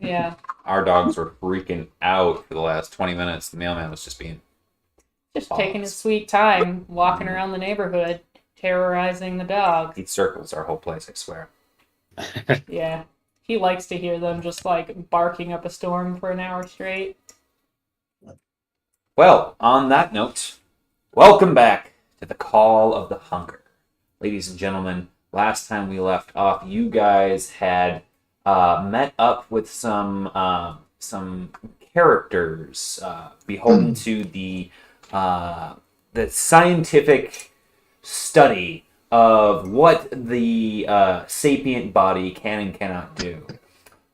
Yeah. Our dogs were freaking out for the last 20 minutes. The mailman was just being Just balls. taking his sweet time, walking around the neighborhood, terrorizing the dogs. He circles our whole place, I swear. Yeah. He likes to hear them just like barking up a storm for an hour straight. Well, on that note, welcome back to the Call of the Hunger. Ladies and gentlemen, last time we left off, you guys had met up with some characters beholden to the scientific study of what the sapient body can and cannot do.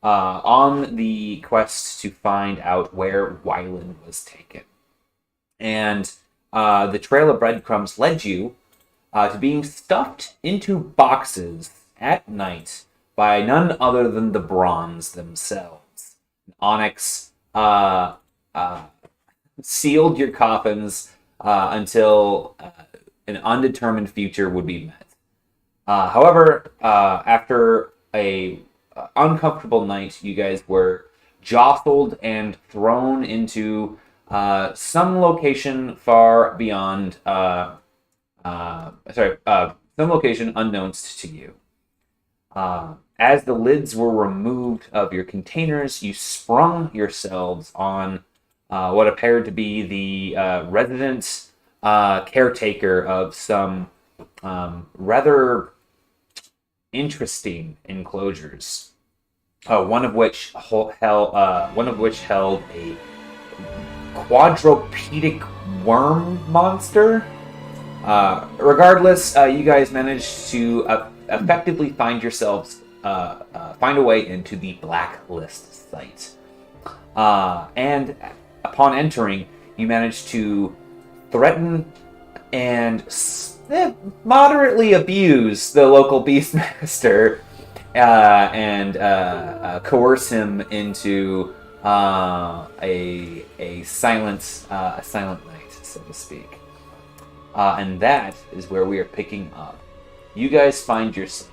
On the quest to find out where Wyland was taken. And the trail of breadcrumbs led you to being stuffed into boxes at night by none other than the Bronze themselves. Onyx sealed your coffins until an undetermined future would be met. However, after a uncomfortable night, you guys were jostled and thrown into some location far beyond, some location unknownst to you. As the lids were removed of your containers, you sprung yourselves on what appeared to be the resident caretaker of some rather interesting enclosures. One of which held a quadrupedic worm monster. Regardless, you guys managed to effectively find yourselves find a way into the blacklist site. And upon entering, you managed to threaten and moderately abuse the local beastmaster and coerce him into a silent night, so to speak. And that is where we are picking up. You guys find yourself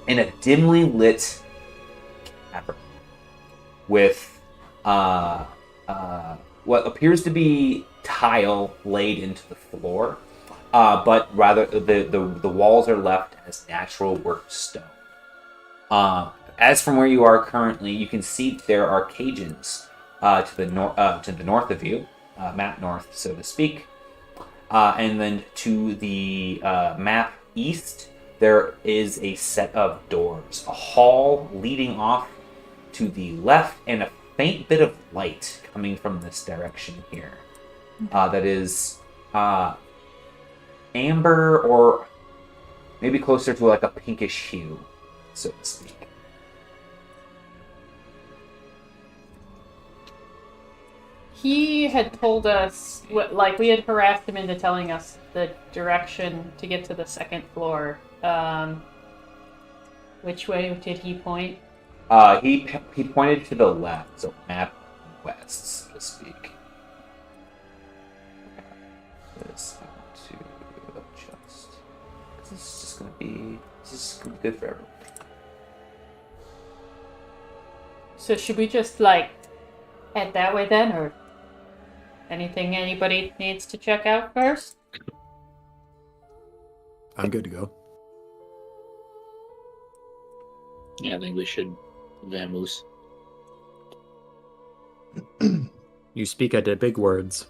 in a dimly lit cavern with what appears to be tile laid into the floor, but rather the walls are left as natural worked stone. As from where you are currently, you can see there are cages to the north of you, map north, so to speak, and then to the map east, there is a set of doors, a hall leading off to the left, and a faint bit of light coming from this direction here. That is amber, or maybe closer to like a pinkish hue, so to speak. He had told us, we had harassed him into telling us the direction to get to the second floor. Which way did he point? He pointed to the left, so map west, so to speak. This to adjust. This is just gonna be good for everyone. So should we just head that way then, or anything anybody needs to check out first? I'm good to go. Yeah, I think we should vamoose. You speak at the big words.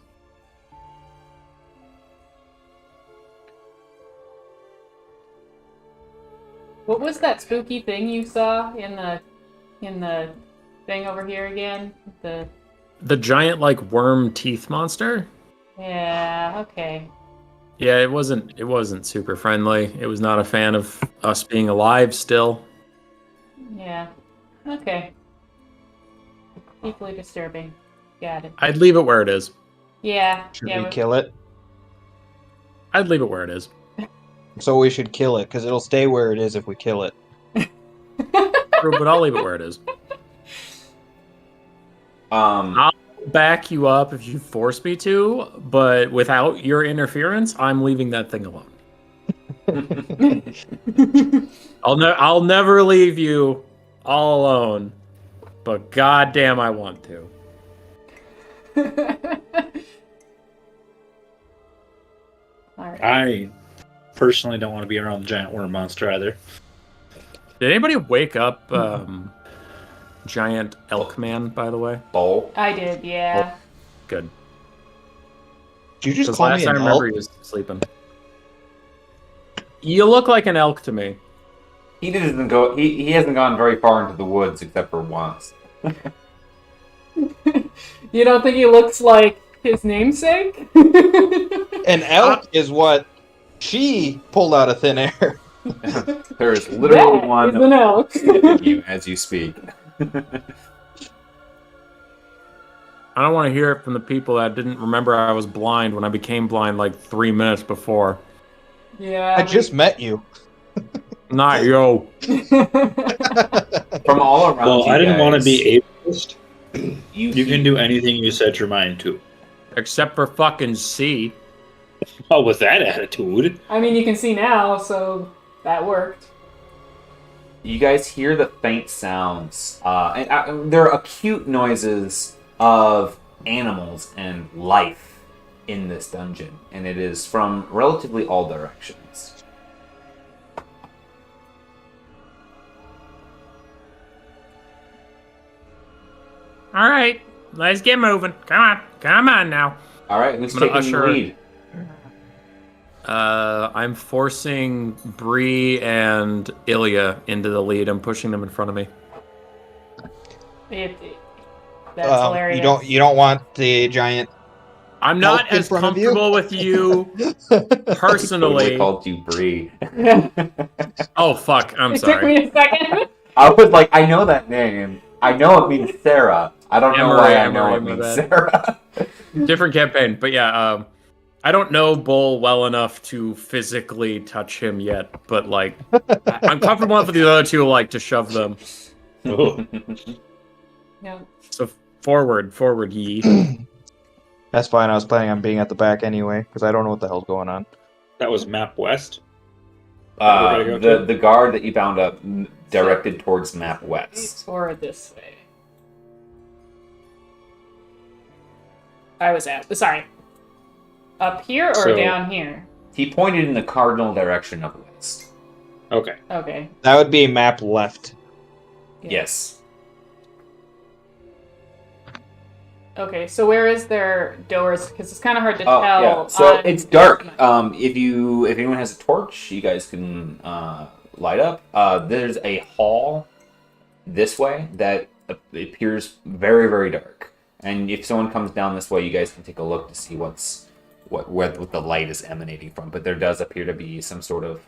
What was that spooky thing you saw in the thing over here again? The giant worm teeth monster? Yeah, okay. Yeah, it wasn't super friendly. It was not a fan of us being alive still. Yeah. Okay. Deeply disturbing. Got it. I'd leave it where it is. Yeah. Should yeah, we kill it? I'd leave it where it is. So we should kill it, because it'll stay where it is if we kill it. True, but I'll leave it where it is. I'll back you up if you force me to, but without your interference, I'm leaving that thing alone. I'll never leave you all alone, but goddamn, I want to. Alright. I personally don't want to be around the giant worm monster either. Did anybody wake up Giant Elk Man, by the way? Bowl. I did, yeah. Good. Did you just Because call last me I an remember elk? he was sleeping. You look like an elk to me. He doesn't go. He hasn't gone very far into the woods except for once. You don't think he looks like his namesake? An elk is what she pulled out of thin air. There is literally That one is an elk. sniffing you as you speak. I don't want to hear it from the people that didn't remember I was blind when I became blind like 3 minutes before. Yeah. I just met you. Not yo. From all around Well, you I didn't want to guys, be ableist. You You can do anything you set your mind to. Except for fucking C. Oh, with that attitude. I mean, you can see now, so that worked. You guys hear the faint sounds, and they're acute noises of animals and life in this dungeon, and it is from relatively all directions. All right, let's get moving. Come on now. All right, who's I'm gonna taking the usher- lead? I'm forcing Bree and Ilya into the lead. I'm pushing them in front of me. That's hilarious. You don't want the giant. I'm not Elk in as front of you? comfortable with you Totally personally. called you Bree. Oh fuck! I'm It took sorry. me a second. I was like, I know that name. I know it means Sarah. I don't know why I know it Emery, my means bad. Sarah. Different campaign, but yeah. I don't know Bull well enough to physically touch him yet, but like, I'm comfortable enough with the other two, like, to shove them. Oh. Yeah. So forward, ye. That's fine. I was planning on being at the back anyway because I don't know what the hell's going on. That was map west. Where do I go The guard that you bound up directed towards map west. Or this way. I was at. Sorry. Up here or So- down here? He pointed in the cardinal direction of west. Okay. Okay. That would be map left. Yeah. Yes. Okay, so where is their doors? Because it's kind of hard to Oh, tell. yeah. So on- it's dark. If anyone has a torch, you guys can light up. There's a hall this way that appears very, very dark. And if someone comes down this way, you guys can take a look to see what the light is emanating from. But there does appear to be some sort of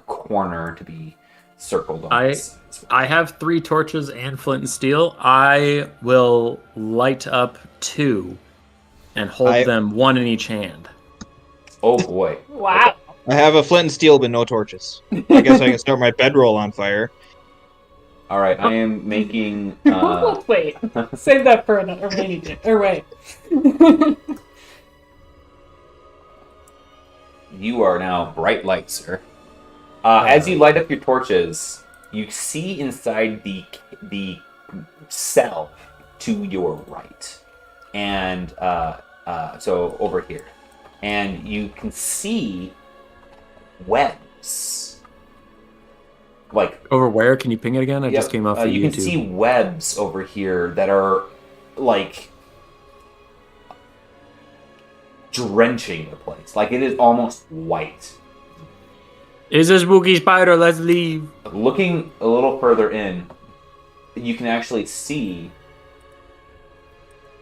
corner to be circled on. This. I have 3 torches and flint and steel. I will light up 2 and hold them 1 in each hand. Oh boy! Wow. I have a flint and steel but no torches. I guess I can start my bedroll on fire. All right, I am making. Wait. Save that for another rainy day. Or wait. You are now bright light, sir. As you light up your torches, you see inside the cell to your right, and so over here, and you can see webs. Like Over where? Can you ping it again? I Yep, just came off of you YouTube. can see webs over here that are like drenching the place. Like it is almost white. Is a spooky spider? Let's leave. Looking a little further in, you can actually see.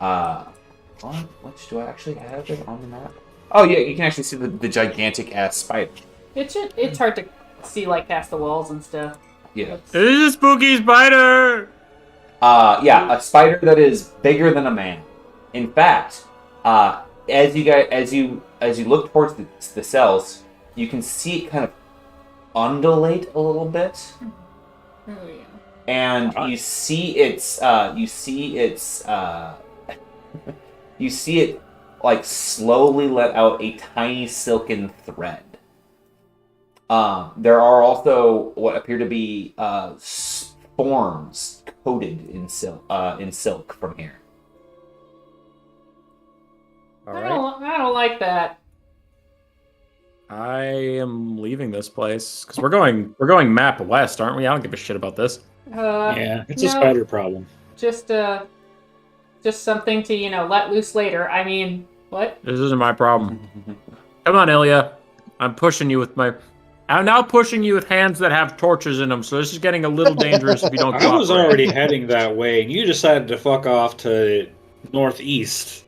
Which do I actually have it on the map? Oh yeah, you can actually see the gigantic ass spider. It's hard to see like past the walls and stuff. Yeah. Is a spooky spider? Yeah, a spider that is bigger than a man. In fact, as you look towards the cells, you can see it kind of undulate a little bit, Oh yeah. and you see it like slowly let out a tiny silken thread. There are also what appear to be forms coated in silk from here. All I right. don't like that. I am leaving this place because we're going map west, aren't we? I don't give a shit about this. Yeah, it's a no, spider problem. Just something to let loose later. I mean, what? This isn't my problem. Come on, Ilya. I'm now pushing you with hands that have torches in them, so this is getting a little dangerous if you don't I was cooperate. already heading that way, and you decided to fuck off to northeast.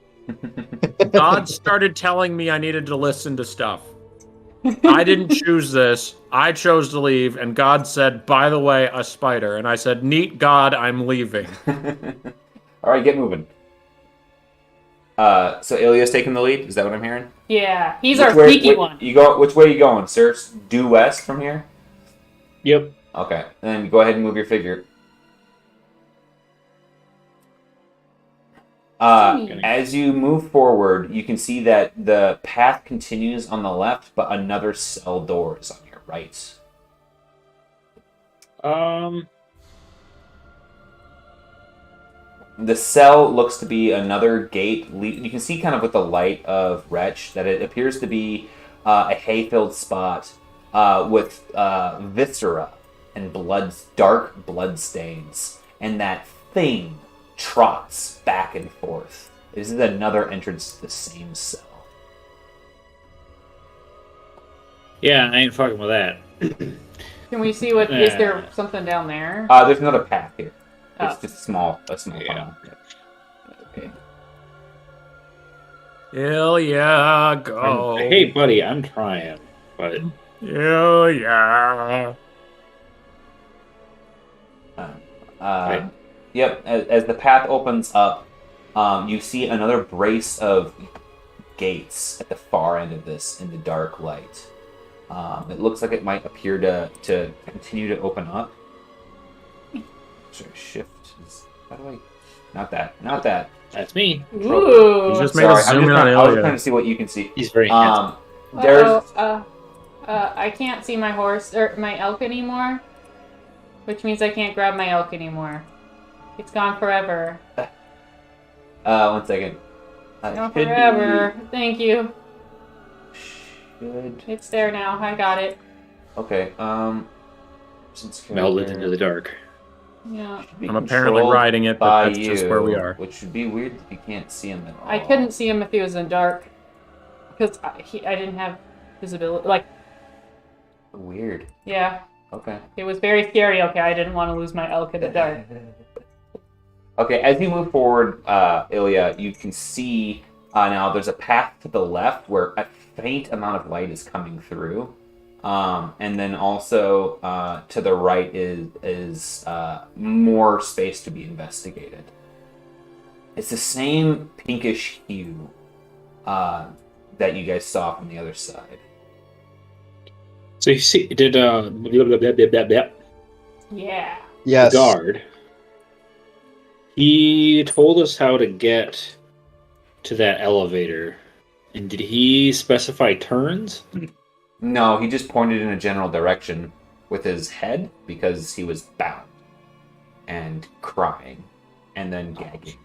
God started telling me I needed to listen to stuff. I didn't choose this. I chose to leave, and God said, by the way, a spider. And I said, neat God, I'm leaving. All right, get moving. So Ilya's taking the lead. Is that what I'm hearing? Yeah, he's our sneaky one. Which way are you going, sir? Due west from here? Yep. Okay. Then go ahead and move your figure. As you move forward, you can see that the path continues on the left, but another cell door is on your right. The cell looks to be another gate. You can see kind of with the light of Wretch that it appears to be a hay-filled spot with viscera and dark blood stains. And that thing trots back and forth. This is another entrance to the same cell. Yeah, I ain't fucking with that. Can we see what? Is there something down there? There's another path here. Oh. It's just a small Yeah. funnel. Okay. Ilya, go. Hey, buddy, I'm trying, but Ilya. Right. Yep. As the path opens up, you see another brace of gates at the far end of this in the dark light. It looks like it might appear to continue to open up. Sorry, shift. How do I? Not that. that's me. Ooh. You just made Sorry, us zoom in on I was Ilya. trying to see what you can see. He's very handsome. There's I can't see my horse or my elk anymore, which means I can't grab my elk anymore. It's gone forever. 1 second. Gone forever. Thank you. Should It's there now. I got it. okay. Since Melded into the dark. Yeah. should be I'm apparently controlled riding it, by but that's just where we are. Which would be weird if you can't see him at all. I couldn't see him if he was in dark because I didn't have visibility. Like, Weird. yeah, Okay. it was very scary. Okay, I didn't want to lose my elk in the dark. Okay, as you move forward, Ilya, you can see now there's a path to the left where a faint amount of light is coming through. And then also to the right is more space to be investigated. It's the same pinkish hue that you guys saw from the other side. So you see, did the Yeah. Yes. guard? He told us how to get to that elevator, and did he specify turns? No, he just pointed in a general direction with his head because he was bound and crying and then gagging.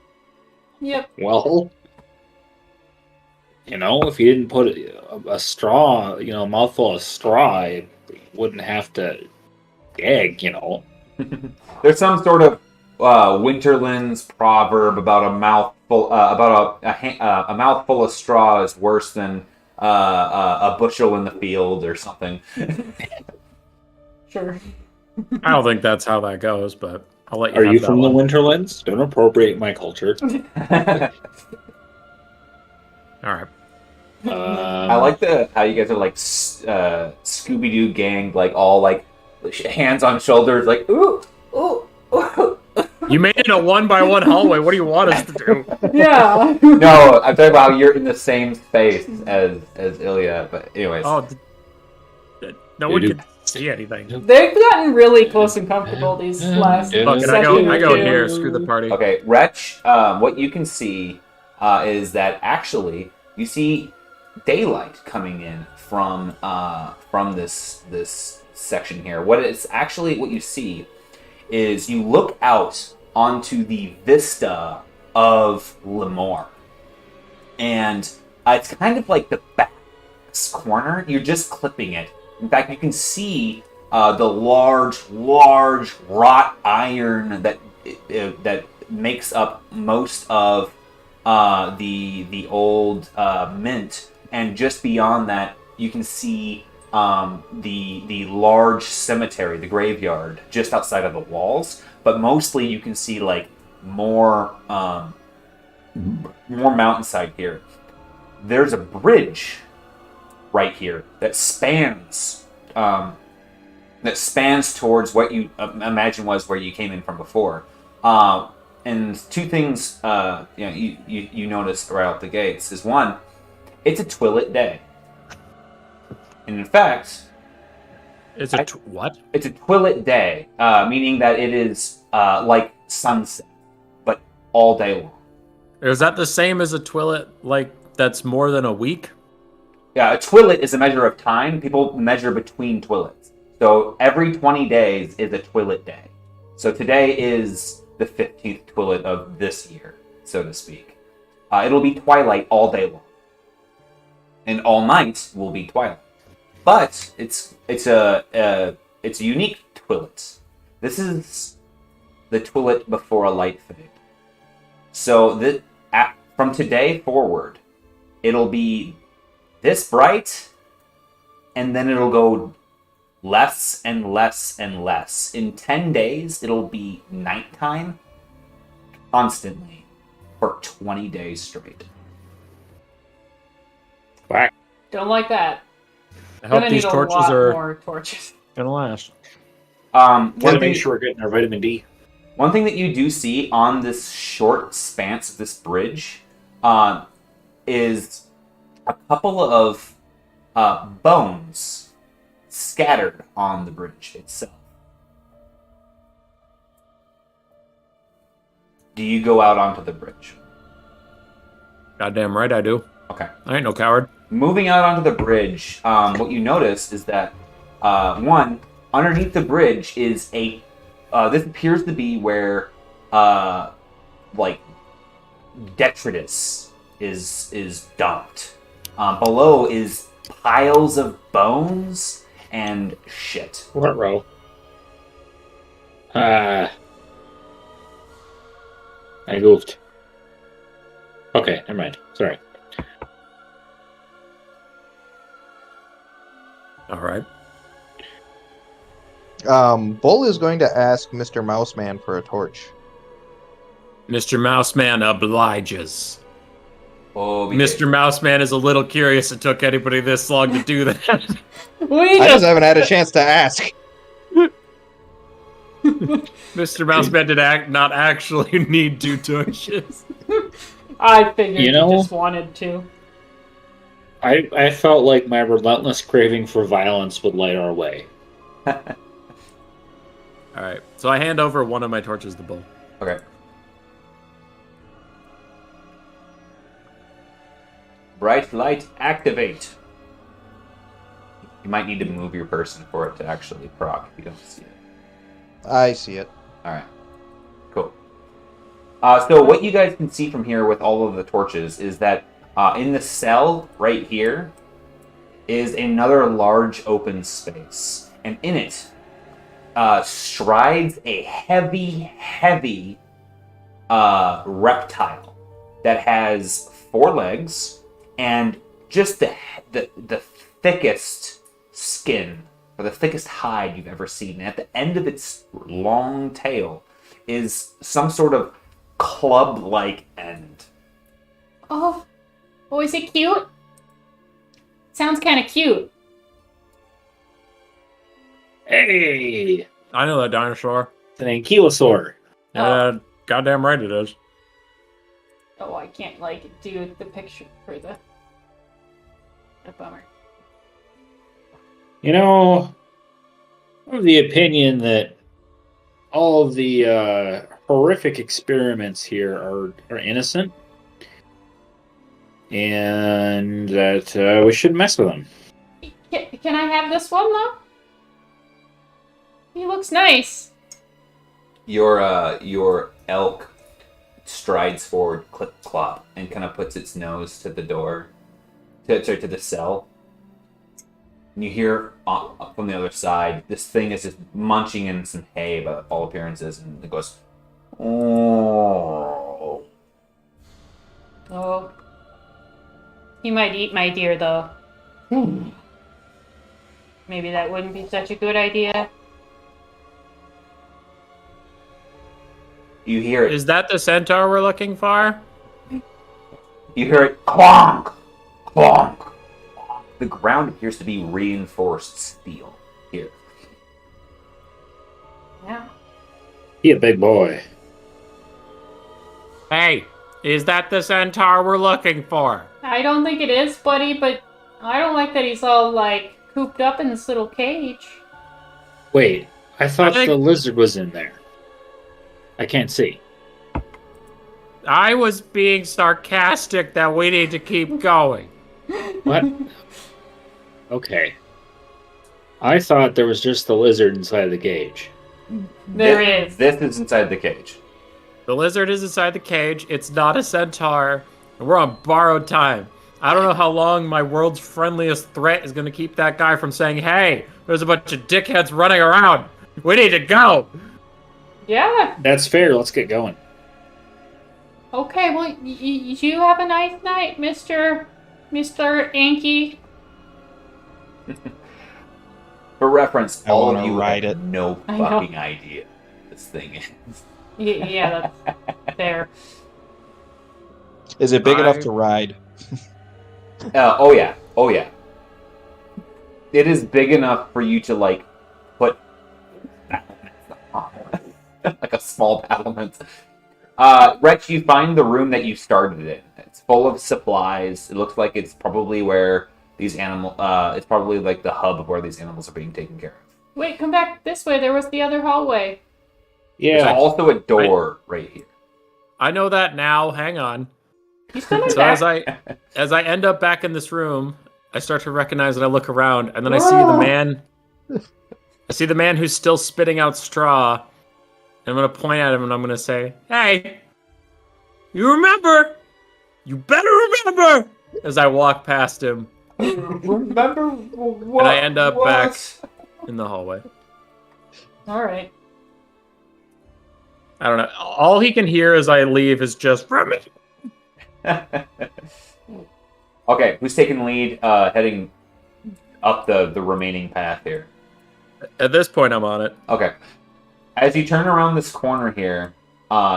Yep. Well, if he didn't put a straw, a mouthful of straw, he wouldn't have to gag, There's some sort of Winterland's proverb about a mouthful a mouthful of straw is worse than a bushel in the field or something. Sure. I don't think that's how that goes, but I'll let you Are have you that from the one. Winterlands? Don't appropriate my culture. All right. I like how you guys are like Scooby-Doo gang, like all like hands on shoulders, like ooh, ooh, ooh. You made it a 1-by-1 hallway. What do you want us to do? Yeah. No, I'm talking about how you're in the same space as Ilya. But anyways, Oh, no one can see anything. They've gotten really close and comfortable these last. Look, and I go here. Screw the party. okay, Wretch. What you can see is that actually you see daylight coming in from this section here. What you see is you look out onto the vista of Lemoore. And it's kind of like the back corner. You're just clipping it. In fact, you can see the large wrought iron that makes up most of the old mint. And just beyond that, you can see the large cemetery, the graveyard, just outside of the walls. But mostly, you can see like more mountainside here. There's a bridge right here that spans towards what you imagine was where you came in from before. And two things you notice right out the gates is one, it's a twilight day. And in fact, It's a what? It's a twilight day, meaning that it is like sunset, but all day long. Is that the same as a twilight, like, that's more than a week? Yeah, a twilight is a measure of time. People measure between twilights. So every 20 days is a twilight day. So today is the 15th twilight of this year, so to speak. It'll be twilight all day long. And all night will be twilight. But it's a unique twilight. This is the twilight before a light fade. So from today forward, it'll be this bright, and then it'll go less and less and less. In 10 days, it'll be nighttime constantly for 20 days straight. Whack. Don't like that. I hope these torches are more torches. gonna last. Gotta make sure we're getting our vitamin D. One thing that you do see on this short span of this bridge is a couple of bones scattered on the bridge itself. Do you go out onto the bridge? Goddamn right I do. Okay. I ain't no coward. Moving out onto the bridge, what you notice is that, one, underneath the bridge is this appears to be where, detritus is dumped. Below is piles of bones and shit. What row? I goofed. Okay, never mind. Sorry. All right. Bull is going to ask Mr. Mouseman for a torch. Mr. Mouseman obliges. Oh, Mr. Mouseman is a little curious it took anybody this long to do that. I just haven't had a chance to ask. Mr. Mouseman did not actually need 2 torches. I figured You know- you just wanted to. I felt like my relentless craving for violence would light our way. All right. So I hand over one of my torches to Bull. Okay. Bright light, activate. You might need to move your person for it to actually proc if you don't see it. I see it. Alright. Cool. So what you guys can see from here with all of the torches is that in the cell right here is another large open space. And in it strides a heavy reptile that has 4 legs and just the thickest skin or the thickest hide you've ever seen. And at the end of its long tail is some sort of club-like end. Oh, is it cute? Sounds kind of cute. Hey! I know that dinosaur. It's an ankylosaur. Yeah, goddamn right it is. Oh, I can't do the picture for the bummer. You know, I'm of the opinion that all of the horrific experiments here are innocent, and that we shouldn't mess with them. Can I have this one though? He looks nice. Your elk strides forward, clip clop, and kind of puts its nose to the door, to the cell. And you hear from the other side, this thing is just munching in some hay by all appearances, and it goes, oh. Oh. He might eat my deer, though. Maybe that wouldn't be such a good idea. You hear it. Is that the centaur we're looking for? You hear it clonk, clonk. The ground appears to be reinforced steel here. Yeah. He a big boy. Hey, is that the centaur we're looking for? I don't think it is, buddy, but I don't like that he's all, like, cooped up in this little cage. Wait, I thought I think- the lizard was in there. I can't see. I was being sarcastic that we need to keep going. What? Okay. I thought there was just the lizard inside the cage. There is. This is inside the cage. The lizard is inside the cage. It's not a centaur. And we're on borrowed time. I don't know how long my world's friendliest threat is going to keep that guy from saying, hey, there's a bunch of dickheads running around. We need to go. Yeah. That's fair. Let's get going. Okay, well, you have a nice night, Mr. Anky. For reference, I all wanna of you ride have it. no I know. fucking idea what this thing is. Yeah, that's fair. Is it big enough to ride? Oh yeah. It is big enough for you to like put like a small battlement. Rex, you find the room that you started in. It's full of supplies. It looks like it's probably where these it's probably like the hub of where these animals are being taken care of. Wait, come back this way. There was the other hallway. There's Yeah. also a door right here. I know that now. Hang on. He's coming So back. as I end up back in this room, I start to recognize and I look around, and then I see the man. I see the man who's still spitting out straw. And I'm gonna point at him and I'm gonna say, "Hey, you remember? You better remember!" As I walk past him, Remember what? and I end up back in the hallway. All right. I don't know. All he can hear as I leave is just "Remember." Okay, who's taking lead? Heading up the remaining path here. At this point, I'm on it. Okay. As you turn around this corner here,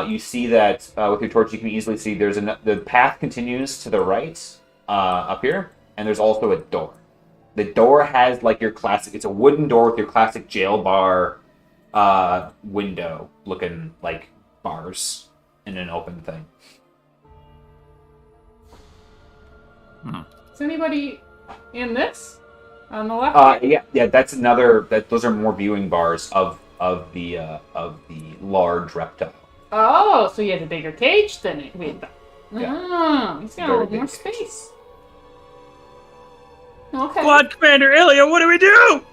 you see that with your torch you can easily see the path continues to the right up here, and there's also a door. The door has like your classic. It's a wooden door with your classic jail bar window looking like bars in an open thing. Is anybody in this? On the left? Yeah. That's another. Those are more viewing bars of the large reptile. Oh, so he has a bigger cage than we thought. Yeah. Oh, he's got a Very little more big. space. Okay. Squad Commander Ilya, what do we do?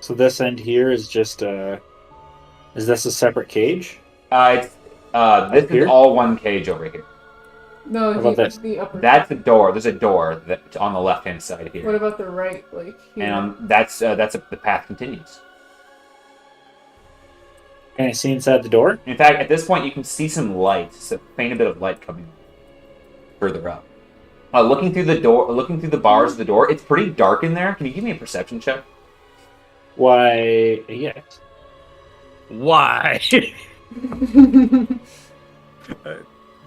So this end here is just is this a separate cage? This Here? is all one cage over here. No, How about this? the upper. That's a door. There's a door that's on the left hand side here. What about the right? Like here? And the path continues. Can I see inside the door? In fact, at this point, you can see some light, a faint bit of light coming further up. Looking through the bars of the door, it's pretty dark in there. Can you give me a perception check? Why, yes. Why?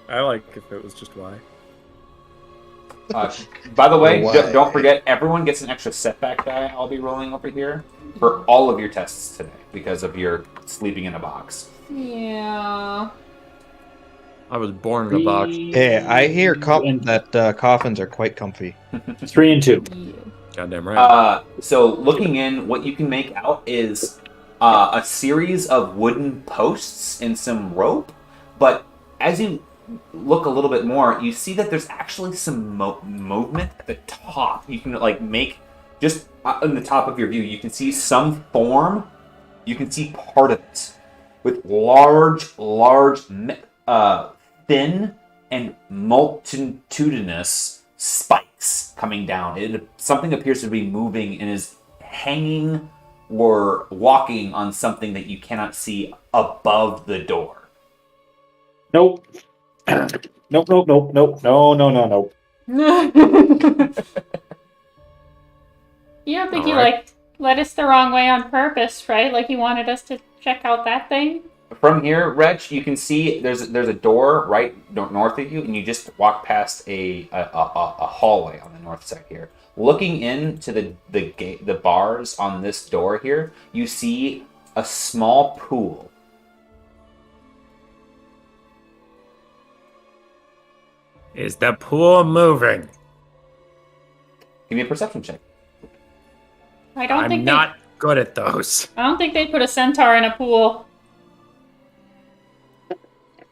I like if it was just why. By the way, Why? don't forget, everyone gets an extra setback die I'll be rolling over here for all of your tests today because of your sleeping in a box. Yeah. I was born in a box. Hey, I hear that coffins are quite comfy. 3 and 2. Yeah. Goddamn right. So looking in, what you can make out is a series of wooden posts and some rope, but as you look a little bit more, you see that there's actually some movement at the top. You can like make just on the top of your view, you can see some form You can see part of it with large, thin and multitudinous spikes coming down. Something appears to be moving and is hanging or walking on something that you cannot see above the door. Nope. Nope, nope, nope, nope. No, no, no, no. You don't think you Alright. led us the wrong way on purpose, right? Like you wanted us to check out that thing? From here, Reg, you can see there's a door right north of you, and you just walk past a hallway on the north side here. Looking into the bars on this door here, you see a small pool. Is the pool moving? Give me a perception check. I don't I'm think not good at those. I don't think they put a centaur in a pool.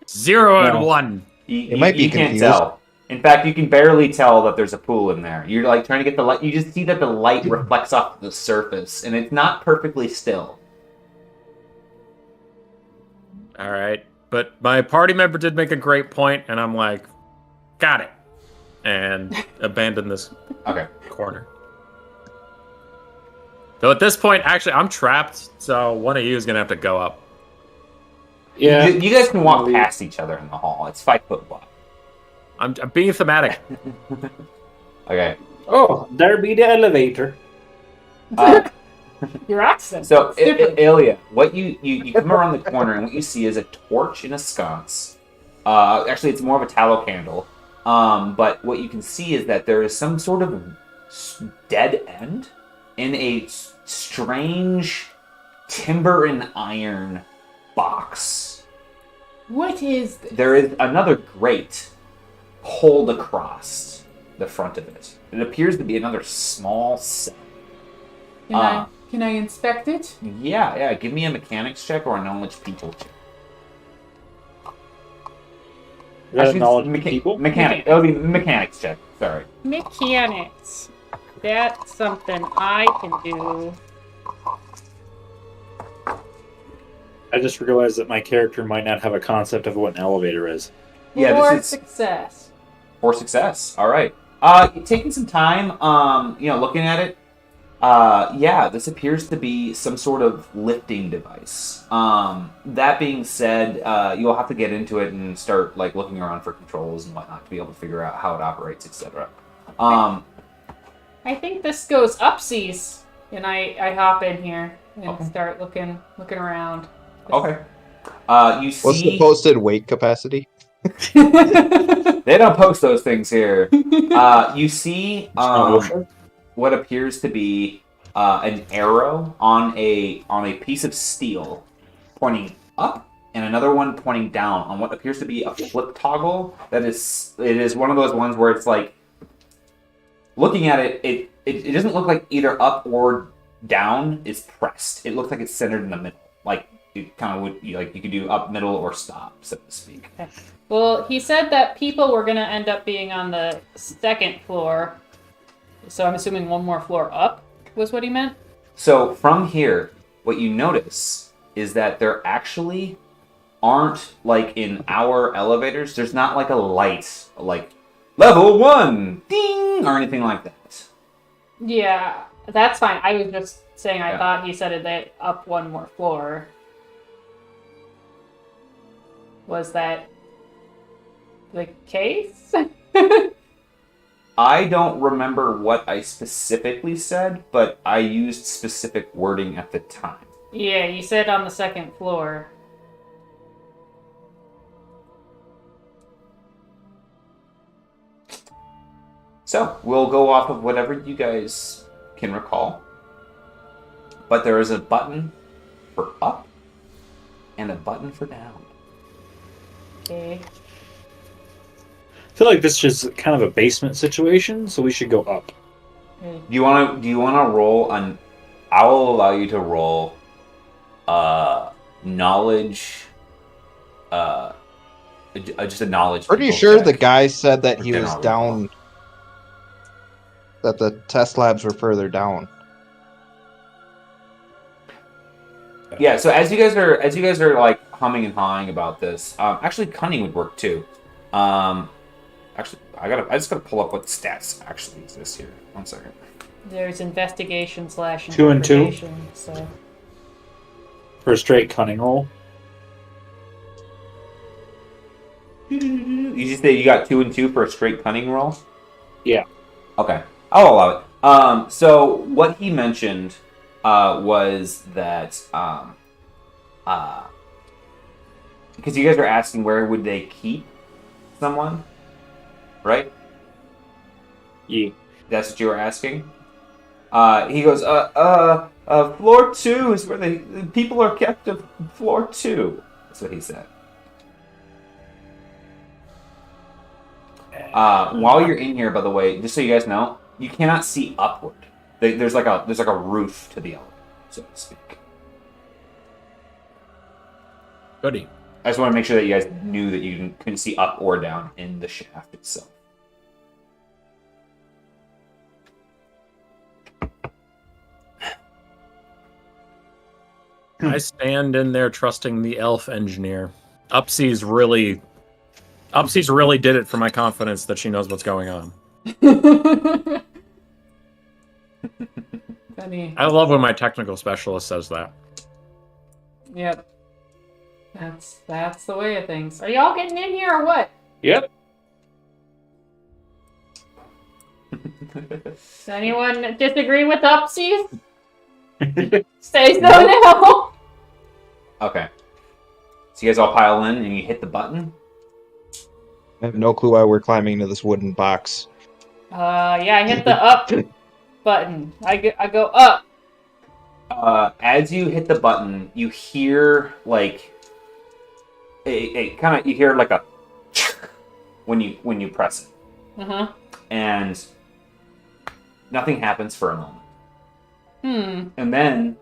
0 and No. 1. You might be can't confused. tell. In fact, you can barely tell that there's a pool in there. You're like trying to get the light. You just see that the light reflects off the surface, and it's not perfectly still. All right. But my party member did make a great point, and I'm like, got it. And abandon this Okay. corner. Though at this point, actually, I'm trapped, so one of you is going to have to go up. Yeah. You guys can walk Maybe. past each other in the hall. It's 5 foot wide. I'm being thematic. Okay. Oh, there be the elevator. Uh, Your accent. So, It's different. Ilya, what you come around the corner, and what you see is a torch in a sconce. Actually, it's more of a tallow candle. But what you can see is that there is some sort of dead end in a strange timber and iron box. What is this? There is another grate pulled across the front of it. It appears to be another small cell. Can I inspect it? Yeah. Give me a mechanics check or a knowledge people check. Is that Actually, knowledge people? Mechanic. It'll be mechanics check. Sorry. Mechanics. That's something I can do. I just realized that my character might not have a concept of what an elevator is. Yeah, For this is success. for success. All right. Taking some time. Looking at it. This appears to be some sort of lifting device. That being said, you'll have to get into it and start like looking around for controls and whatnot to be able to figure out how it operates, etc. I think this goes upsies. And I hop in here and Okay. start looking around. Okay. You see. What's the posted weight capacity? They don't post those things here. You see OSHA? what appears to be an arrow on a piece of steel pointing up, and another one pointing down on what appears to be a flip toggle. It is one of those ones where it's like looking at it, it doesn't look like either up or down is pressed. It looks like it's centered in the middle, like it kind of would you could do up, middle, or stop, so to speak. Well, he said that people were going to end up being on the second floor. So I'm assuming one more floor up was what he meant? So from here, what you notice is that there actually aren't, like in our elevators, there's not like a light, like level 1, ding, or anything like that. Yeah, that's fine. I was just saying I Yeah. thought he said it that up one more floor. Was that the case? I don't remember what I specifically said, but I used specific wording at the time. Yeah, you said on the second floor. So, we'll go off of whatever you guys can recall. But there is a button for up and a button for down. Okay. I feel like this is just kind of a basement situation, so we should go up. Do you want to roll on? I will allow you to roll knowledge just a knowledge. Pretty people sure check. the guy said that Or he was general down. That the test labs were further down. Yeah. So as you guys are like humming and hawing about this, actually cunning would work too. Actually, I just gotta pull up what stats actually exist here. 1 second. There's investigation / 2 and 2? interpretation, so For a straight cunning roll. You just say you got 2 and 2 for a straight cunning roll? Yeah. Okay, I'll allow it. So what he mentioned was that because you guys are asking where would they keep someone, right? Yeah. That's what you were asking. He goes, floor 2 is where the people are kept at floor 2. That's what he said. While you're in here, by the way, just so you guys know, you cannot see upward. There's like a roof to the elevator, so to speak. Goody. I just want to make sure that you guys knew that you couldn't see up or down in the shaft itself. I stand in there trusting the elf engineer. Upsy's really did it for my confidence that she knows what's going on. funny. I love when my technical specialist says that. Yep. That's the way of things. Are y'all getting in here or what? Yep. Does anyone disagree with Upsies? Say so now. Okay. So you guys all pile in and you hit the button? I have no clue why we're climbing into this wooden box. Yeah, I hit the up button. I go up. As you hit the button, you hear like it kind of, you hear like a when you press it. And nothing happens for a moment. And then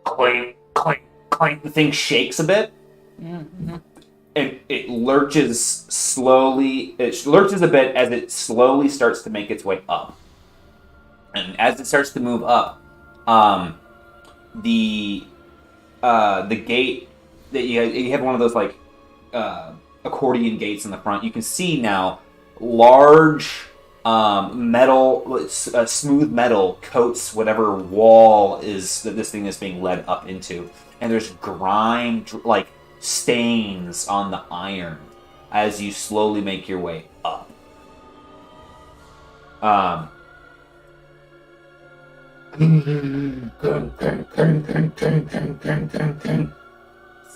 clink, clink, clink, the thing shakes a bit. And it lurches slowly. It lurches a bit as it slowly starts to make its way up. And as it starts to move up, the gate that you have one of those like accordion gates in the front. You can see now large metal, smooth metal coats whatever wall is that this thing is being led up into, and there's grime like stains on the iron as you slowly make your way up.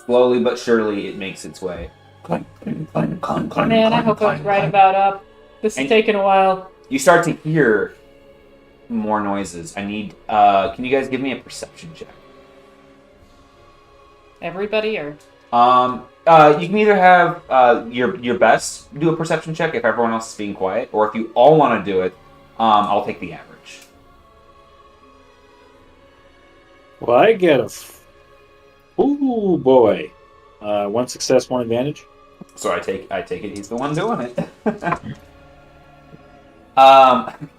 Slowly but surely it makes its way. Man, I hope I was right about up. This is taking a while. You start to hear more noises. I need can you guys give me a perception check? Everybody or you can either have your best do a perception check if everyone else is being quiet, or if you all want to do it, I'll take the average. Well, I get a... Ooh, boy. 1 success, 1 advantage. So I take it he's the one doing it.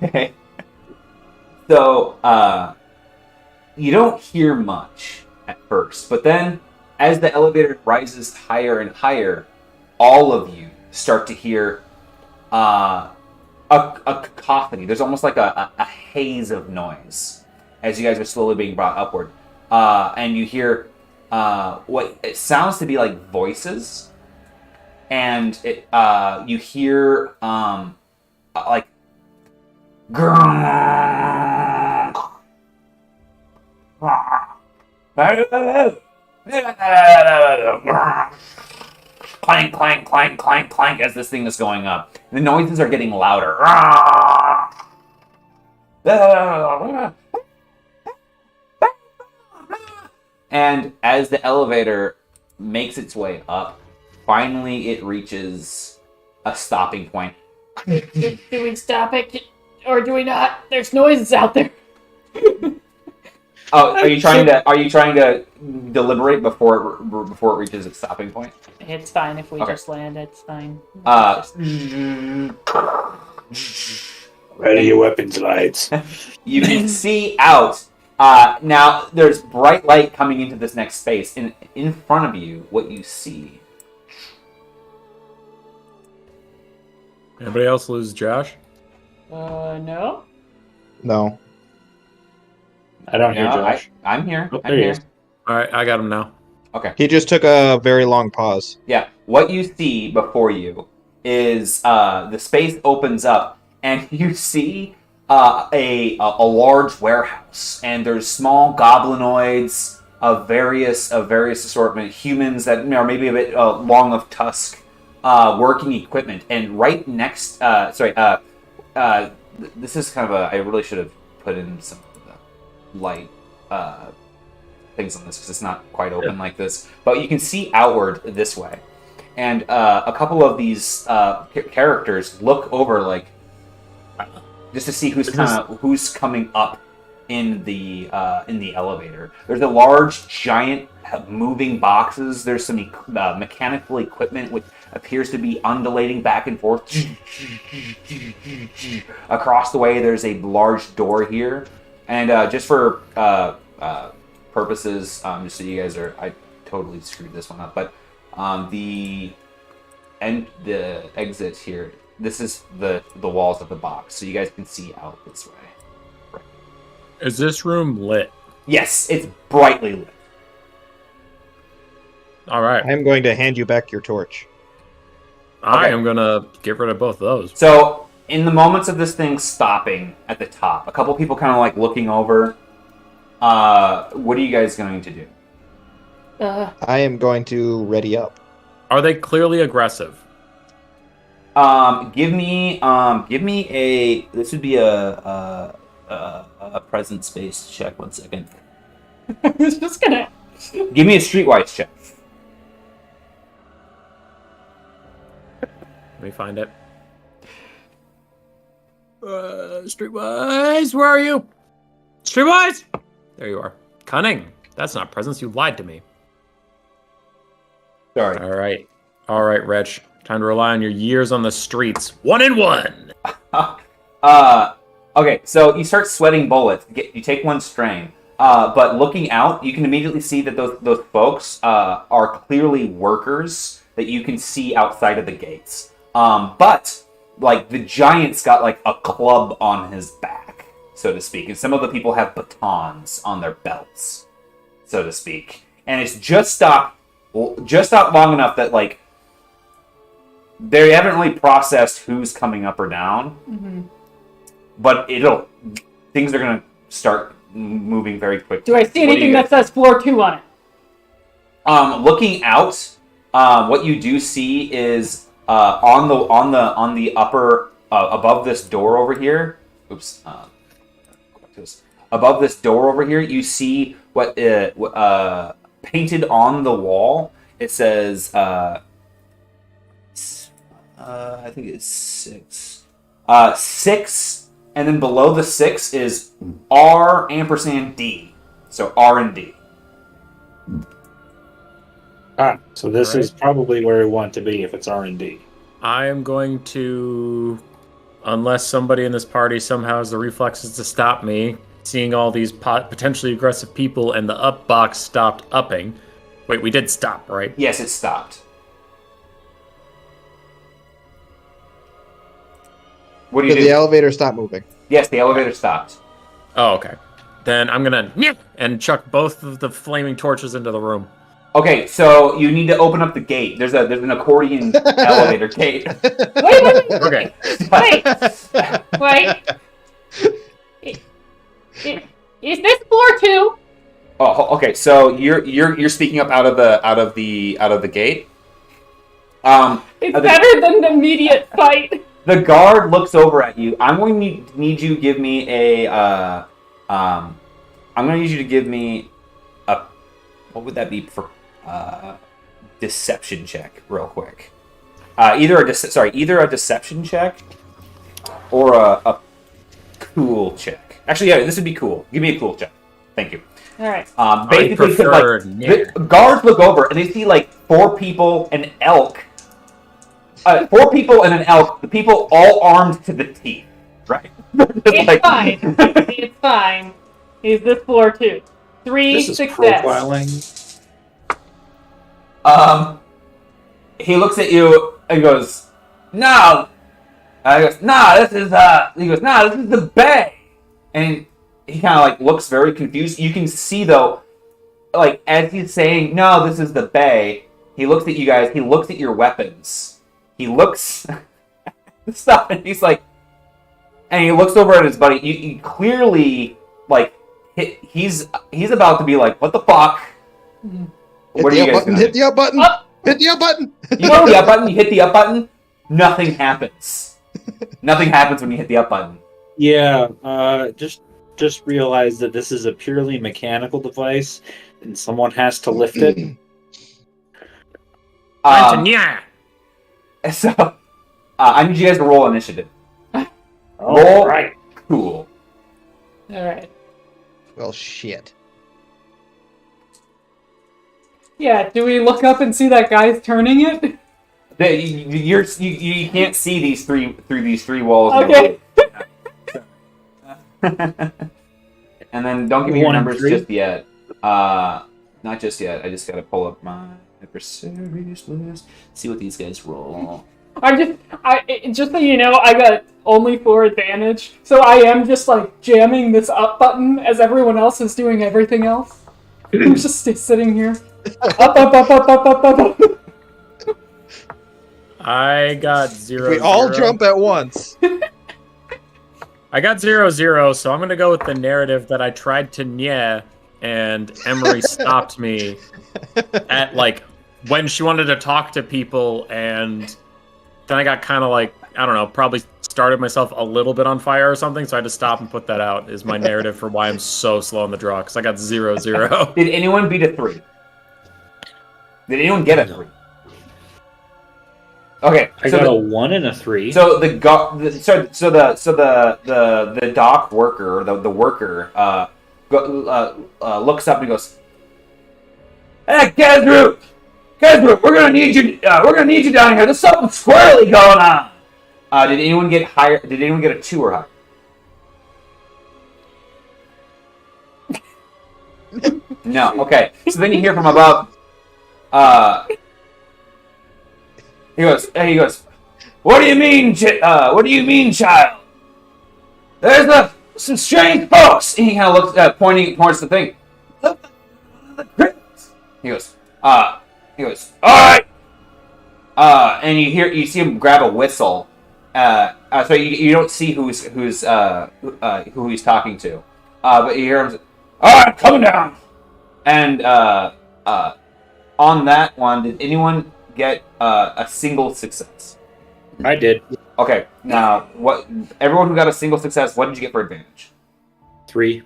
Okay. So you don't hear much at first, but then as the elevator rises higher and higher, all of you start to hear a cacophony. There's almost like a haze of noise as you guys are slowly being brought upward. And you hear what it sounds to be like voices. And it you hear like clank, clank, clank, clank, clank as this thing is going up. The noises are getting louder. And as the elevator makes its way up, finally it reaches a stopping point. do we stop it or do we not? There's noises out there. Oh, are you trying to deliberate before it reaches its stopping point? It's fine if we Okay. just land. It's fine. Ready your weapons, lights. You can see out Now, there's bright light coming into this next space. And in front of you, what you see... Anybody else lose Josh? No. No. I don't hear Josh. I'm here. Oh, I'm there he here. is. All right, I got him now. Okay. He just took a very long pause. Yeah. What you see before you is the space opens up, and you see a large warehouse, and there's small goblinoids of various assortment, humans that are maybe a bit long of tusk, working equipment, and right next. This is kind of a. I really should have put in some of the light things on this because it's not quite open like this, but you can see outward this way, and a couple of these characters look over like just to see who's coming up in the elevator. There's a large, giant, moving boxes. There's some mechanical equipment which appears to be undulating back and forth. Across the way, there's a large door here, and just for purposes, just so you guys are, I totally screwed this one up, but the exit here. This is the walls of the box, so you guys can see out this way. Right. Is this room lit? Yes, it's brightly lit. All right. I'm going to hand you back your torch. I Okay. am going to get rid of both of those. So, in the moments of this thing stopping at the top, a couple people kind of like looking over. What are you guys going to do? I am going to ready up. Are they clearly aggressive? Give me a. This would be a presence space check. 1 second. I was just gonna. Give me a streetwise check. Let me find it. Streetwise, where are you? Streetwise! There you are. Cunning. That's not presence. You lied to me. Sorry. All right, Reg. Time to rely on your years on the streets. 1 and 1. Okay, so you start sweating bullets. You take one strain. But looking out, you can immediately see that those folks are clearly workers that you can see outside of the gates. But like the giant's got like a club on his back, so to speak, and some of the people have batons on their belts, so to speak. And it's just stopped long enough that like they haven't really processed who's coming up or down. Mm-hmm. But things are gonna start moving very quickly. Do I see anything that says floor 2 on it? Looking out, what you do see is on the upper above this door over here. Oops. Above this door over here, you see what painted on the wall. It says I think it's 6. 6, and then below the 6 is R&D. So R&D. So this is probably where we want to be if it's R&D. I am going to, unless somebody in this party somehow has the reflexes to stop me, seeing all these potentially aggressive people and the up box stopped upping. Wait, we did stop, right? Yes, it stopped. What do you Did do? the elevator stop moving? Yes, the elevator stopped. Oh, okay. Then I'm going to and chuck both of the flaming torches into the room. Okay, so you need to open up the gate. There's an accordion elevator gate. Wait. Okay. Wait. Is this floor 2? Oh, okay. So you're speaking up out of the gate. It's better than the immediate fight. The guard looks over at you. I'm going to need you to give me a. I'm going to need you to give me a. What would that be for? Deception check, real quick. Either a deception check or a cool check. Actually, yeah, this would be cool. Give me a cool check. Thank you. All right. Basically, prefer the guards look over and they see like 4 people, an elk. 4 people and an elk. The people all armed to the teeth. Right. It's fine. It's fine. He's this floor too. 3 This is success. profiling. He looks at you and goes, "No." He goes, "Nah, this is He goes, "Nah, this is the bay." And he kind of like looks very confused. You can see though, like as he's saying, "No, this is the bay." He looks at you guys. He looks at your weapons. He looks stuff, and he's like, and he looks over at his buddy. You clearly like he's about to be like, "What the fuck?" What are you guys gonna do? Hit the up button. Hit the up button. You hit the up button. You hit the up button. Nothing happens. Nothing happens when you hit the up button. Yeah, just realize that this is a purely mechanical device, and someone has to lift it. Yeah. So, I need you guys to roll initiative. All right. Cool. All right. Well, shit. Yeah. Do we look up and see that guy's turning it? You can't see these through these three walls. Okay. And then don't give me your 1 and numbers 3? just yet. Not just yet. I just gotta pull up my adversaries list. See what these guys roll. Just so you know, I got only 4 advantage, so I am just like jamming this up button as everyone else is doing everything else. I'm just sitting here. Up. I got 0. We all jump at once. I got 0-0, so I'm gonna go with the narrative that I tried to nye, and Emery stopped me at like when she wanted to talk to people, and then I got kind of like, I don't know, probably started myself a little bit on fire or something, so I had to stop and put that out is my narrative for why I'm so slow on the draw, because I got 0-0. Did anyone beat a 3? Did anyone get a 3? Okay, I got a 1 and a 3. So the dock worker, the worker, looks up and goes, "Hey, Kesru, we're gonna need you. We're gonna need you down here. There's something squirrely going on." Did anyone get higher? Did anyone get a 2 or higher? No. Okay. So then you hear from above. He goes. What do you mean, child? There's some strange folks. And he kind of looks, pointing towards the thing. He goes, all right. And you see him grab a whistle. So you don't see who he's talking to. But you hear him say, "All right, coming down." And on that one, did anyone get a single success? I did. Okay, now what? Everyone who got a single success, what did you get for advantage? 3.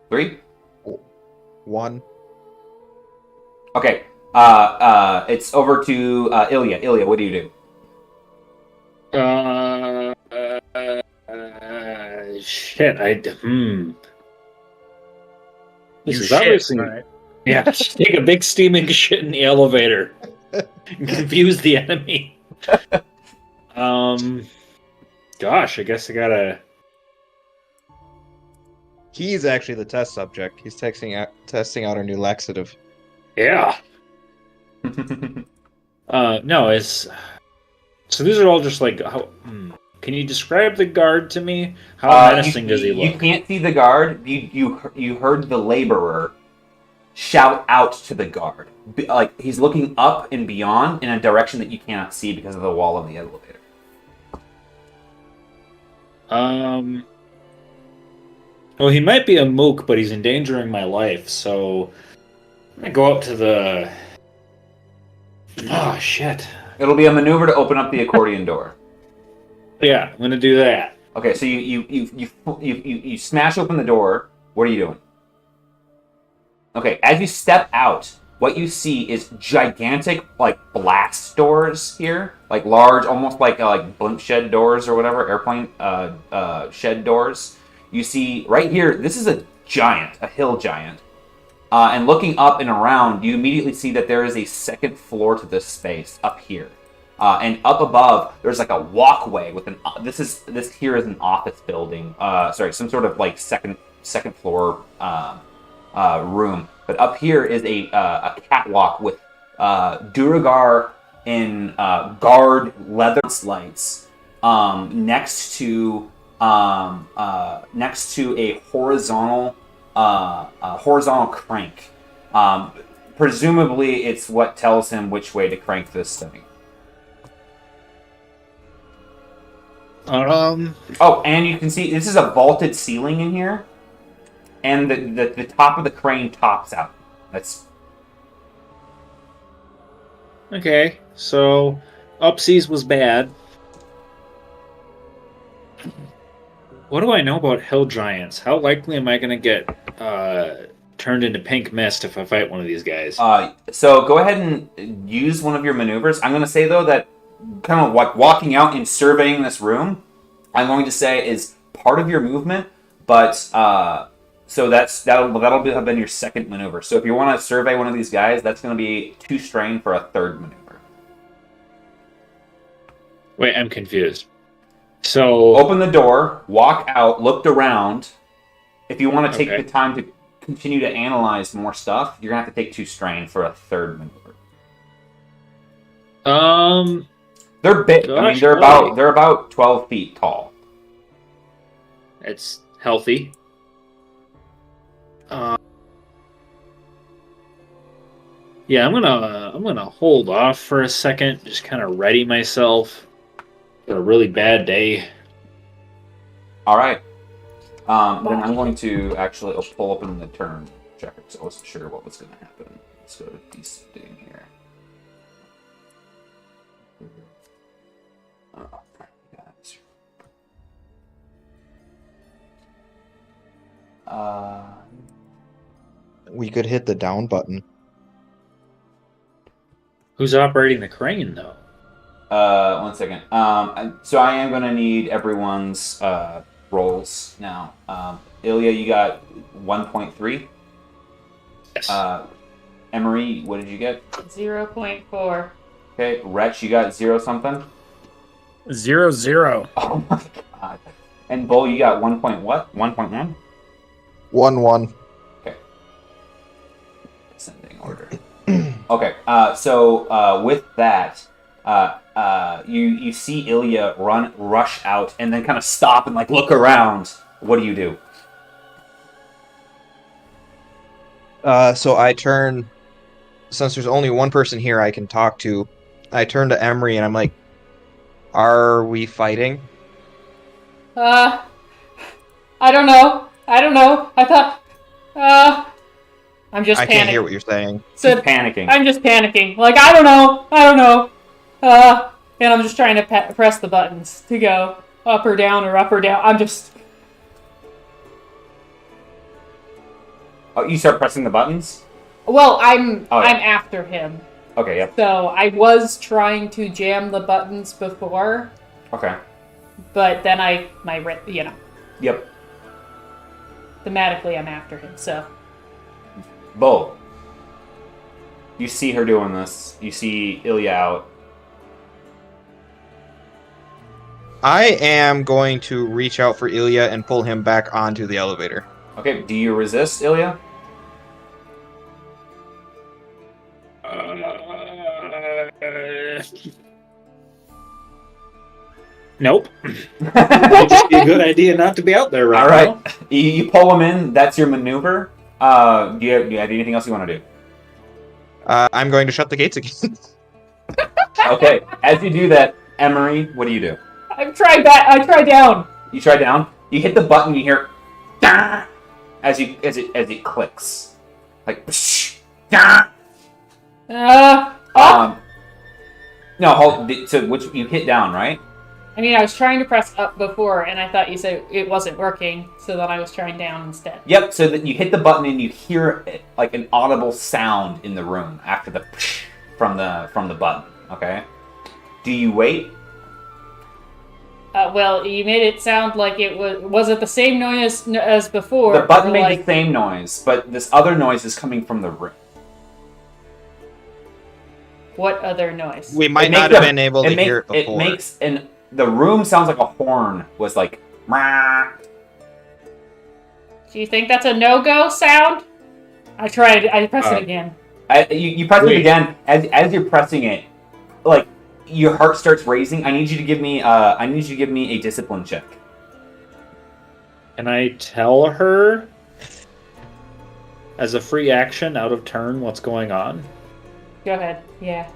3? 1. Okay. It's over to Ilya. Ilya, what do you do? Shit. This You is shit, obviously right? Yeah, just take a big steaming shit in the elevator. Confuse the enemy. Gosh, I guess I gotta. He's actually the test subject. He's testing out our new laxative. Yeah. No, it's. So these are all just like. Can you describe the guard to me? How menacing does he look? You can't see the guard. You heard the laborer shout out to the guard. Like he's looking up and beyond in a direction that you cannot see because of the wall of the elevator. Well, he might be a mook, but he's endangering my life, so I go up to the. Oh shit! It'll be a maneuver to open up the accordion door. Yeah, I'm gonna do that. Okay, so you smash open the door. What are you doing? Okay, as you step out, what you see is gigantic, like, blast doors here. Like, large, almost like blimp shed doors or whatever, airplane shed doors. You see, right here, this is a giant, a hill giant. And looking up and around, you immediately see that there is a second floor to this space up here. And up above, there's like a walkway with this here is an office building. Sorry, some sort of like second second floor room. But up here is a catwalk with Duragar in guard leather lights next to a horizontal crank. Presumably, it's what tells him which way to crank this thing. Oh, and you can see this is a vaulted ceiling in here, and the top of the crane tops out. That's Okay, so Upseas was bad. What do I know about hill giants? How likely am I going to get turned into pink mist if I fight one of these guys? So go ahead and use one of your maneuvers. I'm going to say though that kind of like walking out and surveying this room, I'm going to say is part of your movement, but so that'll have been your second maneuver. So if you want to survey one of these guys, that's going to be 2 strain for a third maneuver. Wait, I'm confused. So Open the door, walk out, looked around. If you want to take Okay. the time to continue to analyze more stuff, you're going to have to take 2 strain for a third maneuver. They're big. I mean, Gosh, they're about 12 feet tall. it's healthy. Yeah, I'm gonna hold off for a second, just kind of ready myself for a really bad day. All right. Then I'm going to actually pull open the turn checker because I wasn't sure what was going to happen. Let's go to descending here. Oh, guys. We could hit the down button. Who's operating the crane though? 1 second. So I am going to need everyone's rolls now. Ilya, you got 1.3. Yes. Emery, what did you get? 0.4. Okay, Wretch, you got 0 something. 0-0. Oh my god. And Bull, you got 1 point what? 1.1? 1-1. Okay. Ascending order. Okay, so with that, you see Ilya rush out, and then kind of stop and like look around. What do you do? So I turn, since there's only one person here I can talk to, I turn to Emery and I'm like, "Are we fighting?" I don't know. I thought, I'm just I panicking. can't hear what you're saying. So, Panicking. I'm just panicking. Like, I don't know. And I'm just trying to press the buttons to go up or down or up or down. I'm just... Oh, you start pressing the buttons? Well, I'm Oh, yeah. I'm after him. Okay, yep. So I was trying to jam the buttons before, Okay. but then Yep. thematically I'm after him. So Bull. You see her doing this. You see Ilya out. I am going to reach out for Ilya and pull him back onto the elevator. Okay, do you resist, Ilya? Nope. It'd just be a good idea not to be out there right All right. now. You pull him in. That's your maneuver. Do you have anything else you want to do? I'm going to shut the gates again. Okay. As you do that, Emery, what do you do? I try down. You try down. You hit the button. You hear "Dah!" as it clicks, like. Psh, "Dah!" No, hold. So which you hit down, right? I mean, I was trying to press up before, and I thought you said it wasn't working, so then I was trying down instead. Yep. So that you hit the button and you hear like an audible sound in the room after the psh from the button. Okay. Do you wait? Well, you made it sound like it was it the same noise as before? The button or made like, the same noise, but this other noise is coming from the room. What other noise? We might It not makes have a- been able to hear it before. It makes the room sounds like a horn was like. "Mah." Do you think that's a no-go sound? I tried. I pressed it again. You press it again. As you're pressing it, like your heart starts racing. I need you to give me. I need you to give me a discipline check. Can I tell her as a free action out of turn what's going on? Go ahead. Yeah.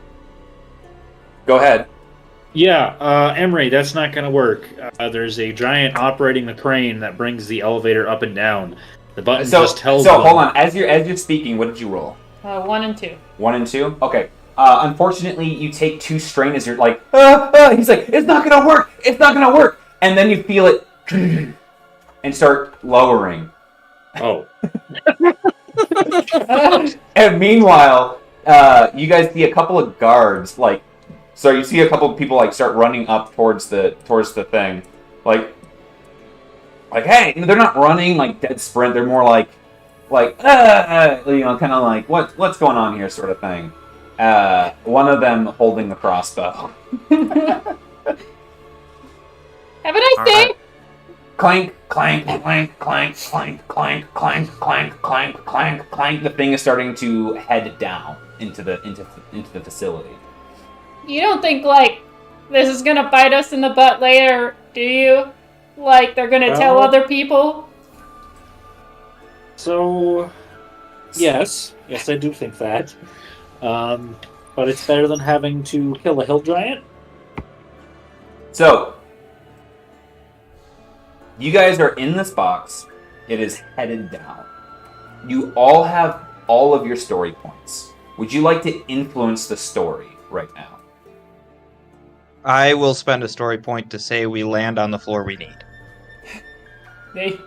Go ahead. Yeah, Emery, that's not going to work. There's a giant operating the crane that brings the elevator up and down. The button just tells them. So hold on. As you're speaking, what did you roll? 1 and 2. 1 and 2. Okay. Unfortunately, you take 2 strain as you're like. He's like, it's not gonna work. It's not gonna work. And then you feel it, and start lowering. Oh. And meanwhile, you guys see a couple of guards like. So you see a couple of people like start running up towards the thing, like hey, they're not running like dead sprint. They're more like kind of like what's going on here sort of thing. One of them holding the crossbow. Have a nice day. Right. Clank, clank, clank, clank, clank, clank, clank, clank, clank, clank, clank. The thing is starting to head down into the facility. You don't think, like, this is gonna bite us in the butt later, do you? Like, they're gonna tell other people? So, yes, I do think that. But it's better than having to kill a hill giant. So, you guys are in this box. It is headed down. You all have all of your story points. Would you like to influence the story right now? I will spend a story point to say we land on the floor we need. They...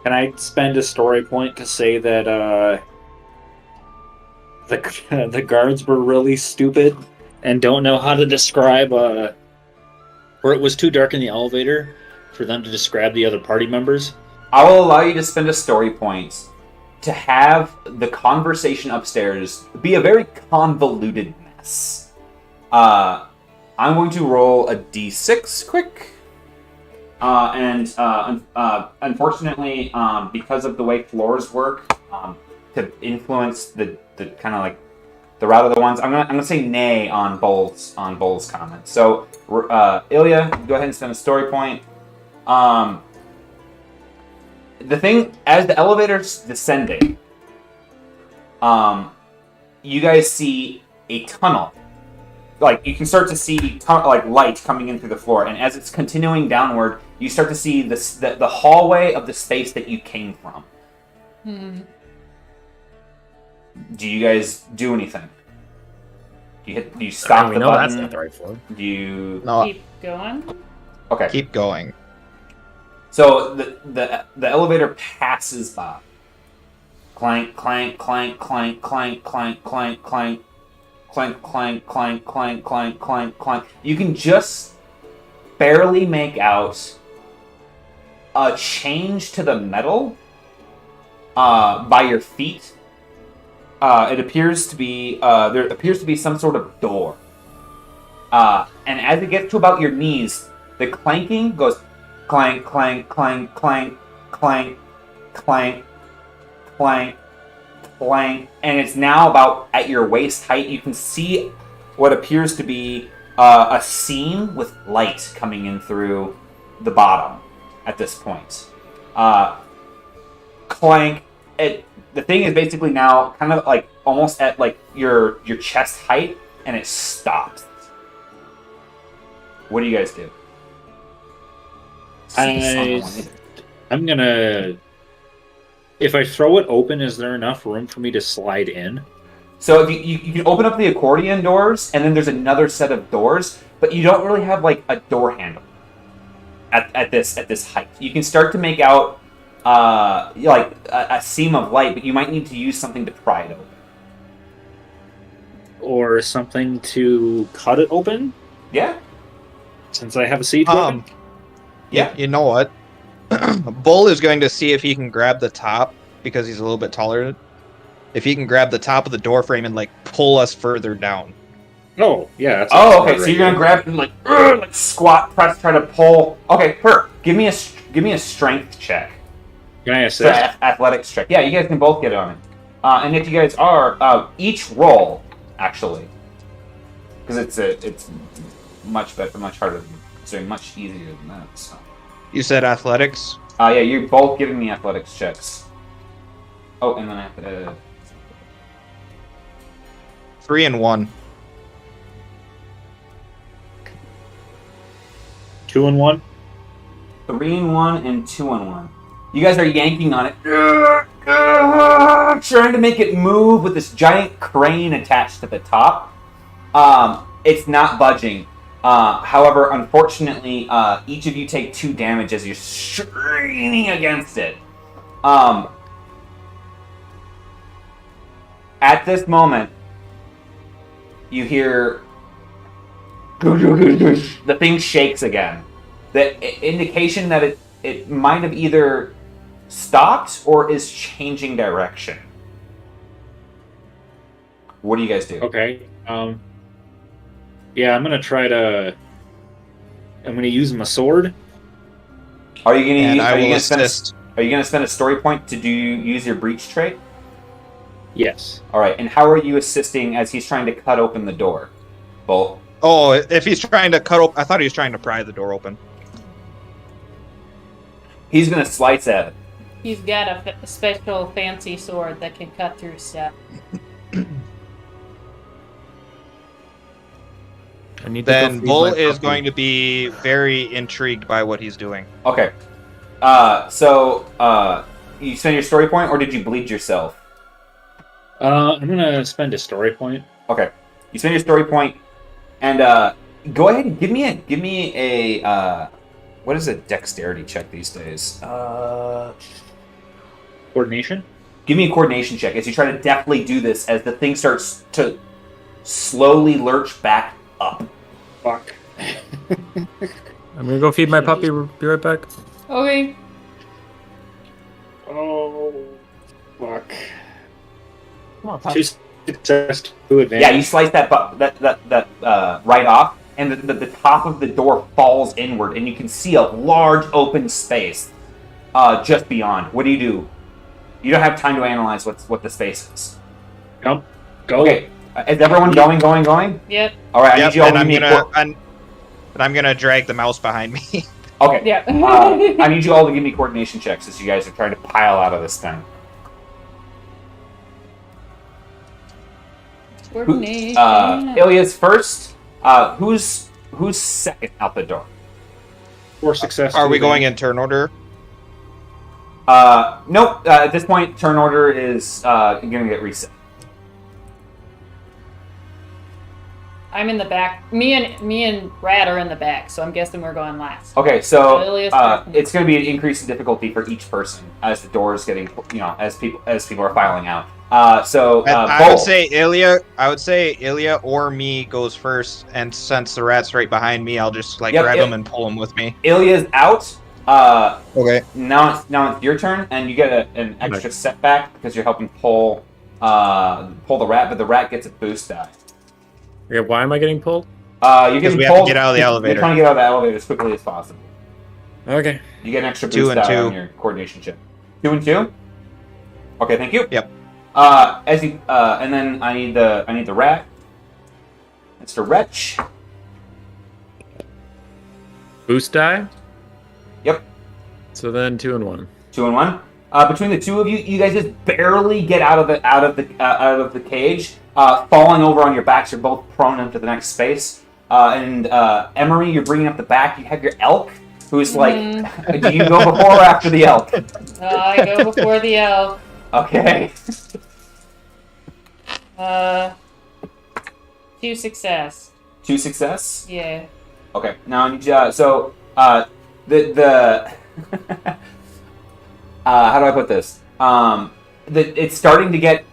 Can I spend a story point to say that the guards were really stupid and don't know how to describe or it was too dark in the elevator for them to describe the other party members? I will allow you to spend a story point to have the conversation upstairs be a very convoluted mess. I'm going to roll a d6 quick. Unfortunately, because of the way floors work, to influence the kind of like the route of the ones, I'm gonna say nay on Bull's comment. So, Ilya, go ahead and spend a story point. The thing as the elevator's descending, you guys see a tunnel. Like, you can start to see light coming in through the floor, and as it's continuing downward, you start to see the hallway of the space that you came from. Do you guys do anything? Do you stop the button? That's not the right floor. Do you Keep going? Okay. Keep going. So the elevator passes by. Clank, clank, clank, clank, clank, clank, clank, clank. Clank, clank, clank, clank, clank, clank, clank. You can just barely make out a change to the metal by your feet. It appears to be there appears to be some sort of door. And as it gets to about your knees, the clanking goes clank, clank, clank, clank, clank, clank, clank, clank, and it's now about at your waist height. You can see what appears to be a seam with light coming in through the bottom at this point. Clank. The thing is basically now kind of like almost at like your chest height, and it stops. What do you guys do? I'm gonna. If I throw it open, is there enough room for me to slide in? So if you can open up the accordion doors, and then there's another set of doors, but you don't really have like a door handle at this height. You can start to make out like a seam of light, but you might need to use something to pry it open. Or something to cut it open? Yeah. Since I have a siege weapon? Yeah. You know what? Bull is going to see if he can grab the top, because he's a little bit taller. If he can grab the top of the door frame and like pull us further down. Oh, yeah. Okay. So you're gonna grab and like squat, press, try to pull. Okay, give me a strength check. Can I So assist? athletics check. Yeah, you guys can both get on it. And if you guys are each roll actually, because it's much better, much harder, than, much easier than that. So. You said athletics. Yeah, you're both giving me athletics checks. Oh, and then I have to. 3 and 1. 2 and 1. 3 and 1 and 2 and 1. You guys are yanking on it, trying to make it move with this giant crane attached to the top. It's not budging. However, unfortunately, each of you take 2 damage as you're straining against it. At this moment, you hear the thing shakes again. The indication that it might have either stopped or is changing direction. What do you guys do? Okay. Yeah, I'm gonna try to. I'm gonna use my sword. Are you And gonna? I Are you will gonna spend? assist. Are you gonna spend a story point to use your breach trait? Yes. All right. And how are you assisting as he's trying to cut open the door? Both. Oh, if he's trying to cut open, I thought he was trying to pry the door open. He's gonna slice at it. He's got a special fancy sword that can cut through stuff. I need to Then go Bull feed my is puppy. going to be very intrigued by what he's doing. Okay. So you spend your story point, or did you bleed yourself? I'm gonna spend a story point. Okay. You spend your story point, and go ahead and give me a what is a dexterity check these days? Coordination. Give me a coordination check as you try to deftly do this as the thing starts to slowly lurch back up. Fuck. I'm gonna go feed my puppy. Be right back. Okay. Oh, fuck. Come on, 2 success, 2 advantage. Yeah, you slice that right off, and the top of the door falls inward, and you can see a large open space just beyond. What do? You don't have time to analyze what the space is. Go. Okay, is everyone going? Yep. All right, I Yep, need you all and to I'm give me gonna, I'm gonna drag the mouse behind me. okay. Yeah. I need you all to give me coordination checks as you guys are trying to pile out of this thing. Coordination. Ilya's first. Who's second out the door? 4 success. Are 2 we going advantage. in turn order? Nope. At this point, turn order is going to get reset. I'm in the back. Me and Rad are in the back, so I'm guessing we're going last. Okay, so Ilya's first. it's going to be an increase in difficulty for each person as the door is getting, as people are filing out. I would Bull, say Ilya. I would say Ilya or me goes first, and since the rat's right behind me, I'll just Yep, grab yep. him and pull him with me. Ilya's out. Okay. Now it's your turn, and you get an extra setback because you're helping pull the rat, but the rat gets a boost die. Okay, why am I getting pulled? You're Because getting we have to pulled. get out of the You're elevator. trying to get out of the elevator as quickly as possible. Okay. You get an extra 2 boost and die 2. on your coordination check. 2 and 2. Okay, thank you. Yep. As you and then I need the rat. It's the wretch. Boost die. Yep. So then 2 and 1. 2 and 1. Between the two of you, you guys just barely get out of the cage. Falling over on your backs, you're both prone into the next space. And Emery, you're bringing up the back. You have your elk, who's like, do you go before or after the elk? I go before the elf. Okay. 2 success. 2 success. Yeah. Okay. Now I need you. So the how do I put this? It's starting to get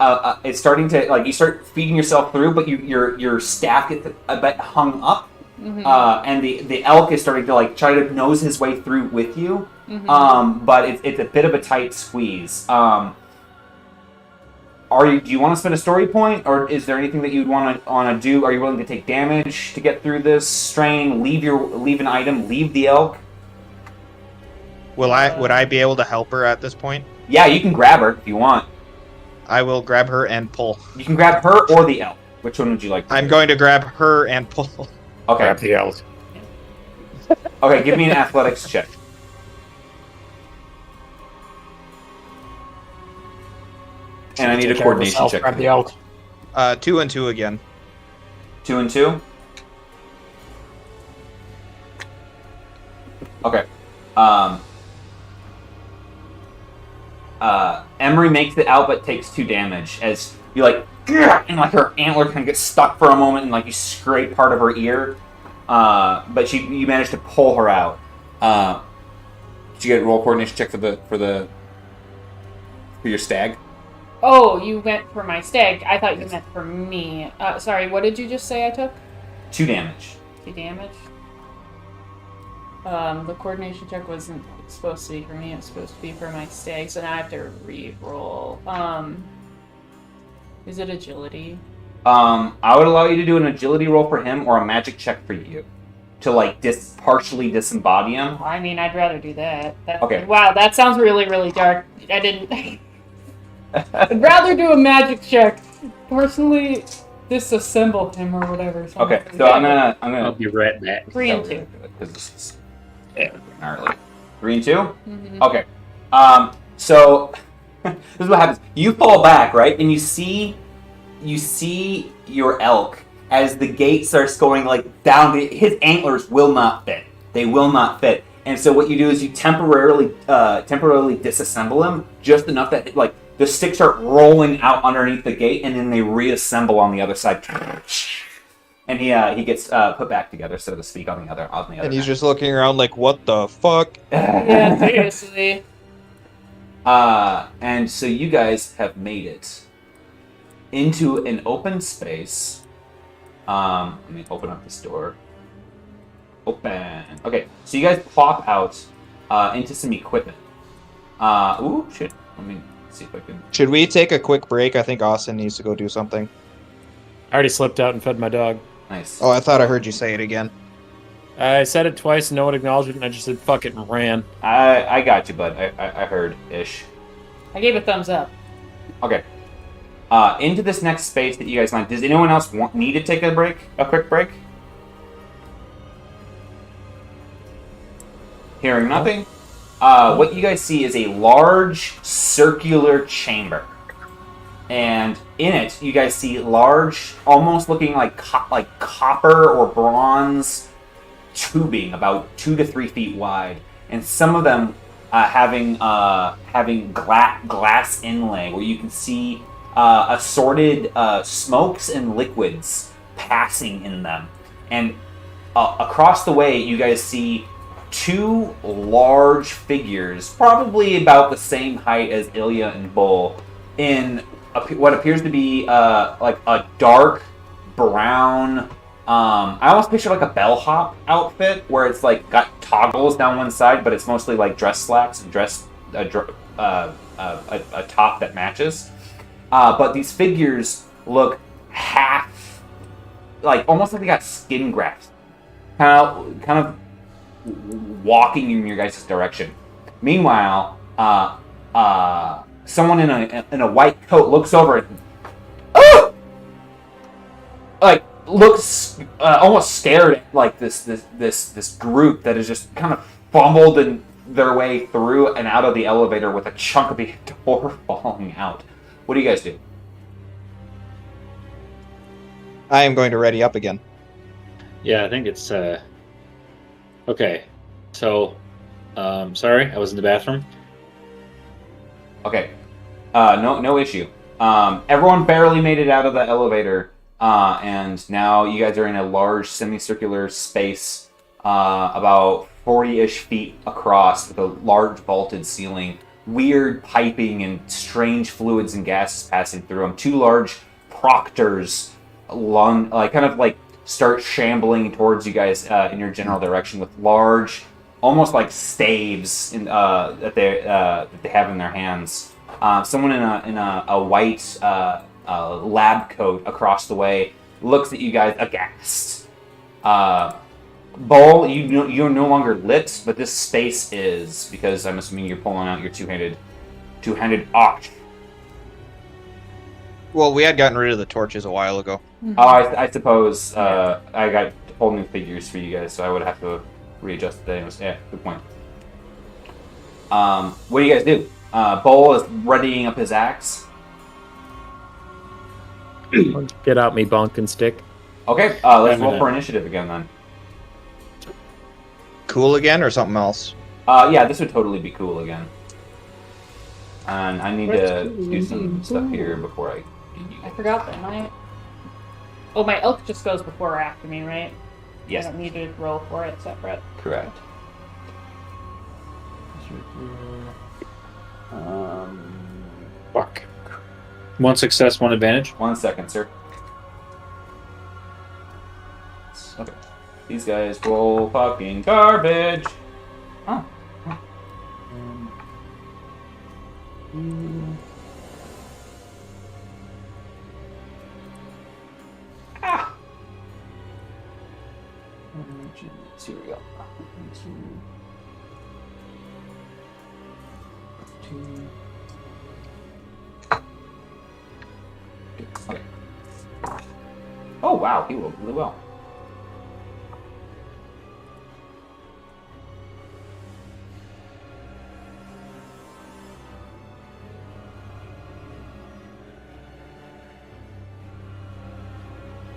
it's starting to like you start feeding yourself through, but your staff gets a bit hung up, and the elk is starting to like try to nose his way through with you, but it's a bit of a tight squeeze. Do you want to spend a story point, or is there anything that you'd want to do? Are you willing to take damage to get through this strain? Leave an item. Leave the elk. Would I be able to help her at this point? Yeah, you can grab her if you want. I will grab her and pull. You can grab her or the elk. Which one would you like? I'm going to grab her and pull. Okay. Grab the elk. Okay, give me an athletics check. And I need a coordination check. Grab the elk. 2 and 2 again. 2 and 2? Okay. Emery makes it out but takes 2 damage as you like, and like her antler kind of gets stuck for a moment and like you scrape part of her ear. But you manage to pull her out. Did you get a roll coordination check for your stag? Oh, you went for my stag. I thought you meant for me. Sorry, what did you just say I took? 2 damage. 2 damage? The coordination check wasn't supposed to be for me. It was supposed to be for my stag, so now I have to re-roll. Is it agility? I would allow you to do an agility roll for him or a magic check for you to like partially disembody him. I mean, I'd rather do that. Okay. Wow, that sounds really, really dark. I didn't... I'd rather do a magic check. Personally, disassemble him or whatever. Okay, so I'm gonna. I'll be right back. 3 and 2. Because this is gnarly. 3 and 2. Mm-hmm. Okay. So this is what happens. You fall back, right, and you see your elk as the gate starts going like down. His antlers will not fit. They will not fit. And so what you do is you temporarily disassemble him just enough that like the sticks start rolling out underneath the gate, and then they reassemble on the other side. And he gets put back together, so to speak, on the other. And he's just looking around like, what the fuck? Yeah, seriously. And so you guys have made it into an open space. Let me open up this door. Open. Okay, so you guys plop out into some equipment. Ooh, shit. Let me see if I can... Should we take a quick break? I think Austin needs to go do something. I already slipped out and fed my dog. Nice. Oh, I thought I heard you say it again. I said it twice and no one acknowledged it, and I just said fuck it and ran. I got you, bud. I heard-ish. I gave a thumbs up. Okay. Into this next space that you guys find. Does anyone else need to take a break? A quick break? Hearing nothing. What you guys see is a large circular chamber. And in it, you guys see large, almost looking like copper or bronze tubing, about 2 to 3 feet wide, and some of them having glass inlay, where you can see assorted smokes and liquids passing in them. And across the way, you guys see 2 large figures, probably about the same height as Ilya and Bull, in what appears to be like a dark brown. I almost picture like a bellhop outfit where it's like got toggles down one side, but it's mostly like dress slacks and a top that matches. But these figures look half, like almost like they got skin grafts, kind of walking in your guys' direction. Meanwhile, someone in a white coat looks over and like looks almost scared at like this group that is just kind of fumbled in their way through and out of the elevator with a chunk of the door falling out. What do you guys do? I am going to ready up again. Yeah, I think it's okay. So, sorry, I was in the bathroom. Okay, no issue. Everyone barely made it out of the elevator, and now you guys are in a large semicircular space, about 40-ish feet across, with a large vaulted ceiling, weird piping and strange fluids and gases passing through them. 2 large proctors, start shambling towards you guys in your general direction with large, almost like staves that they have in their hands. Someone in a white lab coat across the way looks at you guys aghast. Bull, you're no longer lit, but this space is, because I'm assuming you're pulling out your two-handed axe. Well, we had gotten rid of the torches a while ago. Oh, I suppose I got whole new figures for you guys, so I would have to readjust the anyways. Yeah, good point. What do you guys do? Bull is readying up his axe. Get out me bonk and stick. Okay, let's roll for initiative again then. Cool again or something else? Yeah, this would totally be cool again. And I need to do some stuff here before I do you I guys. forgot that my... Oh, my elk just goes before or after me, right? Yes, I don't need to roll for it separate. correct. Fuck. One success, one advantage. 1 second, sir. Okay. These guys roll fucking garbage. Oh. Ah. Here we go. 2. Okay. Oh wow, he rolled really well.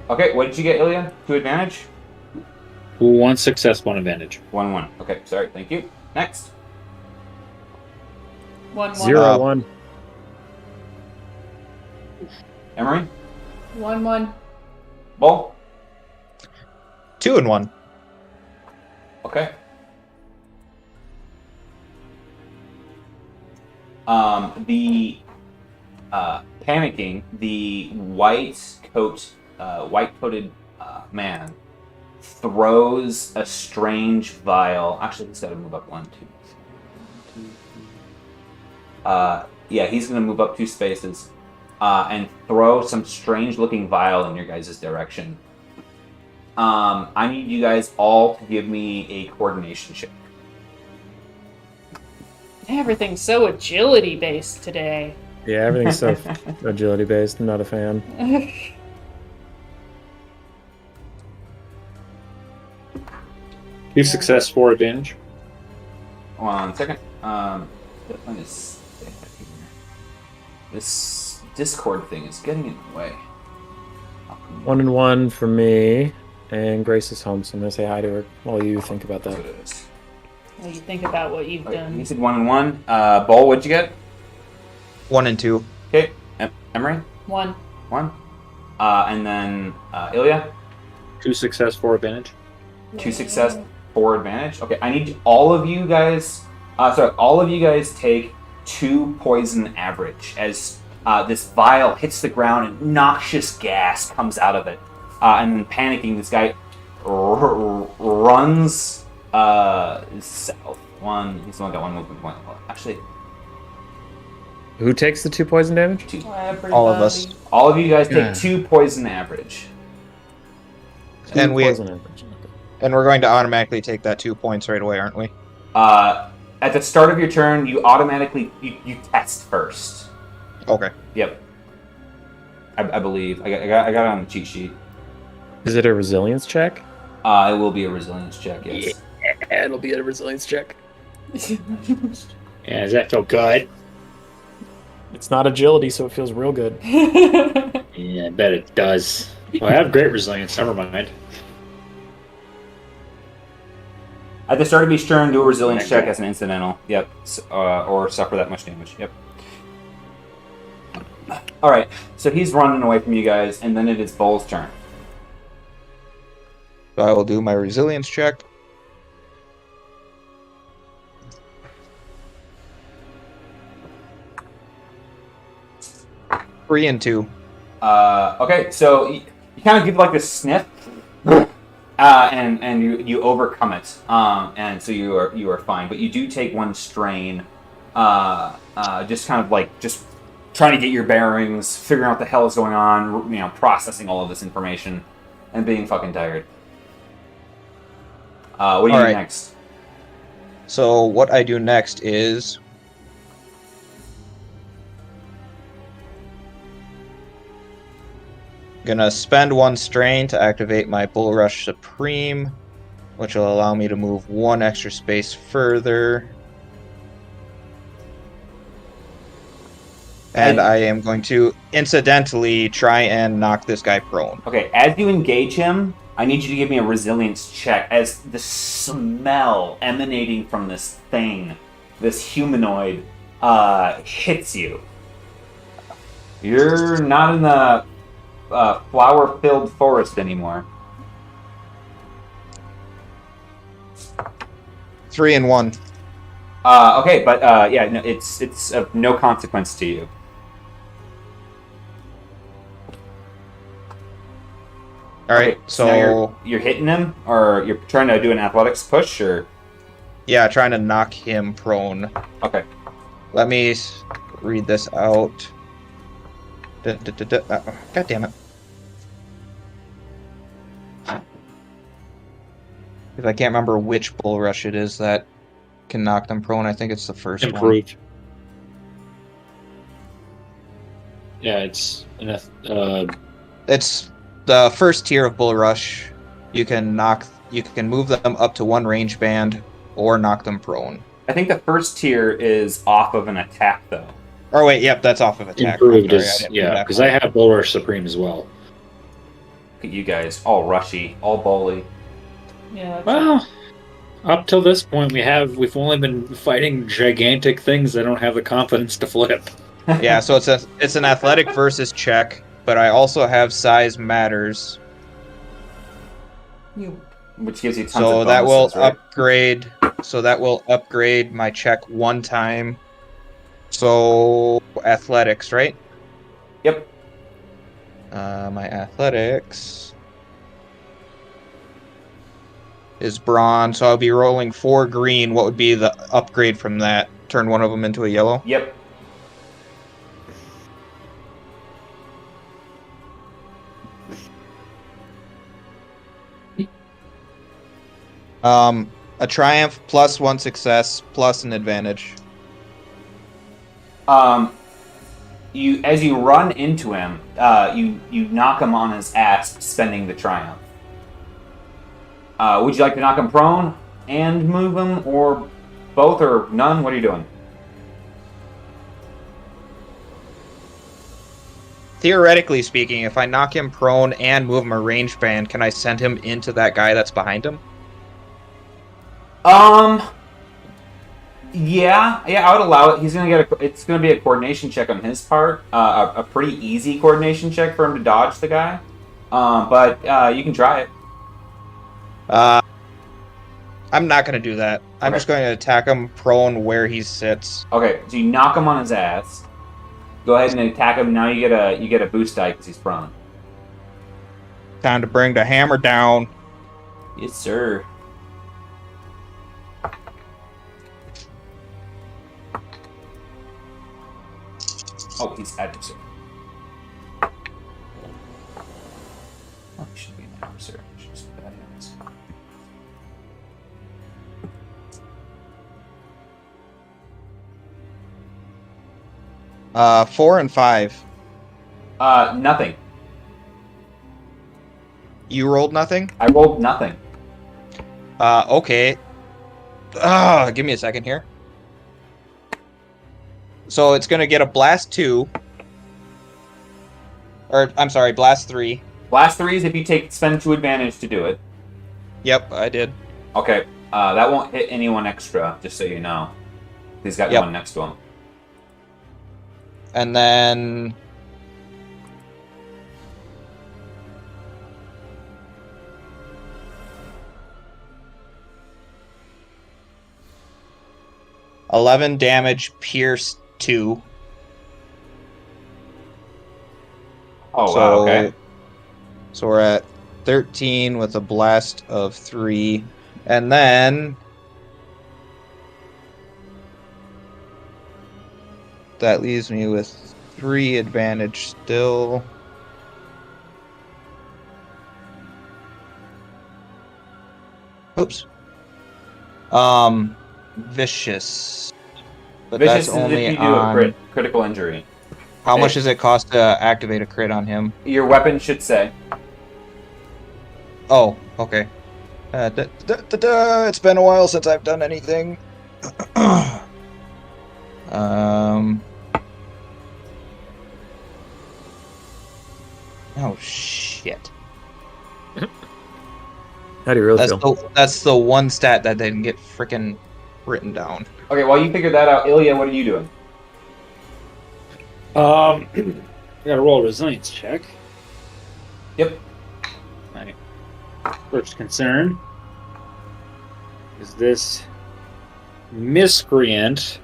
Okay, what did you get, Ilya? 2 advantage? One success, one advantage. 1-1. Okay, sorry, thank you. Next. 1-1. 0-1. Emery? 1-1. Bull? 2 and 1. Okay. The panicking, the white-coated man throws a strange vial. Actually, he's got to move up 1, 2. Yeah, he's going to move up 2 spaces and throw some strange-looking vial in your guys' direction. I need you guys all to give me a coordination check. Everything's so agility based today. Yeah, everything's so agility based. I'm not a fan. 2 success, 4 advantage. 1 second. Let me just stay back here. This Discord thing is getting in the way. 1 and 1 for me. And Grace is home, so I'm gonna say hi to her while you think about that. Well, you think about what you've done. He said 1 and 1. Bull, what'd you get? 1 and 2. Okay. Emery? 1. 1. And then Ilya? 2 success, 4 advantage. 2 success, 4 advantage. Okay, I need all of you guys. All of you guys take 2 poison average as this vial hits the ground and noxious gas comes out of it. And then panicking, this guy runs south. He's only got 1 movement point. Actually, Who takes the 2 poison damage? 2. All of us. All of you guys take Yeah. 2 poison average. And we Poison average. and we're going to automatically take that 2 points right away, aren't we? At the start of your turn, you automatically you test first. Okay. Yep. I believe I got it on the cheat sheet. Is it a resilience check? It will be a resilience check. Yes. Yeah, it'll be a resilience check. Yeah, does that feel good? It's not agility, so it feels real good. Yeah, I bet it does. Well, I have great resilience, never mind. At the start of each turn, do a resilience check as an incidental. Yep. Or suffer that much damage. Yep. All right. So he's running away from you guys, and then it is Bull's turn. So I will do my resilience check. Three and 2. Okay. So you kind of give like this sniff, and you overcome it. And so you are fine, but you do take 1 strain. Just kind of like just trying to get your bearings, figuring out what the hell is going on, processing all of this information, and being fucking tired. What do you do Alright. next? So what I do next is gonna spend 1 strain to activate my Bull Rush Supreme, which will allow me to move 1 extra space further. And I am going to incidentally try and knock this guy prone. Okay, as you engage him, I need you to give me a resilience check as the smell emanating from this thing, this humanoid, hits you. You're not in the flower-filled forest anymore. 3 and 1. Okay, but yeah, no, it's of no consequence to you. All right, Okay, so now you're hitting him, or you're trying to do an athletics push, or yeah, trying to knock him prone. okay. Let me read this out. God damn it. If I can't remember which Bull Rush it is that can knock them prone, I think it's the first one. Improved. Yeah, it's It's the first tier of Bull Rush. You can move them up to 1 range band or knock them prone. I think the first tier is off of an attack, though. Oh wait, yep, that's off of attack. improved. Sorry, Is didn't read yeah, that because part. I have Bull Rush Supreme as well. Look at you guys, all rushy, all bowly. Yeah. That's Well, up till this point, we've only been fighting gigantic things that don't have the confidence to flip. Yeah, so it's an athletic versus check, but I also have size matters, Which gives you tons so of that will bonuses, right? upgrade. So that will upgrade my check 1 time. So athletics, right? Yep. My athletics is bronze, so I'll be rolling 4 green. What would be the upgrade from that? Turn one of them into a yellow? Yep. A triumph plus 1 success plus an advantage. You as you run into him, you knock him on his ass, spending the triumph. Would you like to knock him prone and move him, or both, or none? What are you doing? Theoretically speaking, if I knock him prone and move him a range band, can I send him into that guy that's behind him? Yeah, I would allow it. He's gonna get it's gonna be a coordination check on his part. A pretty easy coordination check for him to dodge the guy. But you can try it. I'm not going to do that. I'm Okay. just going to attack him prone where he sits. Okay, so you knock him on his ass. Go ahead and attack him. Now you get a boost die because he's prone. Time to bring the hammer down. Yes, sir. Oh, he's adversary. Oh, he should be an adversary. He should just be bad hands. Uh, 4 and 5. Nothing. You rolled nothing? I rolled nothing. Okay. Give me a second here. So it's going to get a blast 2. Or, I'm sorry, blast 3. Blast threes if you spend 2 advantage to do it. Yep, I did. Okay, that won't hit anyone extra, just so you know. He's got Yep. one next to him. And then... ...11 damage, pierce 2. Oh, wow, okay. So we're at 13 with a blast of 3. And then... that leaves me with 3 advantage still. Oops. Vicious. But Vicious that's is only if you do on... a critical injury. How much does it cost to activate a crit on him? Your weapon should say. Oh, okay. It's been a while since I've done anything. Oh shit. How do you really feel? That's the one stat that didn't get frickin' written down. Okay, while you figure that out, Ilya, what are you doing? I gotta roll a resilience check. Yep. My first concern is this miscreant.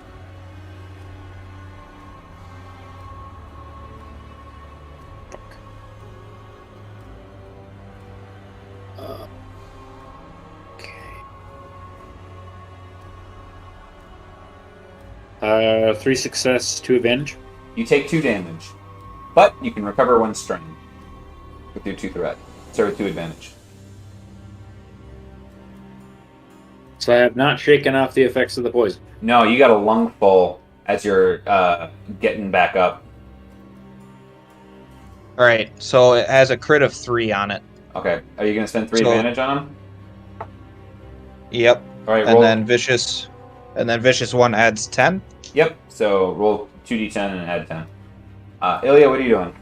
Okay. 3 success, 2 advantage. You take 2 damage, but you can recover 1 strain with your 2 threat. Sorry, 2 advantage. So I have not shaken off the effects of the poison. No, you got a lung full as you're getting back up. Alright, so it has a crit of 3 on it. Okay, are you going to spend 3 So- advantage on him? Yep. All right, And roll. then vicious 1 adds 10. Yep. So roll 2d10 and add 10. Ilya, what are you doing?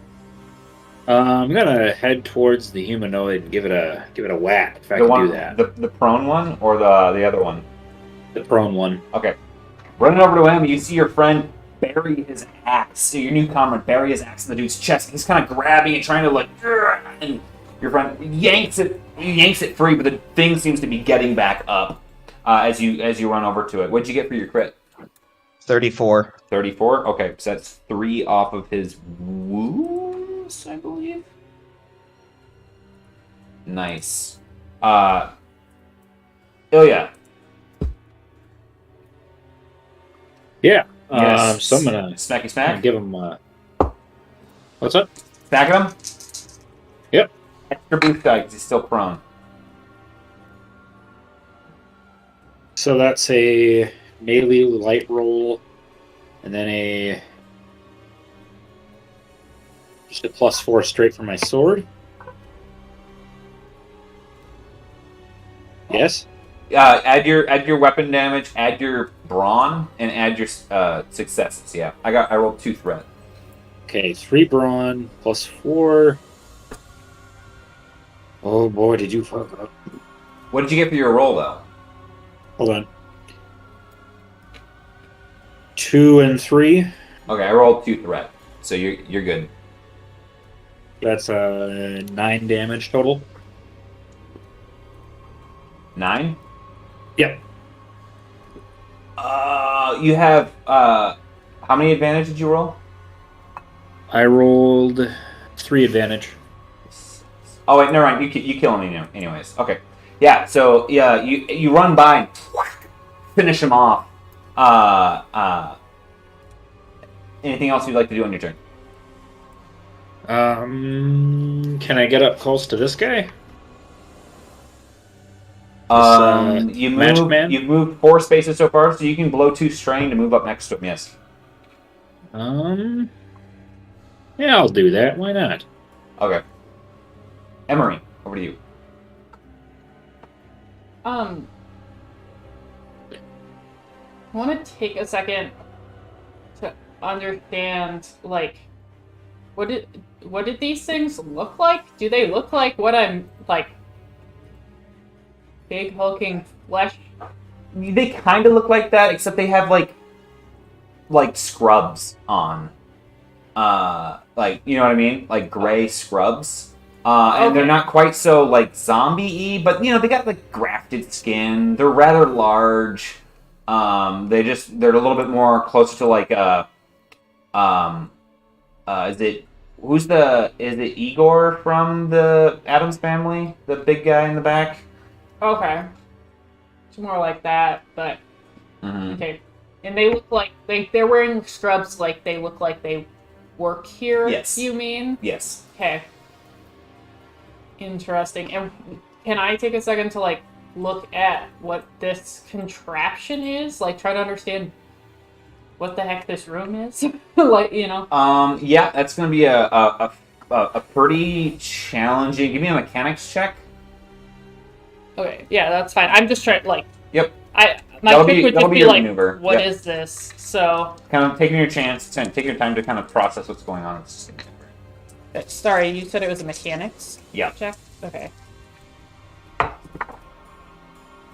I'm gonna head towards the humanoid and give it a whack if I The can one, do that. the prone one or the other one? The prone one. Okay. Running over to him, you see your friend bury his axe. So your new comrade bury his axe in the dude's chest. He's kind of grabbing it, trying to like, and your friend yanks it free, but the thing seems to be getting back up as you run over to it. What'd you get for your crit? 34. 34. Okay, so that's 3 off of his wounds, I believe. Nice. Ilya. Yeah. Yes. So I'm gonna Smacky smack. give him. What's up? Smack at him. Yep. Extra boost die because he's still prone. So that's a melee light roll, and then just a +4 straight for my sword. Yes. Add your weapon damage, add your brawn, and add your successes. Yeah, I rolled 2 threat. Okay, 3 brawn +4. Oh boy, did you fuck up? What did you get for your roll though? Hold on. 2 and 3. Okay, I rolled 2 threat, so you're good. That's 9 damage total. 9. Yep. You have how many advantage did you roll? I rolled 3 advantage. Oh wait, never mind. You kill him anyways. Okay. Yeah. So yeah, you run by and finish him off. Anything else you'd like to do on your turn? Can I get up close to this guy? You Magic Man? You've moved 4 spaces so far, so you can blow 2 strain to move up next to him. Yes. Yeah, I'll do that. Why not? Okay. Emery, over to you. I want to take a second to understand, like, what did these things look like? Do they look like what I'm, like, big hulking flesh? They kind of look like that, except they have like scrubs on. Like, you know what I mean? Like gray scrubs. And they're not quite so like zombie-y, but you know, they got like grafted skin. They're rather large. They're a little bit more closer to like is it Igor from the Addams Family? The big guy in the back? Okay. It's more like that, but okay. And they look like they're wearing scrubs, like they look like they work here. Yes. You mean? Yes. Okay. Interesting. And can I take a second to like look at what this contraption is? Like, try to understand what the heck this room is? Like, you know? Yeah, that's going to be a pretty challenging. Give me a mechanics check. Okay, yeah, that's fine. I'm just trying, like... Yep. My trick would just be your like, maneuver. what Yep. is this? So... Kind of taking your chance, take your time to kind of process what's going on. Sorry, you said it was a mechanics Yeah. check? Okay.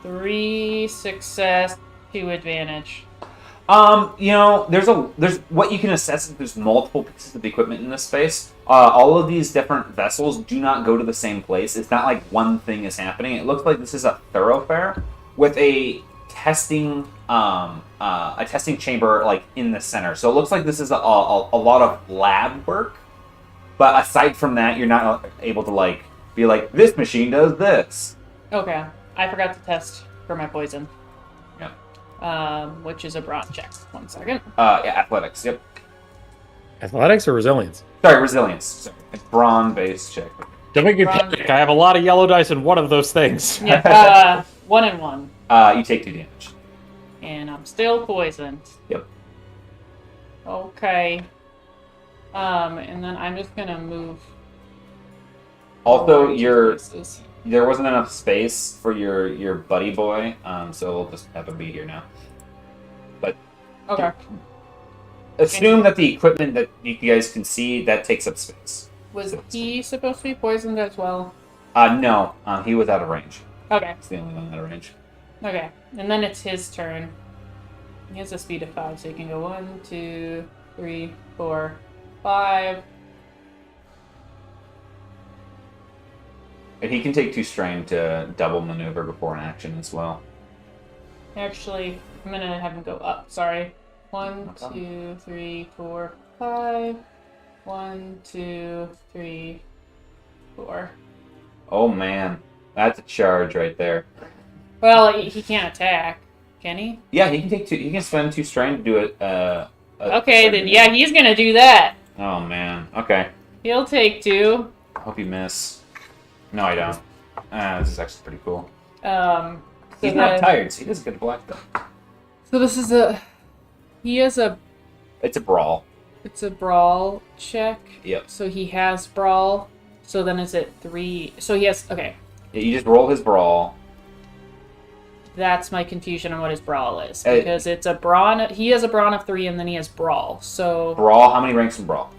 3 success, 2 advantage. You know, there's what you can assess is there's multiple pieces of equipment in this space. All of these different vessels do not go to the same place. It's not like one thing is happening. It looks like this is a thoroughfare with a testing chamber like in the center. So it looks like this is a lot of lab work. But aside from that, you're not able to like be like, this machine does this. Okay. I forgot to test for my poison. Yep. Which is a brawn check. 1 second. Yeah, athletics. Yep. Athletics or resilience? Sorry, resilience. Sorry. It's brawn-based check. Don't make me Brawn. panic. I have a lot of yellow dice in one of those things. Yeah, 1 and 1. You take 2 damage. And I'm still poisoned. Yep. Okay. And then I'm just gonna move. Also, forward 2 places. there wasn't enough space for your buddy boy, so we'll just have him be here now. But Okay. assume that the equipment that you guys can see, that takes up space. Was he supposed to be poisoned as well? No, he was out of range. Okay. He's the only one out of range. Okay. And then it's his turn. He has a speed of 5, so he can go 1, 2, 3, 4, 5. And he can take 2 strain to double maneuver before an action as well. Actually, I'm gonna have him go up. Sorry. 1, 2, 3, 4, 5. 1, 2, 3, 4. Oh man, that's a charge right there. Well, he can't attack, can he? Yeah, he can take 2. He can spend 2 strain to do it. Okay, then yeah, he's gonna do that. Oh man. Okay. He'll take 2. Hope you miss. No, I don't. This is actually pretty cool. So He's not then- tired, so he doesn't get a black though. So this is a. He has a. It's a brawl. It's a brawl check. Yep. So he has brawl. So then is it 3? So he has. Okay. Yeah, you just roll his brawl. That's my confusion on what his brawl is. Because it's a brawn. He has a brawn of 3 and then he has brawl. So Brawl. How many ranks in brawl?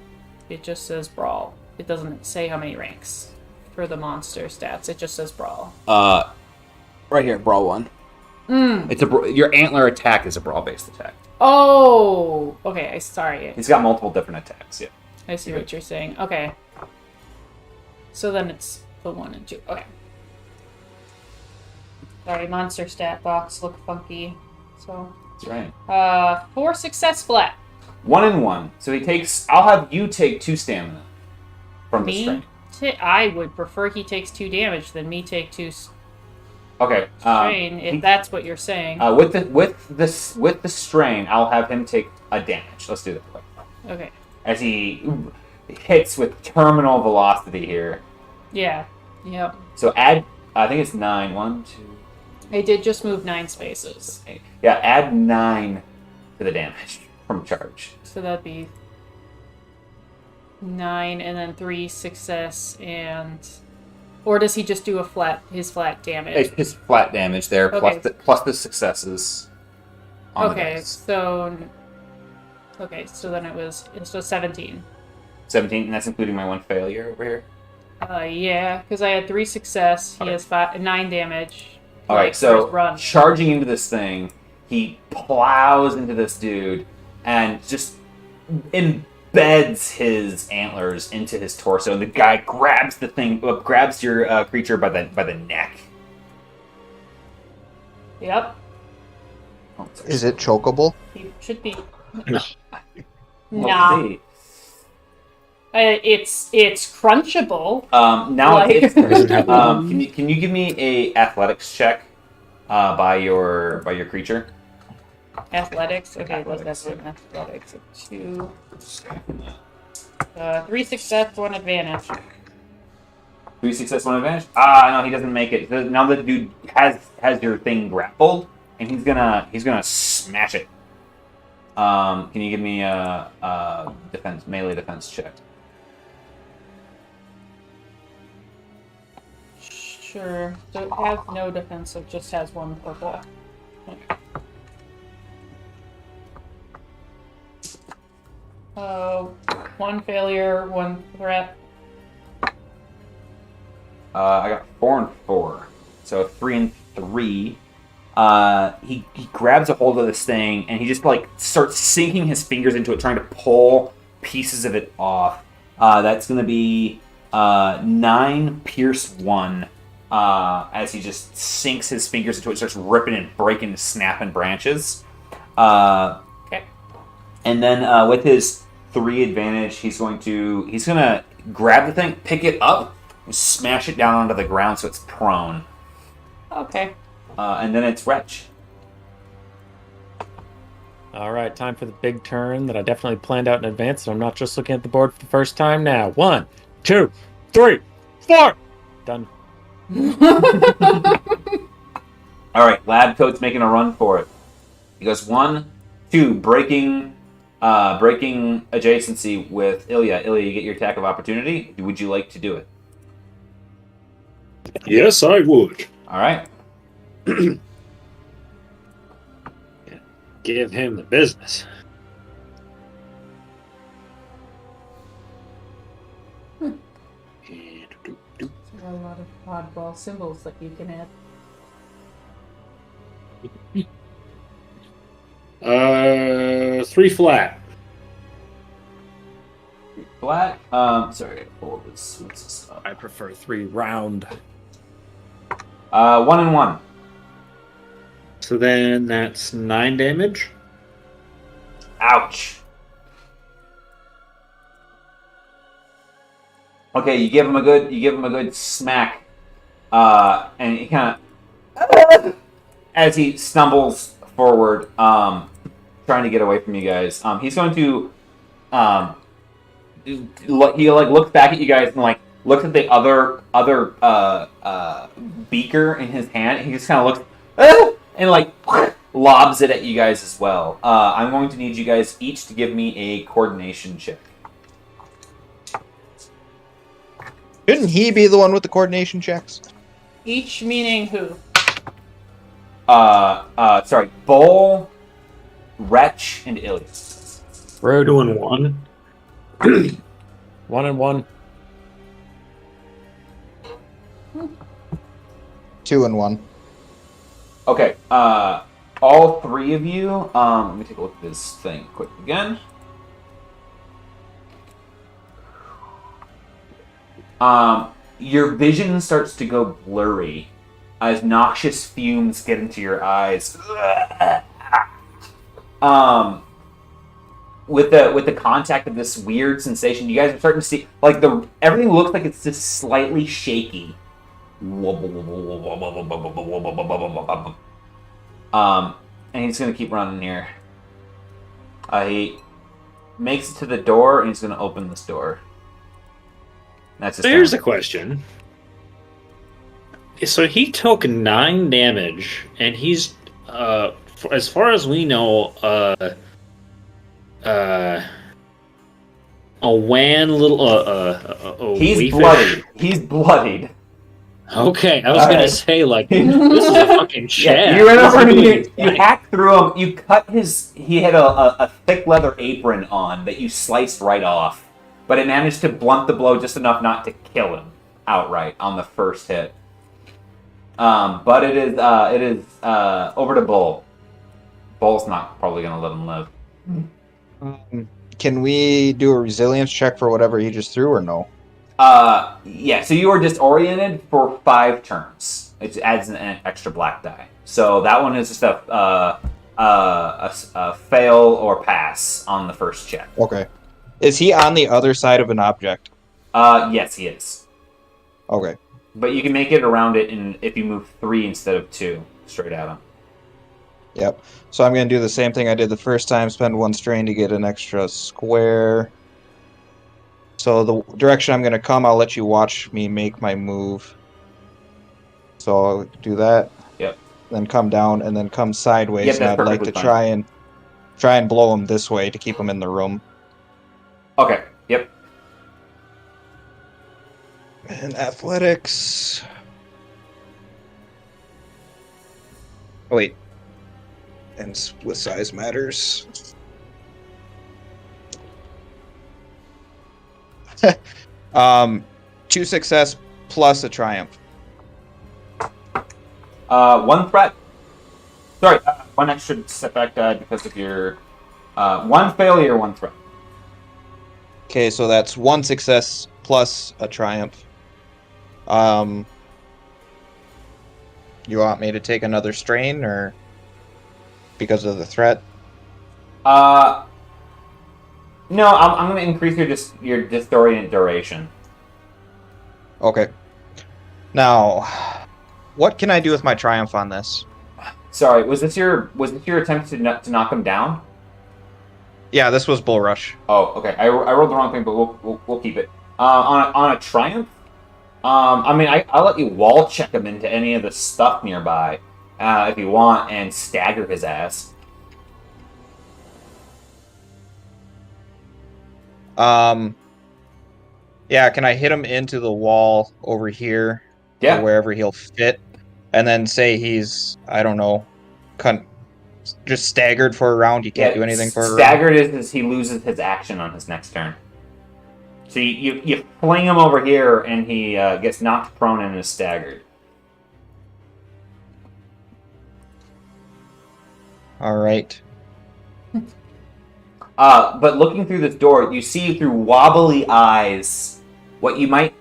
it just says brawl. It doesn't say how many ranks for the monster stats. It just says brawl. Right here, brawl 1. Mm. It's your antler attack is a brawl based attack. Oh! Okay, sorry. He's got multiple different attacks. Yeah. I see what you're saying. Okay. So then it's the 1 and 2. Okay. Sorry, monster stat box look funky. So, That's right. 4 success flat. 1 and 1. So he takes. I'll have you take 2 stamina from the Me? strain. I would prefer he takes 2 damage than me take 2 Okay. strain, if that's what you're saying. With the strain, I'll have him take a damage. Let's do that quick. Okay. As he hits with terminal velocity here. Yeah. Yep. So add. I think it's 9. 1, 2. I did just move 9 spaces. 8. Yeah, add 9 to the damage from charge. So that'd be 9 and then 3 success and... Or does he just do his flat damage? It's just flat damage there, Okay. plus the successes. On the Okay, dice. so... Okay, so then it was 17. 17, and that's including my 1 failure over here. Yeah, because I had 3 success. He Okay. has 9 damage. All like, right, so first run. charging into this thing, he plows into this dude and just embeds his antlers into his torso. And the guy grabs grabs your creature by the neck. Yep, Oh, sorry. Is it chokeable? he should be. No. Nah, Let's see. it's crunchable. Now Like- it's Doesn't have one. can you give me a athletics check by your creature? Athletics. Okay, Athletics, that's an athletics. 2. 3 success, 1 advantage. 3 success, 1 advantage. No, he doesn't make it. Now the dude has your thing grappled, and he's gonna smash it. Can you give me a melee defense check? Sure. So it has no defensive, just has 1 purple. Okay. 1 failure, 1 threat. I got 4 and 4, so 3 and 3. He grabs a hold of this thing and he just like starts sinking his fingers into it, trying to pull pieces of it off. That's gonna be 9 pierce 1. As he just sinks his fingers into it, starts ripping and breaking and snapping branches. Okay. And then with his 3 advantage, he's gonna grab the thing, pick it up, and smash it down onto the ground so it's prone. Okay. And then it's Wretch. All right, time for the big turn that I definitely planned out in advance, so I'm not just looking at the board for the first time now. 1, 2, 3, 4. Done. All right, Lab Coat's making a run for it. He goes 1, 2, breaking adjacency with Ilya. Ilya, you get your attack of opportunity. Would you like to do it? Yes, I would. All right. Give him the business. There are a lot of oddball symbols that you can add. 3 flat. Flat. Sorry, I pulled this. What's this up? I prefer 3 round. 1 and 1. So then that's 9 damage. Ouch. Okay, you give him a good smack, and he kind of, as he stumbles forward, trying to get away from you guys. He's going to, he looks back at you guys and like looks at the other beaker in his hand. And he just kind of looks and like lobs it at you guys as well. I'm going to need you guys each to give me a coordination check. Shouldn't he be the one with the coordination checks? Each meaning who? Sorry, Bull, Wretch, and Ilya. Rude. 2 and 1. 1 and 1. 2 and 1. Okay, all 3 of you, let me take a look at this thing quick again. Your vision starts to go blurry as noxious fumes get into your eyes. With the contact of this weird sensation, you guys are starting to see like everything looks like it's just slightly shaky. And he's gonna keep running here. He makes it to the door and he's gonna open this door. That's So here's a question. So he took 9 damage, and he's, as far as we know, a wan little, he's wee bloodied. fish. He's bloodied. Okay, I was All gonna right. say like this is a fucking shaft. Yeah, you ran over and This is you hacked through him. You cut his. He had a thick leather apron on that you sliced right off, but it managed to blunt the blow just enough not to kill him outright on the first hit. But it is over to Bull. Bull's not probably gonna let him live. Can we do a resilience check for whatever he just threw, or no? Yeah. So you are disoriented for 5 turns. It adds an extra black die. So that one is just a fail or pass on the first check. Okay. Is he on the other side of an object? Yes, he is. Okay. But you can make it around it if you move 3 instead of 2 straight at him. Yep. So I'm going to do the same thing I did the first time, spend 1 strain to get an extra square. So the direction I'm going to come, I'll let you watch me make my move. So I'll do that. Yep. Then come down and then come sideways. Yep, and that's I'd like perfectly to fine. try and blow him this way to keep him in the room. Okay. Yep. And athletics. Wait. And with size matters. Two success plus a triumph. One threat. Sorry, one extra setback die because of your one failure, one threat. Okay, so that's one success plus a triumph. You want me to take another strain, or because of the threat? No, I'm going to increase your disorient duration. Okay. Now, what can I do with my triumph on this? Sorry, was this your attempt to knock him down? Yeah, this was Bull Rush. Oh, okay. I rolled the wrong thing, but we'll keep it. On a triumph. I mean, I'll let you wall check him into any of the stuff nearby, if you want, and stagger his ass. Yeah, can I hit him into the wall over here? Yeah. Or wherever he'll fit, and then say he's, I don't know, just staggered for a round. He can't do anything for a round. Staggered is he loses his action on his next turn. So you fling him over here, and he gets knocked prone and is staggered. All right. But looking through this door, you see through wobbly eyes what you might...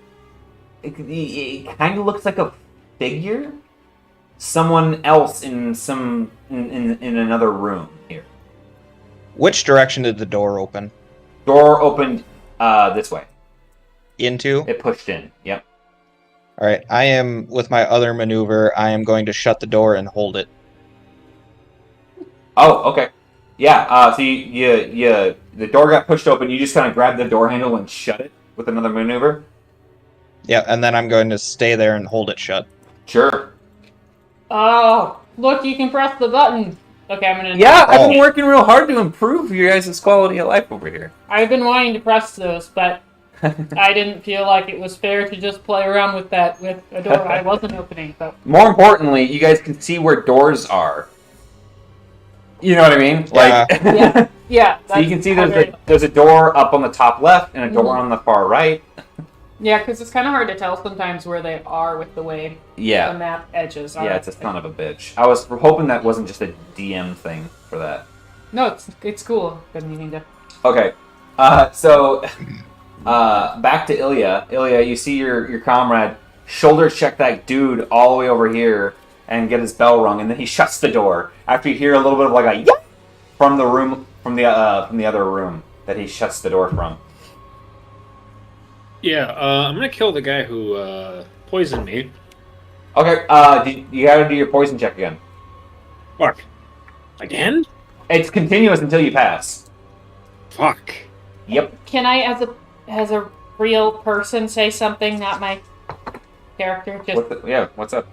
It kind of looks like a figure. Someone else in another room here. Which direction did the door open? Door opened this way. Into? It pushed in. Yep. All right. I am, with my other maneuver, I am going to shut the door and hold it. Oh, okay. Yeah, so you the door got pushed open, you just kind of grab the door handle and shut it with another maneuver? Yeah, and then I'm going to stay there and hold it shut. Sure. Oh, look, you can press the button. Okay, I'm gonna... Yeah, I've been working real hard to improve your guys' quality of life over here. I've been wanting to press those, but I didn't feel like it was fair to just play around with that with a door I wasn't opening. But More importantly, you guys can see where doors are. You know what I mean? Yeah. Like, yeah. So you can see there's a door up on the top left and a door on the far right. Yeah, because it's kind of hard to tell sometimes where they are with the way the map edges are. Yeah, it's a son of a bitch. I was hoping that wasn't just a DM thing for that. No, it's cool. Been meaning to. Okay, so back to Ilya. Ilya, you see your comrade shoulder check that dude all the way over here and get his bell rung, and then he shuts the door after you hear a little bit of like a yep from the room from the other room that he shuts the door from. Yeah, I'm gonna kill the guy who poisoned me. Okay, you gotta do your poison check again. Fuck. Again? It's continuous until you pass. Fuck. Yep. Can I, as a real person, say something, not my character? Just what's up?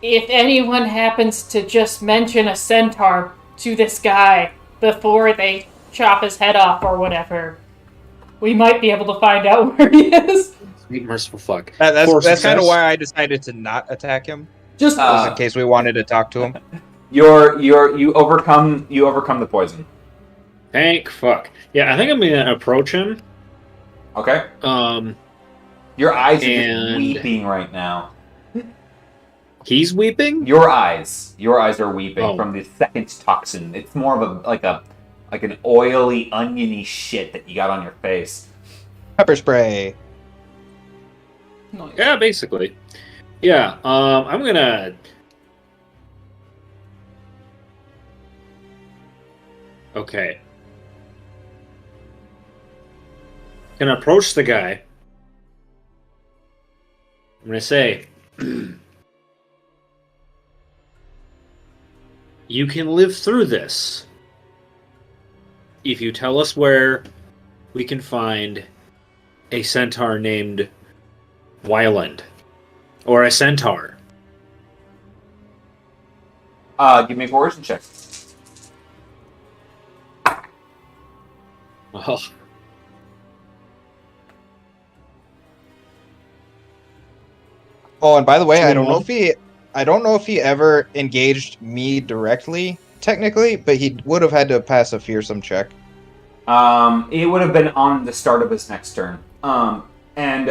If anyone happens to just mention a centaur to this guy before they chop his head off or whatever, we might be able to find out where he is. Sweet merciful fuck. That's kind of why I decided to not attack him. Just in case we wanted to talk to him. You overcome the poison. Thank fuck. Yeah, I think I'm gonna approach him. Okay. Your eyes are just weeping right now. He's weeping? Your eyes are weeping from the second toxin. It's more of like an oily, oniony shit that you got on your face. Pepper spray. Nice. Yeah, basically. Yeah, I'm gonna... Okay. Gonna approach the guy. I'm gonna say... You can live through this if you tell us where we can find a centaur named Wyland. Or a centaur. Give me a coercion check. Well, Oh, and by the way, I don't Cool. know if he ever engaged me directly, technically, but he would have had to pass a fearsome check. It would have been on the start of his next turn. And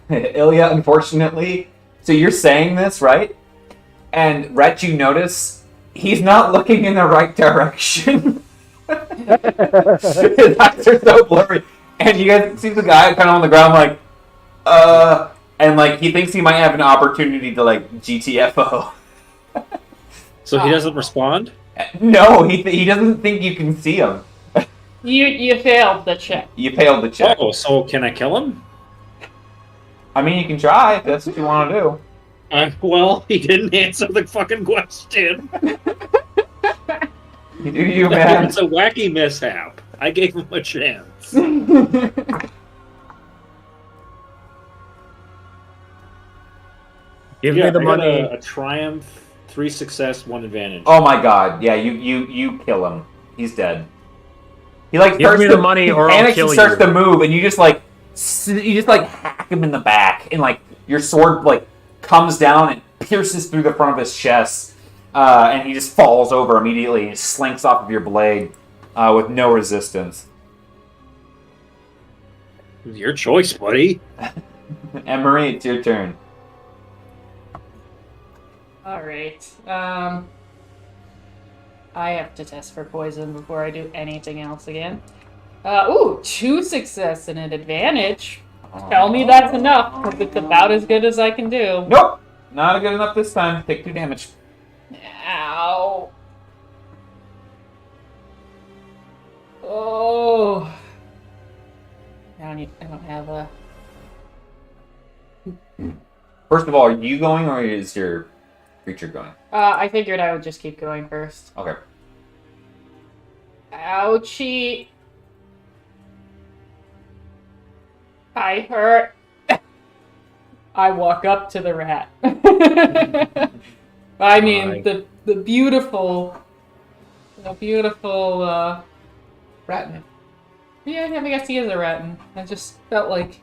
Ilya, unfortunately, so you're saying this, right? And Rhett, you notice he's not looking in the right direction. His eyes are so blurry. And you guys see the guy kind of on the ground like, and like he thinks he might have an opportunity to like GTFO. so he doesn't respond? No, he doesn't think you can see him. You failed the check. You failed the check. Oh, so can I kill him? I mean, you can try if that's what you want to do. Well, he didn't answer the fucking question. You do you, man. It's a wacky mishap. I gave him a chance. Give Yeah, me the I got money. a triumph, 3 success, 1 advantage. Oh my god, yeah, you kill him. He's dead. He like Give starts me to the money or panics I'll kill and starts you. to move, and you just like hack him in the back, and like your sword like comes down and pierces through the front of his chest, and he just falls over immediately and slinks off of your blade with no resistance. Your choice, buddy. And Marie, it's your turn. Alright. I have to test for poison before I do anything else again. 2 success and an advantage. Tell me that's enough, because it's about as good as I can do. Nope, not good enough this time. Take 2 damage. Ow. Oh. I don't have a... First of all, are you going or is your creature going? I figured I would just keep going first. Okay. Ouchie. I hurt. I walk up to the rat. I mean, the beautiful Ratman. yeah, I guess he is a rattan. I just felt like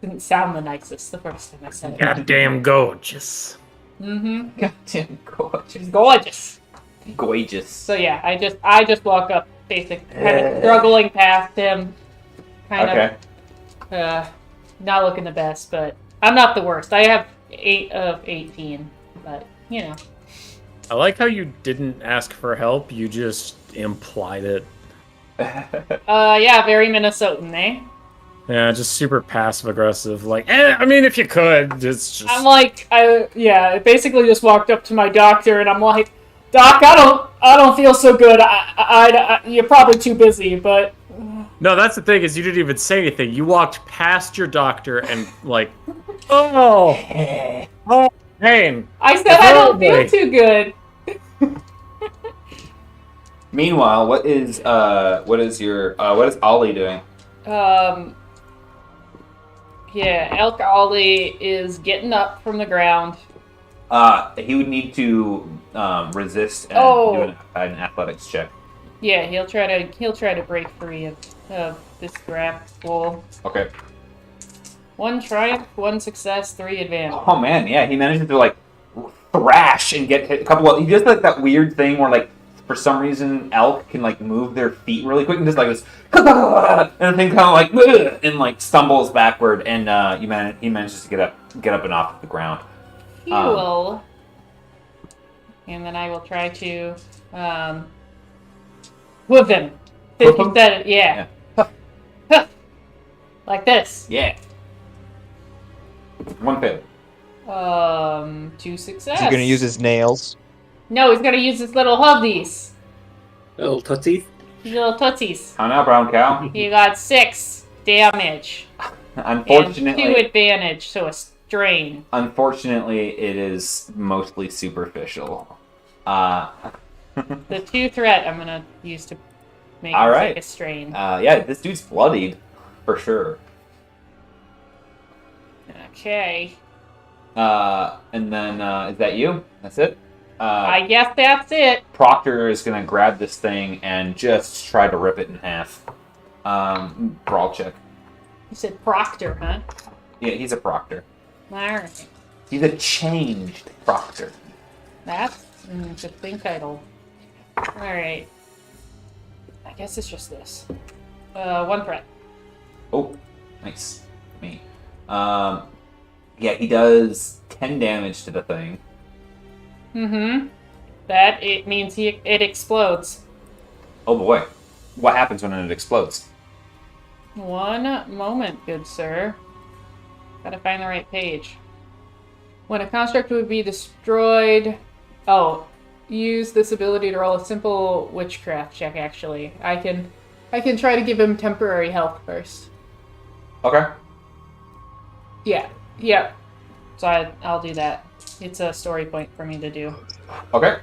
didn't sound the nicest the first time I said it. Goddamn gorgeous. Mm-hmm. Goddamn gorgeous. She's gorgeous. Gorgeous. So yeah, I just walk up, basically, kind of struggling past him, kind of not looking the best, but I'm not the worst. I have 8 of 18, but you know. I like how you didn't ask for help, you just implied it. Yeah, very Minnesotan, eh? Yeah, just super passive aggressive. Like, I mean, if you could, it's just. I'm like, I basically just walked up to my doctor and I'm like, Doc, I don't feel so good. You're probably too busy, but No, that's the thing is you didn't even say anything. You walked past your doctor and like, oh, pain. I said I don't feel too good. Meanwhile, what is Ollie doing? Yeah, Elk Ollie is getting up from the ground. He would need to resist and do an athletics check. Yeah, he'll try to break free of this grapple. Okay. 1 triumph, 1 success, 3 advantage. Oh man, yeah, he managed to like thrash and get hit a couple of. He does like that weird thing where like for some reason elk can like move their feet really quick and just like this, and the thing kind of like and like stumbles backward, and he manages to get up and off the ground. Cool. And then I will try to hoof him. Hoof him? Yeah. Like this. Yeah. 1 fail. 2 success. Is he going to use his nails? No, he's gonna use his little hubbies. Little tootsies. His little tootsies. How now, brown cow? He got 6 damage. Unfortunately, And 2 advantage, so a strain. Unfortunately, it is mostly superficial. The 2 threat I'm gonna use to make All him right. take a strain. Yeah, this dude's bloodied. for sure. Okay. And then is that you? That's it. I guess that's it. Proctor is gonna grab this thing and just try to rip it in half. Brawl check. You said Proctor, huh? Yeah, he's a Proctor. Alright. He's a changed Proctor. That's a good thing title. Alright. I guess it's just this. 1 threat. Oh, nice. Me. Yeah, he does 10 damage to the thing. Mm-hmm. That it means it explodes. Oh boy. What happens when it explodes? One moment, good sir. Gotta find the right page. When a construct would be destroyed... Oh, use this ability to roll a simple witchcraft check, actually. I can try to give him temporary health first. Okay. Yeah. So I'll do that. It's a story point for me to do. Okay.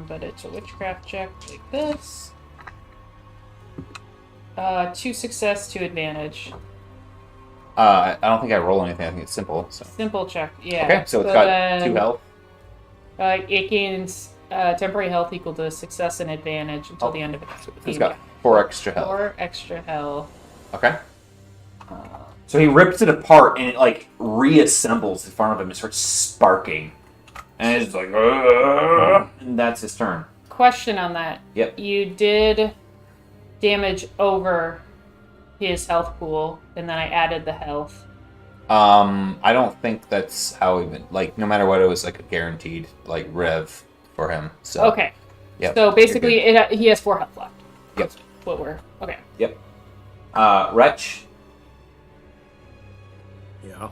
But it's a witchcraft check like this. 2 success, 2 advantage. I don't think I roll anything. I think it's simple. So. Simple check, yeah. Okay, so it's got 2 health. It gains temporary health equal to success and advantage until the end of it. It's got 4 extra health. 4 extra health. Okay. So he rips it apart and it like reassembles in front of him and starts sparking. And it's like, and that's his turn. Question on that. Yep. You did damage over his health pool, and then I added the health. I don't think that's how even like no matter what it was like a guaranteed like rev for him. So Okay. Yep. So basically, he has 4 health left. Yep. That's what we're okay. Yep. Wretch. Yeah.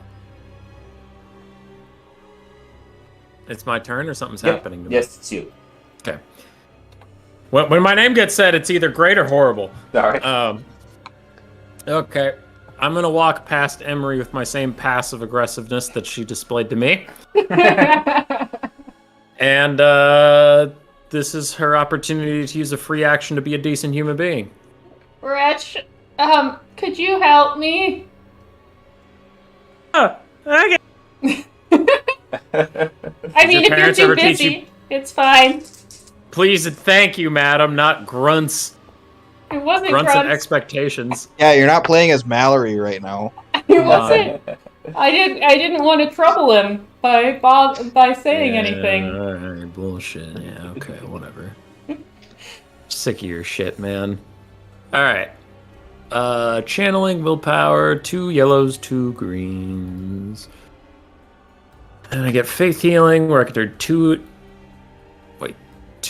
It's my turn or something's happening to me? Yes, it's you. Okay. When my name gets said, it's either great or horrible. Sorry. Okay. I'm going to walk past Emery with my same passive aggressiveness that she displayed to me. And this is her opportunity to use a free action to be a decent human being. Wretch, could you help me? Okay. I mean, if you're parents too ever teach busy, it's fine. Please and thank you, madam, not grunts. It wasn't Grunts and grunts. expectations. Yeah, you're not playing as Mallory right now. It wasn't. I didn't want to trouble him by saying anything. Alright, bullshit. Yeah, okay, whatever. Sick of your shit, man. Alright. Channeling willpower, 2 yellows, 2 greens. And I get faith healing where I can turn 2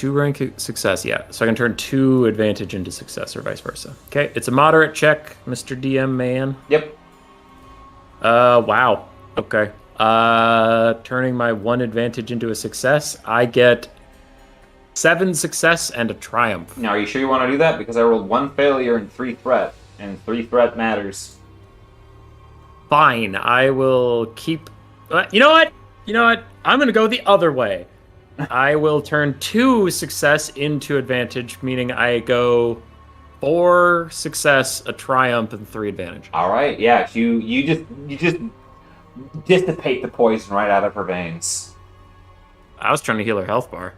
rank success, yeah. So I can turn 2 advantage into success or vice versa. Okay, it's a moderate check, Mr. DM man. Yep. Wow. Okay. Turning my 1 advantage into a success, I get 7 success and a triumph. Now, are you sure you want to do that? Because I rolled 1 failure and 3 threat, and 3 threat matters. Fine, I will keep... You know what? I'm going to go the other way. I will turn 2 success into advantage, meaning I go 4 success, a triumph, and 3 advantage. All right, yeah, you just dissipate the poison right out of her veins. I was trying to heal her health bar.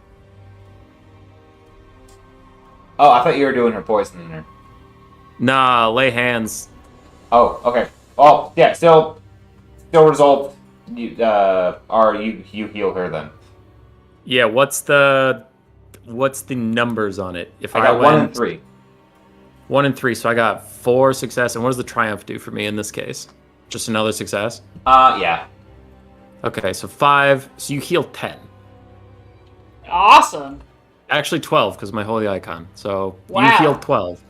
Oh, I thought you were doing her poison in her. Nah, lay hands. Oh, okay. Oh, yeah, still result. You heal her then. Yeah, what's the numbers on it? If I got 1 and 3. 1 and 3, so I got 4 success. And what does the triumph do for me in this case? Just another success? Yeah. Okay, so 5. So you heal 10. Awesome. Actually 12, because my holy icon. So Wow. you healed 12.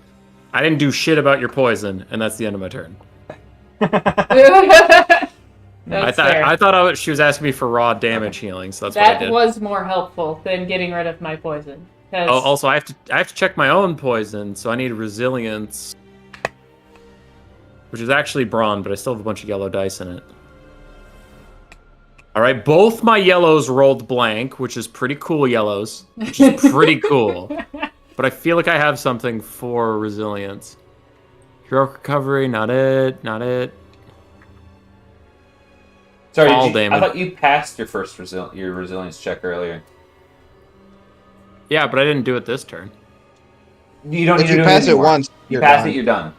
I didn't do shit about your poison, and that's the end of my turn. That's fair. I thought she was asking me for raw damage healing, so that's what I That did. was more helpful than getting rid of my poison. 'Cause- Oh, also, I have to check my own poison, so I need resilience, which is actually brawn, but I still have a bunch of yellow dice in it. All right, both my yellows rolled blank, which is pretty cool. Yellows, which is pretty cool. But I feel like I have something for resilience. Heroic recovery, not it. Sorry, Fall I damage. thought you passed your first your resilience check earlier. Yeah, but I didn't do it this turn. You don't need If to you do pass it anymore. once, You you're pass done. it, you're done.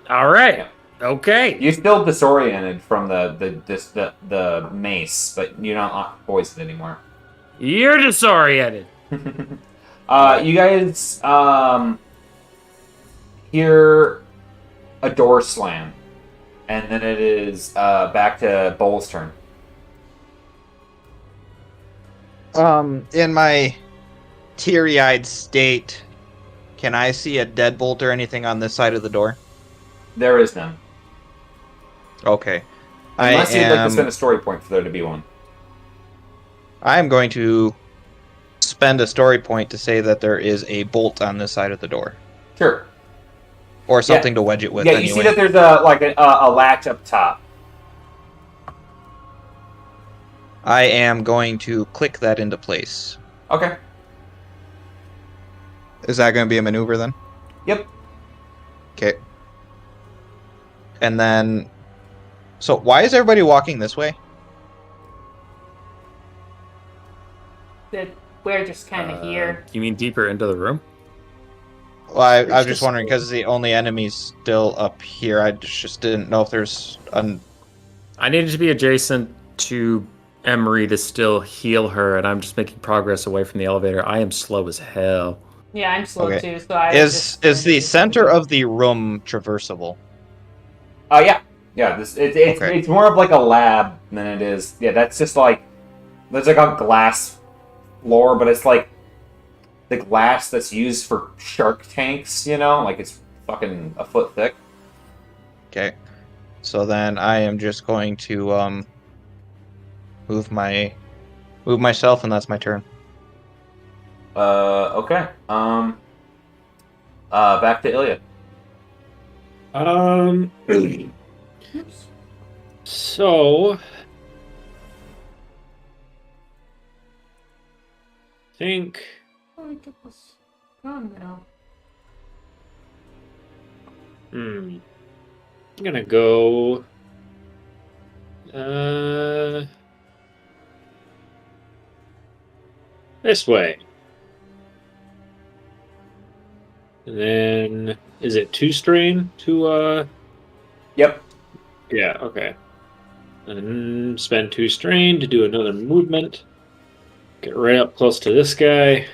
All right. Yeah. Okay. You're still disoriented from the mace, but you're not poisoned anymore. You're disoriented. You guys hear a door slam, and then it is back to Bowl's turn. In my teary-eyed state, can I see a deadbolt or anything on this side of the door? There is none. Okay. Unless you'd like to spend a story point for there to be one. I'm going to spend a story point to say that there is a bolt on this side of the door. Sure. Or something to wedge it with, Yeah, anyway. you see that there's a latch up top. I am going to click that into place. Okay. Is that going to be a maneuver then? Yep. Okay. And then... So, why is everybody walking this way? We're just kind of here. You mean deeper into the room? Well, I was just wondering, because the only enemy's still up here. I just didn't know if there's... I needed to be adjacent to Emery to still heal her, and I'm just making progress away from the elevator. I am slow as hell. Yeah, I'm slow Okay. too, so I Is the center of the room traversable? Yeah. Yeah, it's Okay. it's more of like a lab than it is. Yeah, that's just like there's like a glass floor, but it's like the glass that's used for shark tanks, like it's fucking a foot thick. Okay. So then I am just going to move myself, and that's my turn. Okay. Back to Ilya. So, think Oh, get this gun now. I'm gonna go this way. And then is it 2 strain to Yep. yeah, okay. And then spend 2 strain to do another movement. Get right up close to this guy.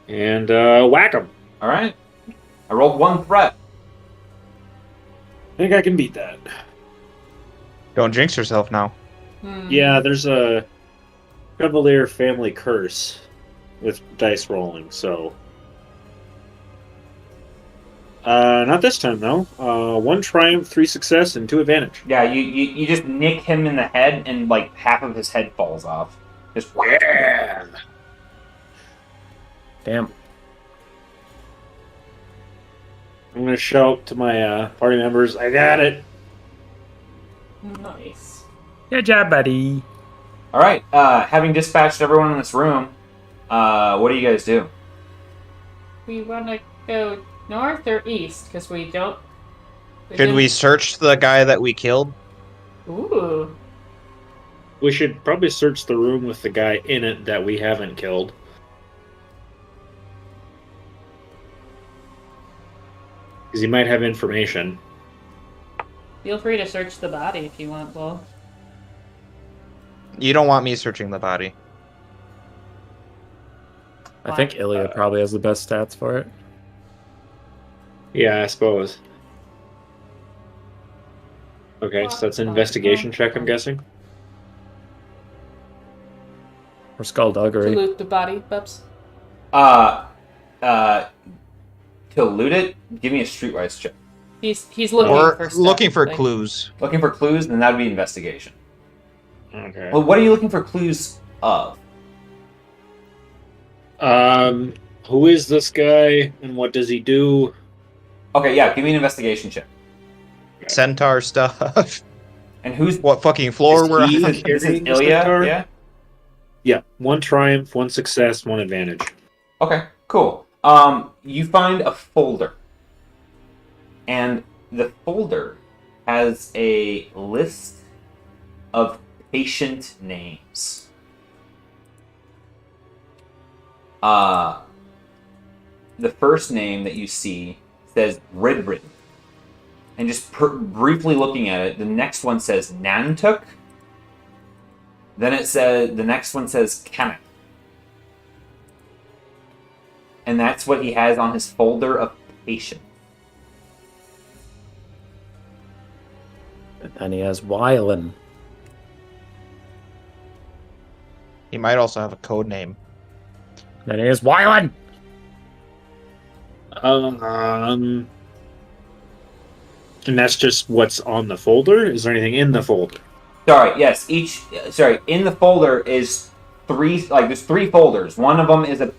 And whack him. All right. I rolled 1 threat. I think I can beat that. Don't jinx yourself now. Yeah, there's a Chevalier family curse with dice rolling, so. Not this time, though. 1 triumph, 3 success, and 2 advantage. Yeah, you just nick him in the head, and like half of his head falls off. Just Yeah! Damn. I'm gonna shout to my party members, I got it! Nice. Good job, buddy. All right. Having dispatched everyone in this room, what do you guys do? We want to go north or east because we don't. Should we search the guy that we killed? Ooh. We should probably search the room with the guy in it that we haven't killed. Because he might have information. Feel free to search the body if you want, Bo. You don't want me searching the body. I think Ilya probably has the best stats for it. Yeah, I suppose. Okay, so that's an investigation check, I'm guessing. Or skullduggery. To loot the body, Bubs. To loot it, give me a streetwise check. He's looking We're for stuff, looking for like- clues. Looking for clues, then that would be investigation. Okay. Well, what are you looking for clues of? Who is this guy and what does he do? Okay, yeah, give me an investigation check. Centaur stuff. And who's What fucking floor Is we're he- on? this is Carrying the Ilya? centaur? Yeah. Yeah, 1 triumph, 1 success, 1 advantage. Okay, cool. You find a folder. and the folder has a list of patient names. The first name that you see says Ridrid. And just briefly looking at it, the next one says Nantuk. Then the next one says Kamek. And that's what he has on his folder of patients. And then he has Wylan. He might also have a code name. Then he has Wylan. And that's just what's on the folder? Is there anything in the folder? Sorry, yes. In the folder is there's 3 folders. One of them is it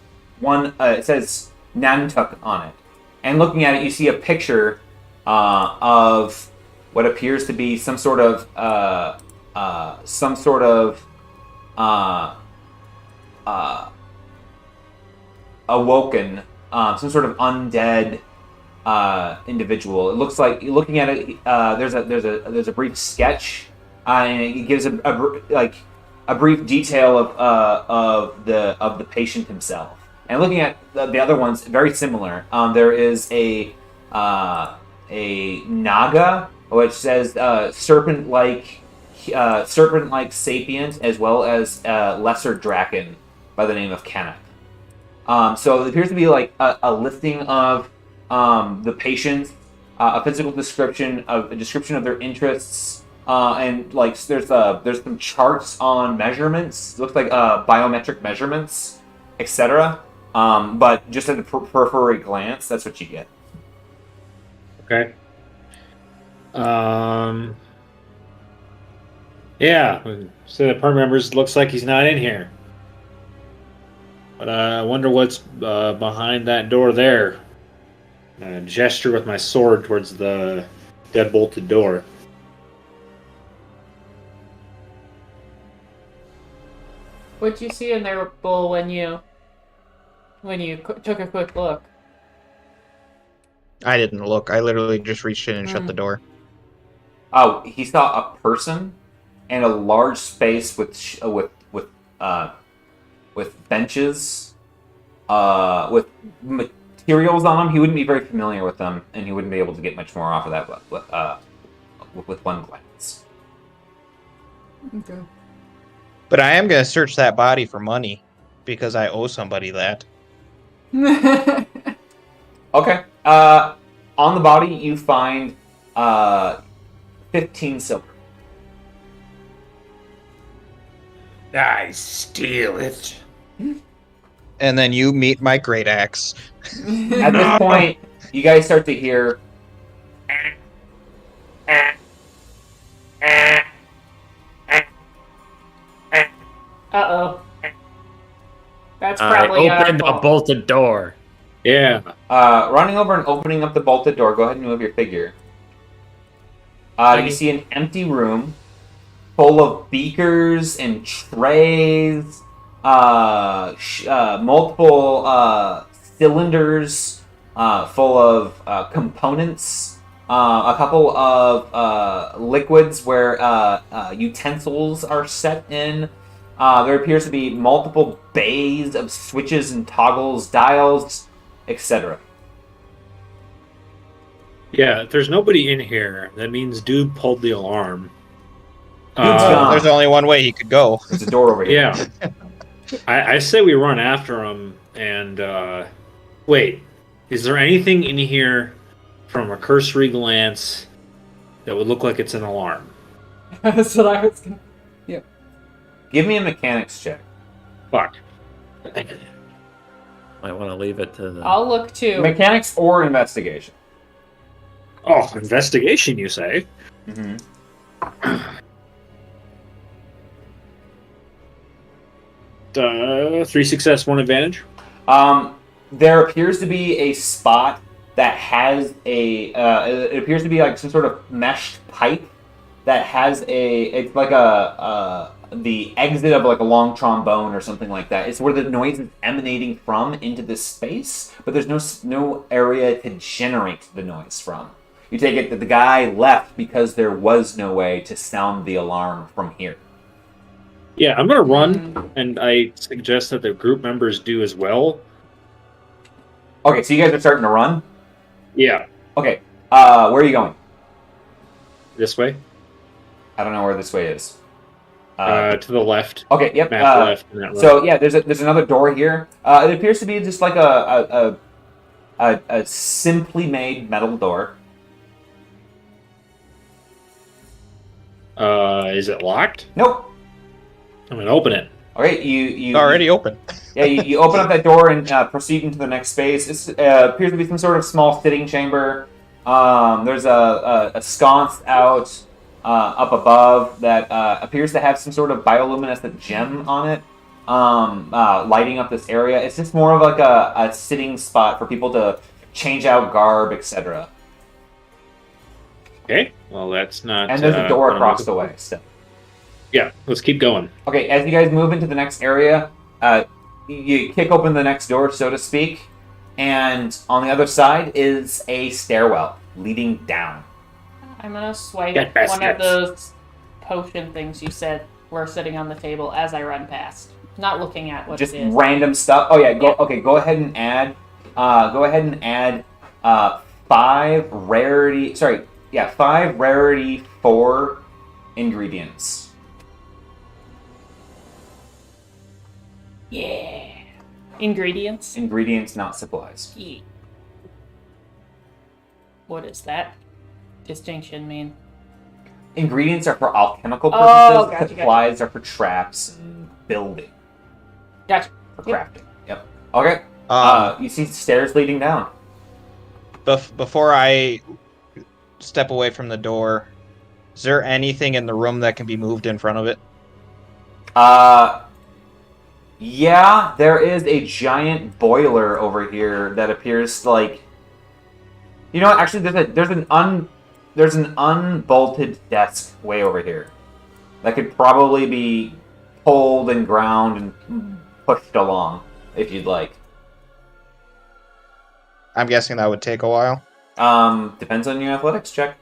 says Nantuk on it. And looking at it, you see a picture of what appears to be some sort of awoken, some sort of undead individual. It looks like, looking at it, there's a brief sketch, and it gives a brief detail of the patient himself. And looking at the other ones, very similar. There is a naga, which says serpent-like sapient, as well as lesser draken by the name of Kanak. So it appears to be like a listing of the patients, a physical description, a description of their interests, and like there's some charts on measurements. It looks like biometric measurements, etc. But just at a periphery glance, that's what you get. Okay. Yeah. So the party members, looks like he's not in here. But I wonder what's behind that door there. Gesture with my sword towards the dead-bolted door. What'd you see in there, Bull, when you took a quick look? I didn't look. I literally just reached in and shut the door. Oh, he saw a person and a large space with benches, with materials on them. He wouldn't be very familiar with them, and he wouldn't be able to get much more off of that with one glance. Okay. But I am going to search that body for money, because I owe somebody that. Okay. On the body, you find 15 silver. I steal it. And then you meet my great axe. At this point, you guys start to hear. Uh-oh. That's I probably opened a fault. bolted door. Yeah. Running over and opening up the bolted door. Go ahead and move your figure. You see an empty room full of beakers and trays, multiple cylinders full of components, a couple of liquids where utensils are set in. There appears to be multiple bays of switches and toggles, dials, etc. Yeah, if there's nobody in here, that means dude pulled the alarm. gone. There's only one way he could go. There's a door over here. Yeah. I say we run after him and wait. Is there anything in here from a cursory glance that would look like it's an alarm? That's what I was gonna... Give me a mechanics check. Fuck. Might want to leave it to the. I'll look too. Mechanics or investigation. Oh, investigation, you say? Mm-hmm. 3 success, 1 advantage. There appears to be a spot that has it appears to be like some sort of meshed pipe that has it's like the exit of like a long trombone or something like that. It's where the noise is emanating from into this space, but there's no area to generate the noise from. You take it that the guy left because there was no way to sound the alarm from here. Yeah, I'm gonna run, and I suggest that the group members do as well. Okay, so you guys are starting to run? Yeah, Okay, where are you going? this way. I don't know where this way is. To the left. Okay, yep. Map left. And that So yeah, there's another door here. It appears to be just like a simply made metal door. Is it locked? Nope. I'm gonna open it. Okay, you Already open. Yeah, you open up that door and proceed into the next space. It appears to be some sort of small sitting chamber. There's a sconce out up above that appears to have some sort of bioluminescent gem on it, lighting up this area. It's just more of like a sitting spot for people to change out garb, etc. Okay. Well, that's not. And there's a door what I'm across looking the for. way. So. Yeah, let's keep going. Okay, as you guys move into the next area, you kick open the next door, so to speak, and on the other side is a stairwell leading down. I'm gonna swipe Get one biscuits. of those potion things you said were sitting on the table as I run past. Not looking at what Just it is. random stuff. Oh yeah, go. Yeah. Okay, go ahead and add. Go ahead and add 5 rarity. Sorry, yeah, 5 rarity 4 ingredients. Yeah. Ingredients? Ingredients, not supplies. Yeah. What does that distinction mean? Ingredients are for alchemical Oh, purposes. gotcha, Supplies are for traps and building. Gotcha. For crafting. Yep. Okay. You see stairs leading down. Before I step away from the door, is there anything in the room that can be moved in front of it? Yeah, there is a giant boiler over here that appears like. You know what? Actually, there's an unbolted desk way over here that could probably be pulled and ground and pushed along if you'd like. I'm guessing that would take a while. Depends on your athletics check.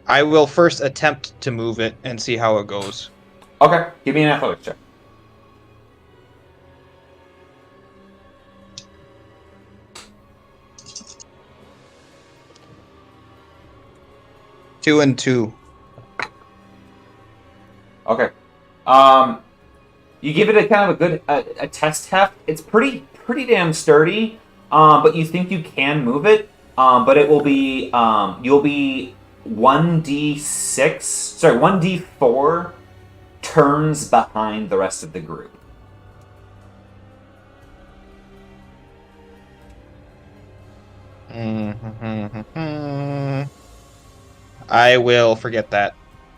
I will first attempt to move it and see how it goes. Okay, give me an athletics check. Two and two. Okay. You give it a kind of a good a test heft. It's pretty damn sturdy. But you think you can move it. But it will be you'll be 1d4 turns behind the rest of the group. I will forget that.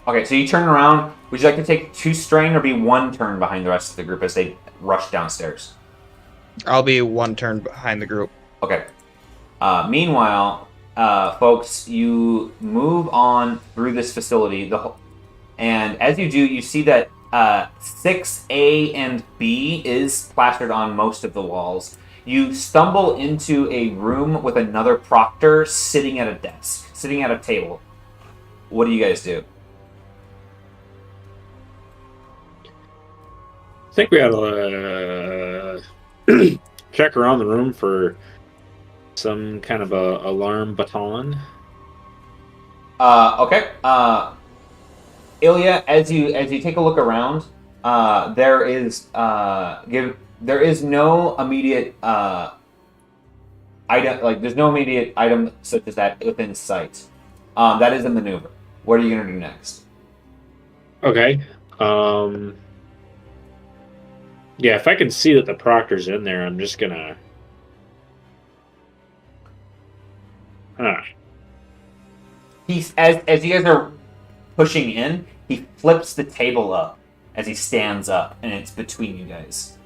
Okay, so you turn around. Would you like to take 2 strain or be 1 turn behind the rest of the group as they rush downstairs? I'll be 1 turn behind the group. Okay. Meanwhile, folks, you move on through this facility, and as you do, you see that 6A and B is plastered on most of the walls. You stumble into a room with another proctor sitting at a desk, sitting at a table. What do you guys do? I think we ought to check around the room for some kind of a alarm baton. Okay. Ilya, as you take a look around, there is no immediate item, like there's no immediate item such as that within sight. That is a maneuver. What are you gonna do next? Okay. Yeah, if I can see that the proctor's in there, I'm just gonna. He's as you guys are pushing in, he flips the table up as he stands up, and it's between you guys.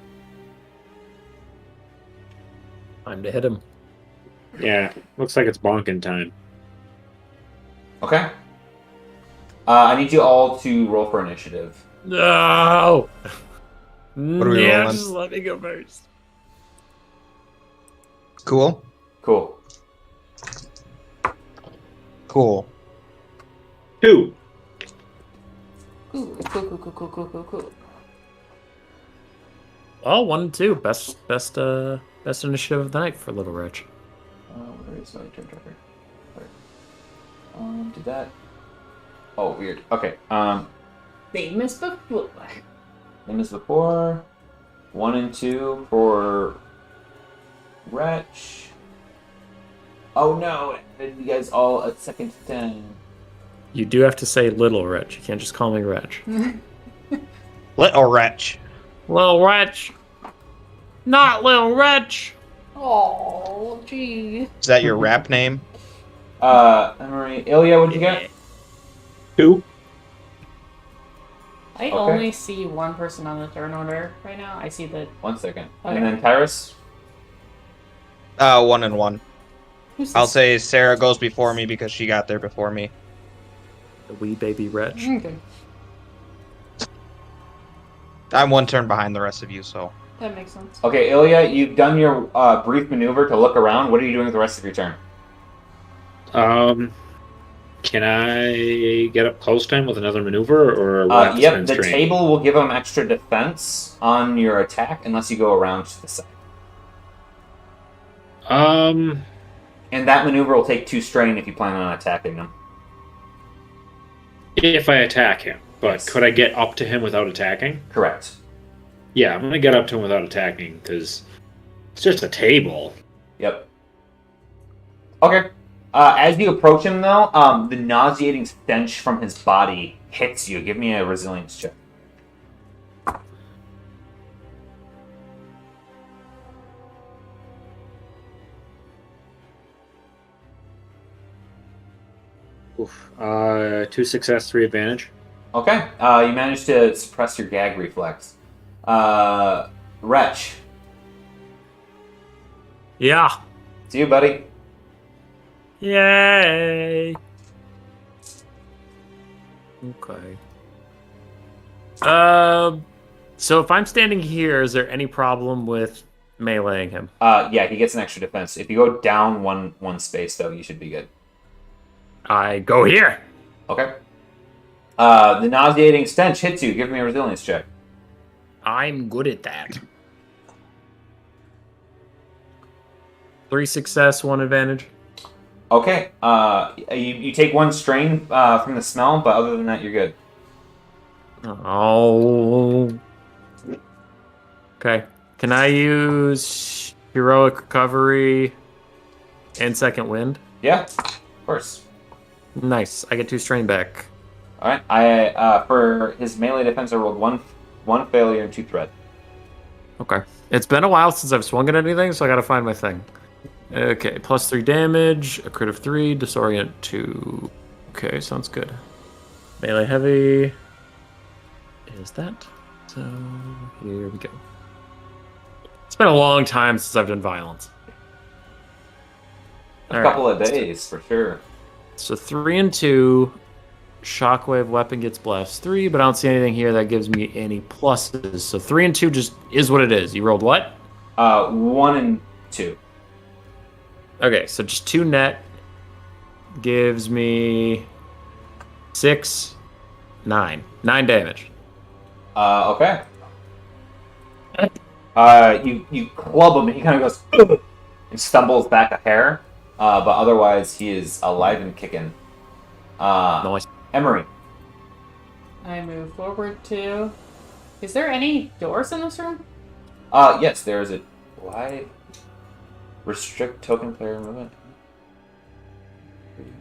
Time to hit him. Yeah, looks like it's bonking time. Okay. I need you all to roll for initiative. No. What are we Yeah, rolling? just let me go first. Cool. Cool. Cool. 2. Cool. Oh, 1 and 2. Best initiative of the night for Little Rich. Where is my turn tracker? Did that? Oh, weird. Okay. Same as before. Same as before. 1 and 2 for Wretch. Oh no! You guys all a second to 10. You do have to say Little Rich. You can't just call me Rich. Little wretch. Little Rich. Not Little Rich. Oh, gee. Is that your rap name? Emery, Ilya, what'd you get? 2. I only see one person on the turn order right now. I see the... 1 second. Okay. And then Tyrus? 1 and 1. Who's this? I'll say Sarah goes before me because she got there before me. The wee baby Rich. Okay, I'm 1 turn behind the rest of you, so. that makes sense. Okay, Ilya, you've done your brief maneuver to look around. What are you doing with the rest of your turn? Can I get up close to him with another maneuver, or will I have to Yep, spend the strain? table will give him extra defense on your attack unless you go around to the side. And that maneuver will take 2 strain if you plan on attacking him. If I attack him, but Yes. could I get up to him without attacking? Correct. Yeah, I'm gonna get up to him without attacking because it's just a table. Yep. Okay. As you approach him, though, the nauseating stench from his body hits you. Give me a resilience check. Oof. 2 success, 3 advantage. Okay. You managed to suppress your gag reflex. Wretch. Yeah. It's you, buddy. Yay. Okay. So if I'm standing here, is there any problem with meleeing him? Yeah, he gets an extra defense. If you go down one space, though, you should be good. I go here. Okay. The nauseating stench hits you. Give me a resilience check. I'm good at that. 3 success, 1 advantage. Okay. You take 1 strain from the smell, but other than that, you're good. Oh. Okay. Can I use heroic recovery and second wind? Yeah, of course. Nice. I get 2 strain back. All right. For his melee defense, I rolled one failure and 2 threat. Okay. It's been a while since I've swung at anything, so I gotta find my thing. Okay, plus 3 damage, a crit of 3, disorient 2. Okay, sounds good. Melee heavy is that. So here we go. It's been a long time since I've done violence. A couple of days, for sure. So 3 and 2. Shockwave weapon gets blast 3, but I don't see anything here that gives me any pluses. So 3 and 2 just is what it is. You rolled what? 1 and 2. Okay, so just 2 net gives me 6, 9. 9 damage. Okay. You club him and he kind of goes "Ugh," and stumbles back a hair, but otherwise he is alive and kicking. Nice. Emery. I move forward to... Is there any doors in this room? Yes, there is a... Why? Restrict token player movement.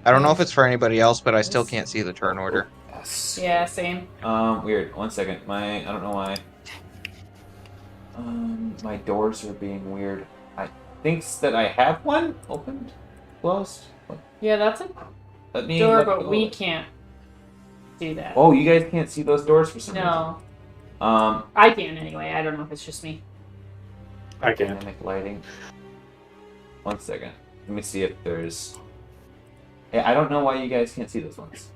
I don't know if it's for anybody else, but I still can't see the turn order. Yes. Yeah, same. Weird. 1 second. I don't know why. My doors are being weird. I think that I have one opened, closed. Yeah, that's a Let me door, let but go. we can't do that. Oh, you guys can't see those doors for some No. reason. I can anyway. I don't know if it's just me. I can. Dynamic lighting. 1 second. Let me see if there's. Hey, I don't know why you guys can't see those ones.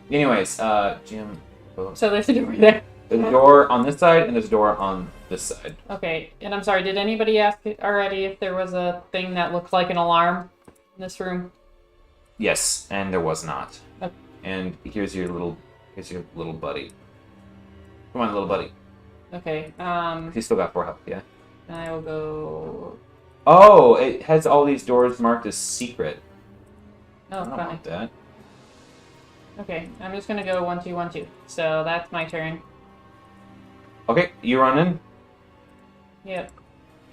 Anyways, Jim. So there's a door there. There's a door on this side, and there's a door on this side. Okay, and I'm sorry, did anybody ask already if there was a thing that looked like an alarm in this room? Yes, and there was not. Okay. And here's your little buddy. Come on, little buddy. Okay, He's still got 4 health, yeah? I will go... Oh, it has all these doors marked as secret. Oh, I don't funny. want that. Okay, I'm just gonna go 1, 2, 1, 2. So that's my turn. Okay, you run in. Yep.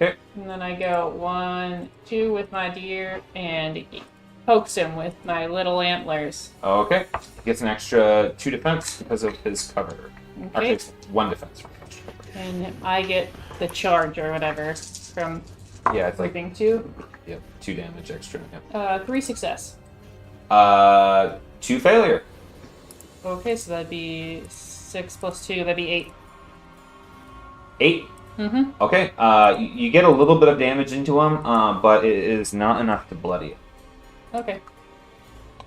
Okay. And then I go 1, 2 with my deer and pokes him with my little antlers. Okay. Gets an extra 2 defense because of his cover. Okay. Actually, it's 1 defense. And I get the charge or whatever from Yeah, it's like moving 2. yep, 2 damage extra. Yep. 3 success. 2 failure. Okay, so that'd be 6 plus 2, that'd be 8. 8. Mm-hmm. Okay. You get a little bit of damage into him, but it is not enough to bloody him. Okay.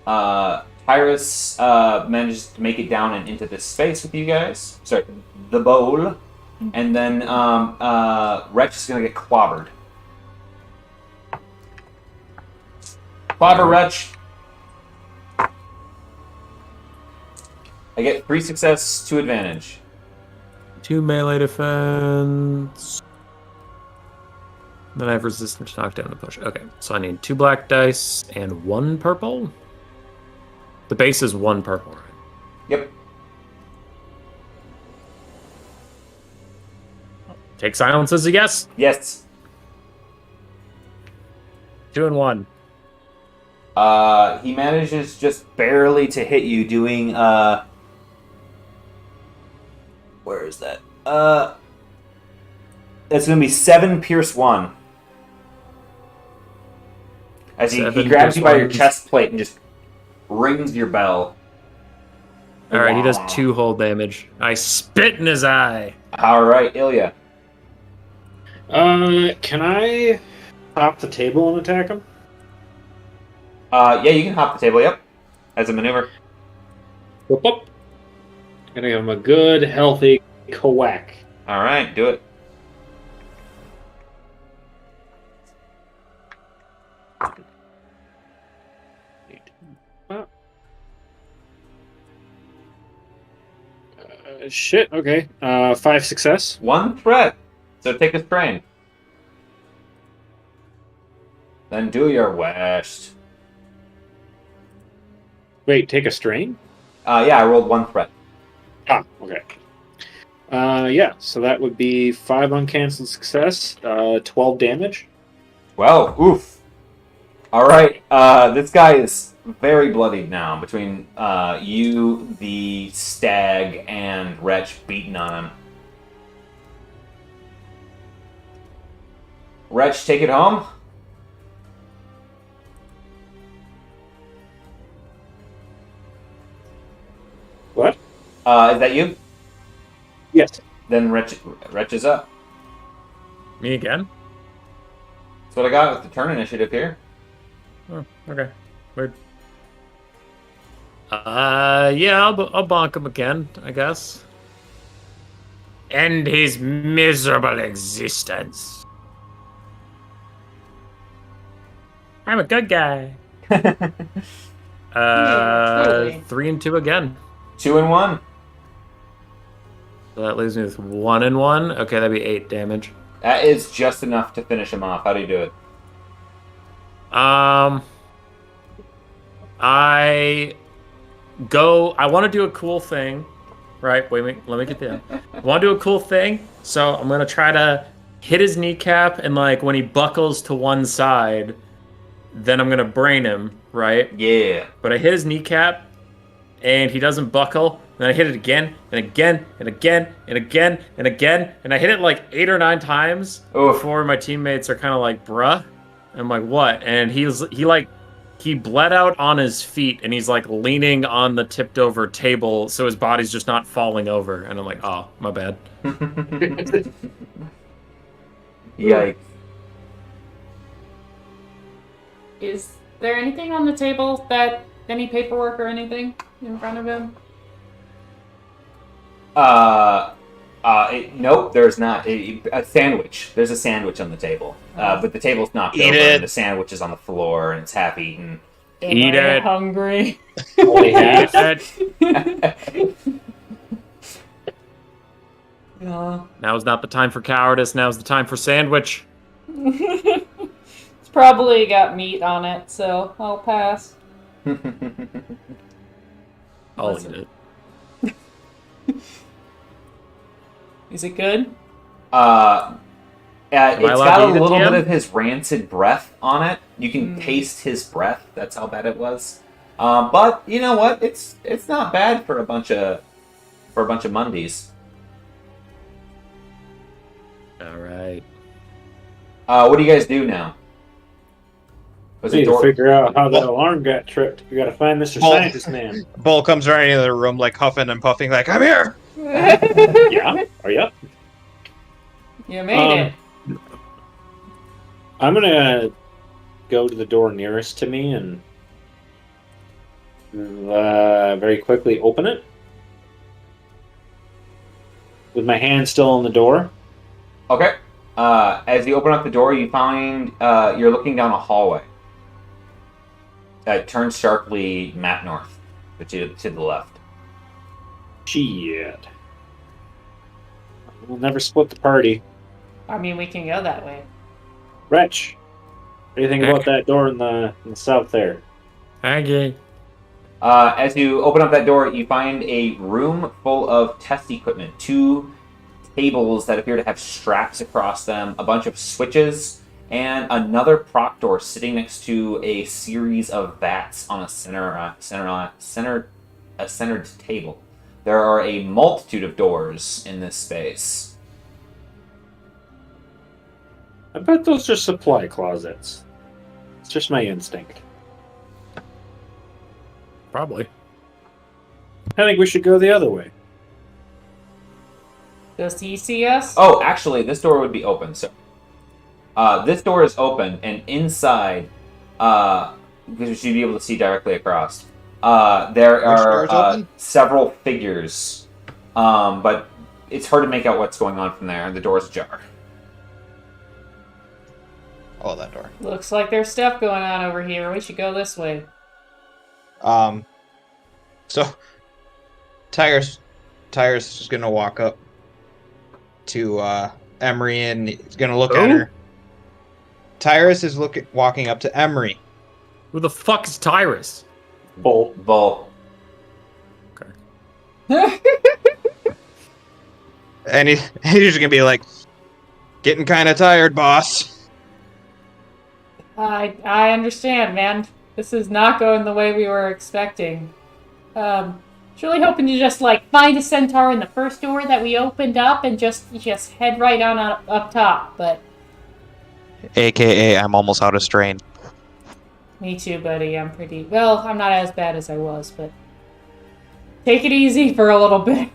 Tyrus manages to make it down and into this space with you guys. Sorry, the bowl. And then Wretch is going to get clobbered. Clobber, Wretch. I get 3 success, 2 advantage. 2 melee defense. Then I have resistance to knockdown and push. Okay, so I need 2 black dice and 1 purple. The base is 1 purple, right? Yep. Take silence as a yes. Yes. 2 and 1. He manages just barely to hit you doing, where is that? That's going to be 7 pierce 1. As he 7 grabs you by your pierce chest plate and just rings your bell. Alright, he does 2 hold damage. I spit in his eye. Alright, Ilya. Can I hop the table and attack him? Yeah, you can hop the table, yep. As a maneuver. Whoop, whoop. Gonna give him a good, healthy quack. Alright, do it. Shit, okay. 5 success. 1 threat. So take a strain. Then do your worst. Wait, take a strain? Yeah, I rolled 1 threat. Ah, okay. Yeah, so that would be 5 uncancelled success, 12 damage. Well, oof. Alright, this guy is very bloodied now between you, the stag, and Wretch beating on him. Wretch, take it home. What? Is that you? Yes. Then Wretch is up. Me again? That's what I got with the turn initiative here. Oh, okay. Weird. Yeah, I'll bonk him again, I guess. End his miserable existence. I'm a good guy. totally. 3 and 2 again. 2 and 1. So that leaves me with 1 and 1. Okay, that'd be 8 damage. That is just enough to finish him off. How do you do it? I want to do a cool thing, right? Wait, let me get there. I want to do a cool thing, so I'm going to try to hit his kneecap, and like when he buckles to one side, then I'm going to brain him, right? Yeah. But I hit his kneecap, and he doesn't buckle, and then I hit it again, and again, and again, and again, and again, and I hit it like 8 or 9 times before my teammates are kind of like, bruh. I'm like, what? And he bled out on his feet, and he's like leaning on the tipped over table, so his body's just not falling over. And I'm like, oh, my bad. Yikes. Is there anything on the table any paperwork or anything in front of him? Nope, there's not. A sandwich. There's a sandwich on the table. But the table's knocked Eat over, it. and the sandwich is on the floor, and it's half eaten. Eat Am I it. hungry? Only half. Yeah. Now's not the time for cowardice. Now's the time for sandwich. It's probably got meat on it, so I'll pass. I'll Listen. eat it. Is it good? It's I allowed got to a eat it, little bit TM? of his rancid breath on it. You can taste his breath. That's how bad it was. But you know what? It's not bad for a bunch of Mondays. All right. What do you guys do now? Was We it need to door? figure out how that alarm got tripped. We gotta find Mr. Well- Scientist Man. Bull comes running into the room, like huffing and puffing, like, I'm here! Yeah? Are you up? You made it. I'm gonna go to the door nearest to me and very quickly open it. With my hand still on the door. Okay. As you open up the door, you find you're looking down a hallway. It turns sharply map north, to the left. Shit. We'll never split the party. I mean, we can go that way. Wretch, what do you think about that door in the south there? Aggie. As you open up that door, you find a room full of test equipment. 2 tables that appear to have straps across them, a bunch of switches, and another proctor sitting next to a series of vats on a centered table. There are a multitude of doors in this space. I bet those are supply closets. It's just my instinct. Probably. I think we should go the other way. Does he see us? Oh, actually, this door would be open. So, this door is open, and inside, because you should be able to see directly across. There Which door is are open? several figures, but it's hard to make out what's going on from there. And the door's ajar. Oh, that door. Looks like there's stuff going on over here. We should go this way. So Tyrus is gonna walk up to Emery and he's gonna look at Who? her. Tyrus is walking up to Emery. Who the fuck is Tyrus? Bull. Bull. And he's just gonna be like, getting kinda tired, boss. I understand, man. This is not going the way we were expecting. Was really hoping to just like find a centaur in the first door that we opened up and just head right on up top. But AKA I'm almost out of strain. me too, buddy. I'm not as bad as I was, but take it easy for a little bit.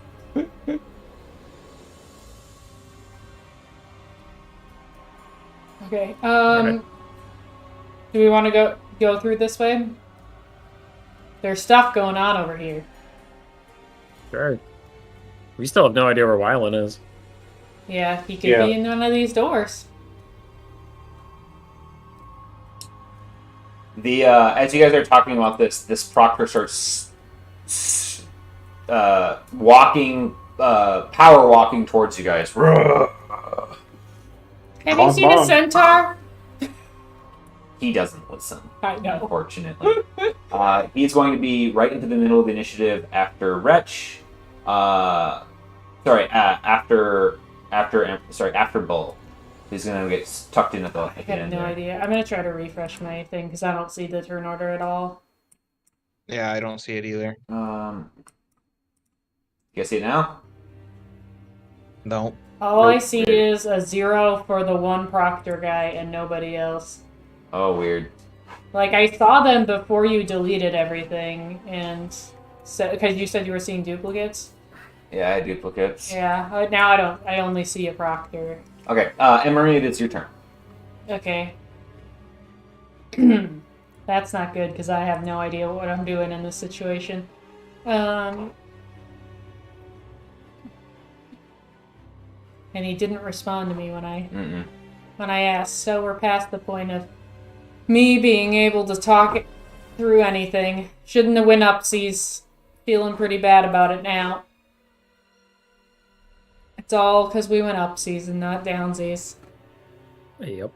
Okay. Alright. Do we want to go through this way? There's stuff going on over here. Sure. We still have no idea where Wylan is. Yeah, he could Yeah. be in one of these doors. The as you guys are talking about this proctor starts power walking towards you guys. Have you seen a centaur? He doesn't listen, I know. unfortunately. He's going to be right into the middle of the initiative after Wretch. After Bull. He's going to get tucked in at the I have end no there. idea. I'm gonna try to refresh my thing because I don't see the turn order at all. Yeah, I don't see it either. You guys see it now? No. All I Nope. see is a 0 for the one proctor guy and nobody else. Oh, weird. Like I saw them before you deleted everything, and because you said you were seeing duplicates. Yeah, I had duplicates. Yeah. Now I don't. I only see a proctor. Okay, Emery, it's your turn. Okay. That's not good because I have no idea what I'm doing in this situation. and he didn't respond to me when Mm-mm. I asked. So we're past the point of me being able to talk it through anything. Shouldn't have went upsies. Feeling pretty bad about it now. It's all because we went upsies and not downsies. Yep.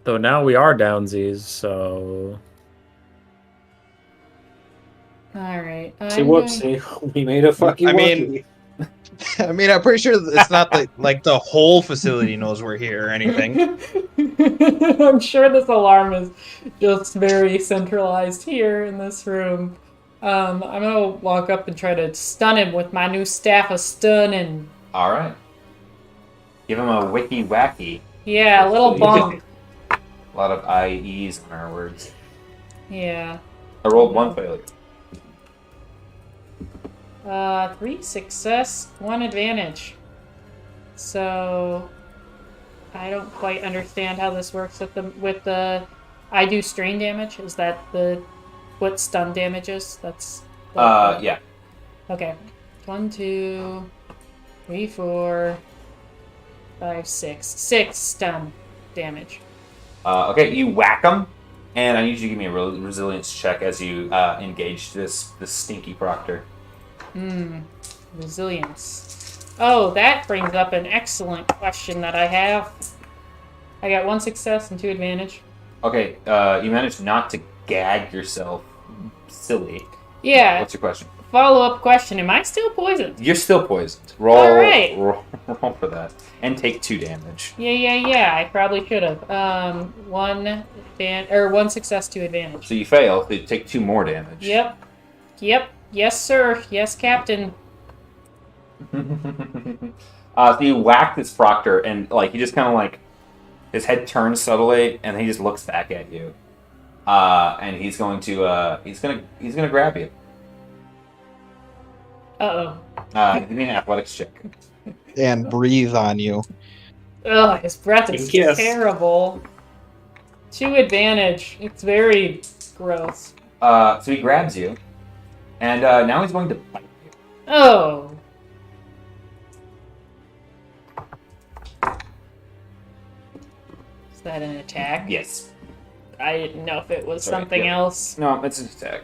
Though now we are downsies, so Alright. See, whoopsie. We made a fucking I mean- whoopsie. I mean, I'm pretty sure it's not like the whole facility knows we're here or anything. I'm sure this alarm is just very centralized here in this room. I'm gonna walk up and try to stun him with my new staff of stunning. All right. Give him a wiki wacky. Yeah, a little bonk. A lot of IEs in our words. Yeah. I rolled 1 failure. 3 success, 1 advantage. So I don't quite understand how this works with the I do strain damage. Is that what stun damage is? That's Yeah. Okay. 1, 2, 3, 4, 5, 6. 6 stun damage. Okay, you whack him, and I need you to give me a resilience check as you engage this stinky proctor. Resilience. Oh, that brings up an excellent question that I have. I got 1 success and 2 advantage. Okay, you managed not to gag yourself silly. Yeah. What's your question? Follow-up question. Am I still poisoned? You're still poisoned. Roll, All right. roll for that. And take 2 damage. Yeah. I probably should have. 1 success, 2 advantage. So you fail, so you take 2 more damage. Yep. Yes, sir. Yes, Captain. So you whack this proctor, and like he just kind of like his head turns subtly, and he just looks back at you, and he's going to he's gonna grab you. Uh-oh. Give me an athletics check. And breathe on you. Ugh, his breath is Yes. terrible. 2 advantage. It's very gross. So he grabs you, and now he's going to bite you. Oh. Is that an attack? Yes. I didn't know if it was Sorry, something yeah. else. No, it's an attack.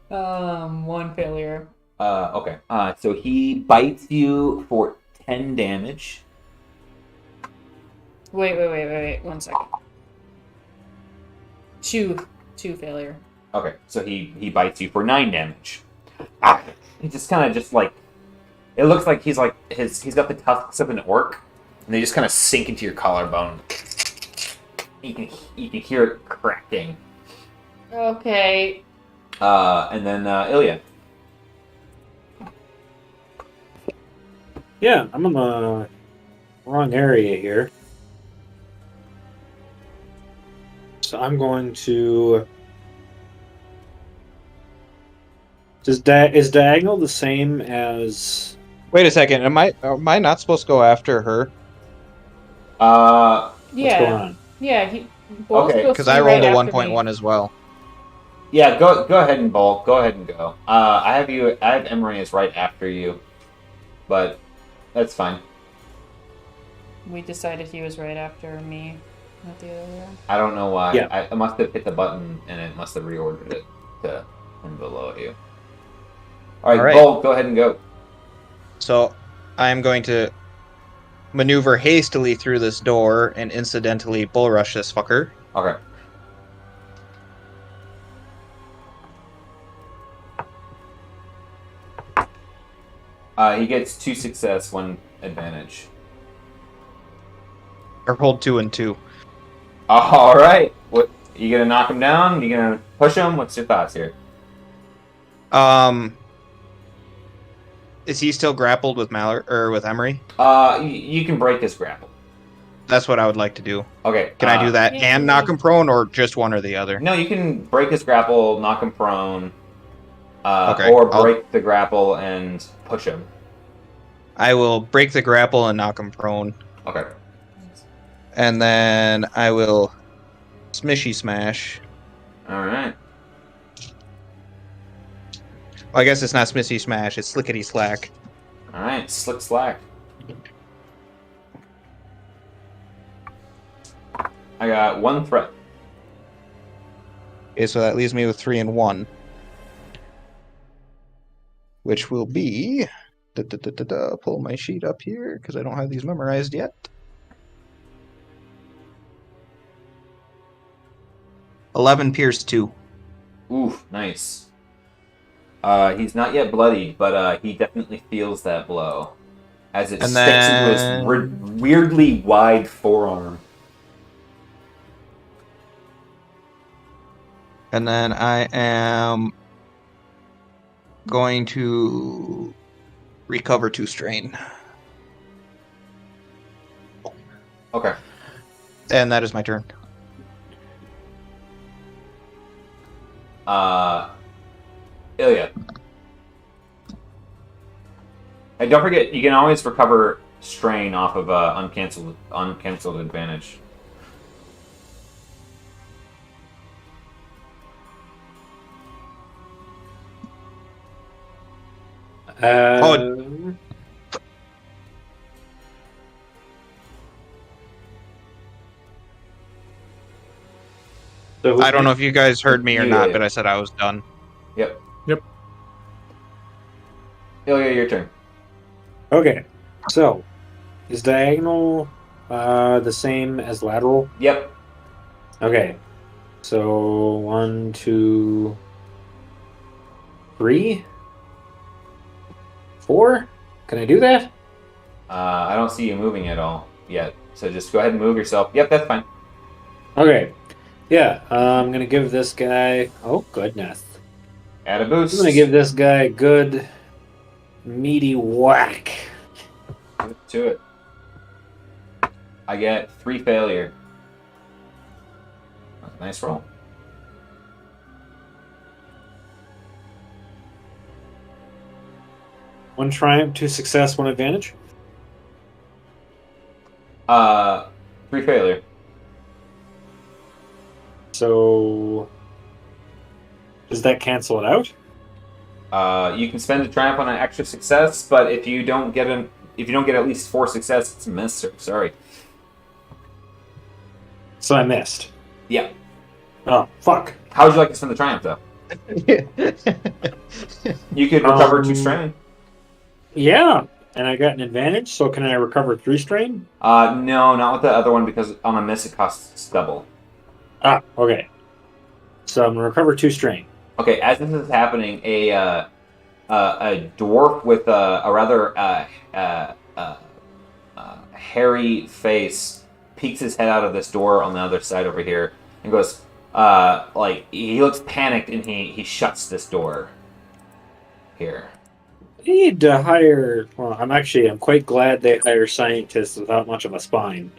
1 failure. Okay. So he bites you for 10 damage. Wait. 1 second. 2 failure. Okay, so he bites you for 9 damage. He just kind of it looks like he's got the tusks of an orc, and they just kind of sink into your collarbone. You can hear it cracking. Okay. And then Ilya. Yeah, I'm in the wrong area here. So I'm going to... is diagonal the same as... Wait a second. Am I not supposed to go after her? Uh, Yeah. What's going on? Yeah, Okay, Because I rolled a 1.1 as well. yeah, go ahead and Bolt. Go ahead and go. I have Emery as right after you, but that's fine. We decided he was right after me, not the other way around. I don't know why. Yeah. I must have hit the button and it must have reordered it to from below you. All right, Bolt, go ahead and go. So I'm going to maneuver hastily through this door and incidentally bull rush this fucker. Okay. He gets 2 success, 1 advantage. I rolled 2 and 2. All right. What? You gonna knock him down? You gonna push him? What's your thoughts here? Is he still grappled with with Emery? You can break his grapple. That's what I would like to do. Okay. Can I do that Yeah. and knock him prone, or just one or the other? No, you can break his grapple, knock him prone, Okay, or break the grapple and push him. I will break the grapple and knock him prone, Okay. and then I will smishy smash. All right. Well, I guess it's not smishy smash; it's slickety slack. All right. Slick slack. got 1 threat. Okay, so that leaves me with 3 and 1. Which will be... pull my sheet up here, because I don't have these memorized yet. $11 pierce 2. Oof, nice. He's not yet bloodied, but he definitely feels that blow as it And sticks into his weirdly wide forearm. And then I am going to recover 2 strain. Okay. And that is my turn. Ilya. And don't forget, you can always recover strain off of uncancelled advantage. So I don't know if you guys heard me or Yeah, not, yeah. but I said I was done. Yep. Yep. Ilya, your turn. Okay, so is diagonal the same as lateral? Yep. Okay, so 1, 2, 3, 4. Can I do that? I don't see you moving at all yet, so just go ahead and move yourself. Yep, that's fine. Okay, yeah. I'm gonna give this guy. Oh goodness! Add a boost. I'm gonna give this guy a good meaty whack. Give it to it. I get 3 failure. That's a nice roll. One triumph, 2 success, 1 advantage. 3 failure. So does that cancel it out? You can spend a triumph on an extra success, but if you don't get at least 4 success, it's a miss. Sir. Sorry. So I missed. Yeah. Oh fuck! How would you like to spend the triumph, though? You could recover 2 strain. Yeah, and I got an advantage. So can I recover 3 strain? No, not with the other one because on a miss it costs double. Ah, okay. So I'm gonna recover 2 strain. Okay, as this is happening, a dwarf with a rather hairy face peeks his head out of this door on the other side over here and goes, like, he looks panicked and he shuts this door here. They need to hire. Well, I'm quite glad they hire scientists without much of a spine.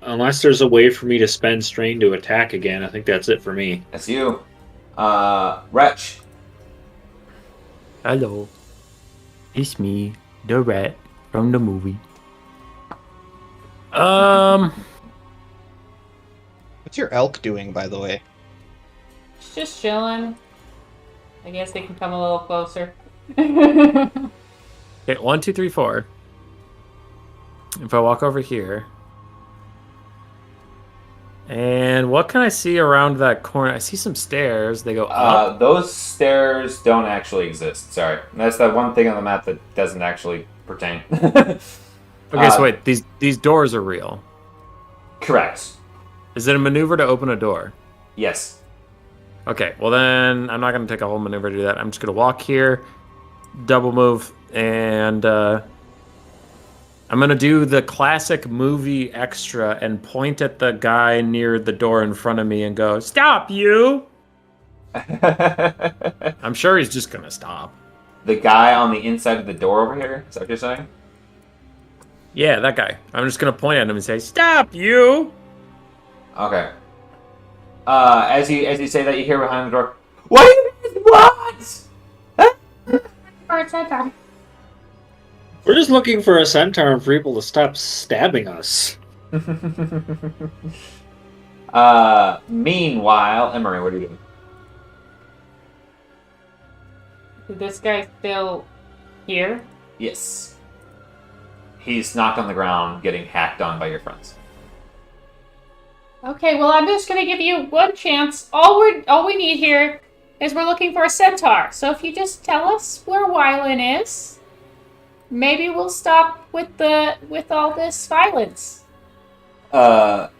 Unless there's a way for me to spend strain to attack again, I think that's it for me. That's you. Wretch. Hello. It's me, the rat from the movie. What's your elk doing, by the way? It's just chilling. I guess they can come a little closer. Okay, 1, 2, 3, 4. If I walk over here. And what can I see around that corner? I see some stairs. They go up. Those stairs don't actually exist. Sorry. That's that one thing on the map that doesn't actually pertain. Okay, so wait, these doors are real. Correct. Is it a maneuver to open a door? Yes. Okay, well then I'm not going to take a whole maneuver to do that. I'm just going to walk here, double move, and I'm going to do the classic movie extra and point at the guy near the door in front of me and go, "Stop, you!" I'm sure he's just going to stop. The guy on the inside of the door over here? Is that what you're saying? Yeah, that guy. I'm just going to point at him and say, "Stop, you!" Okay. As you say that, you hear behind the door, "What do you guys want?" Or it's that time. We're just looking for a centaur for people to stop stabbing us. Meanwhile, Emery, what are you doing? Is this guy still here? Yes. He's knocked on the ground, getting hacked on by your friends. Okay, well, I'm just gonna give you one chance. All we need here is we're looking for a centaur. So if you just tell us where Wylan is, maybe we'll stop with all this violence. First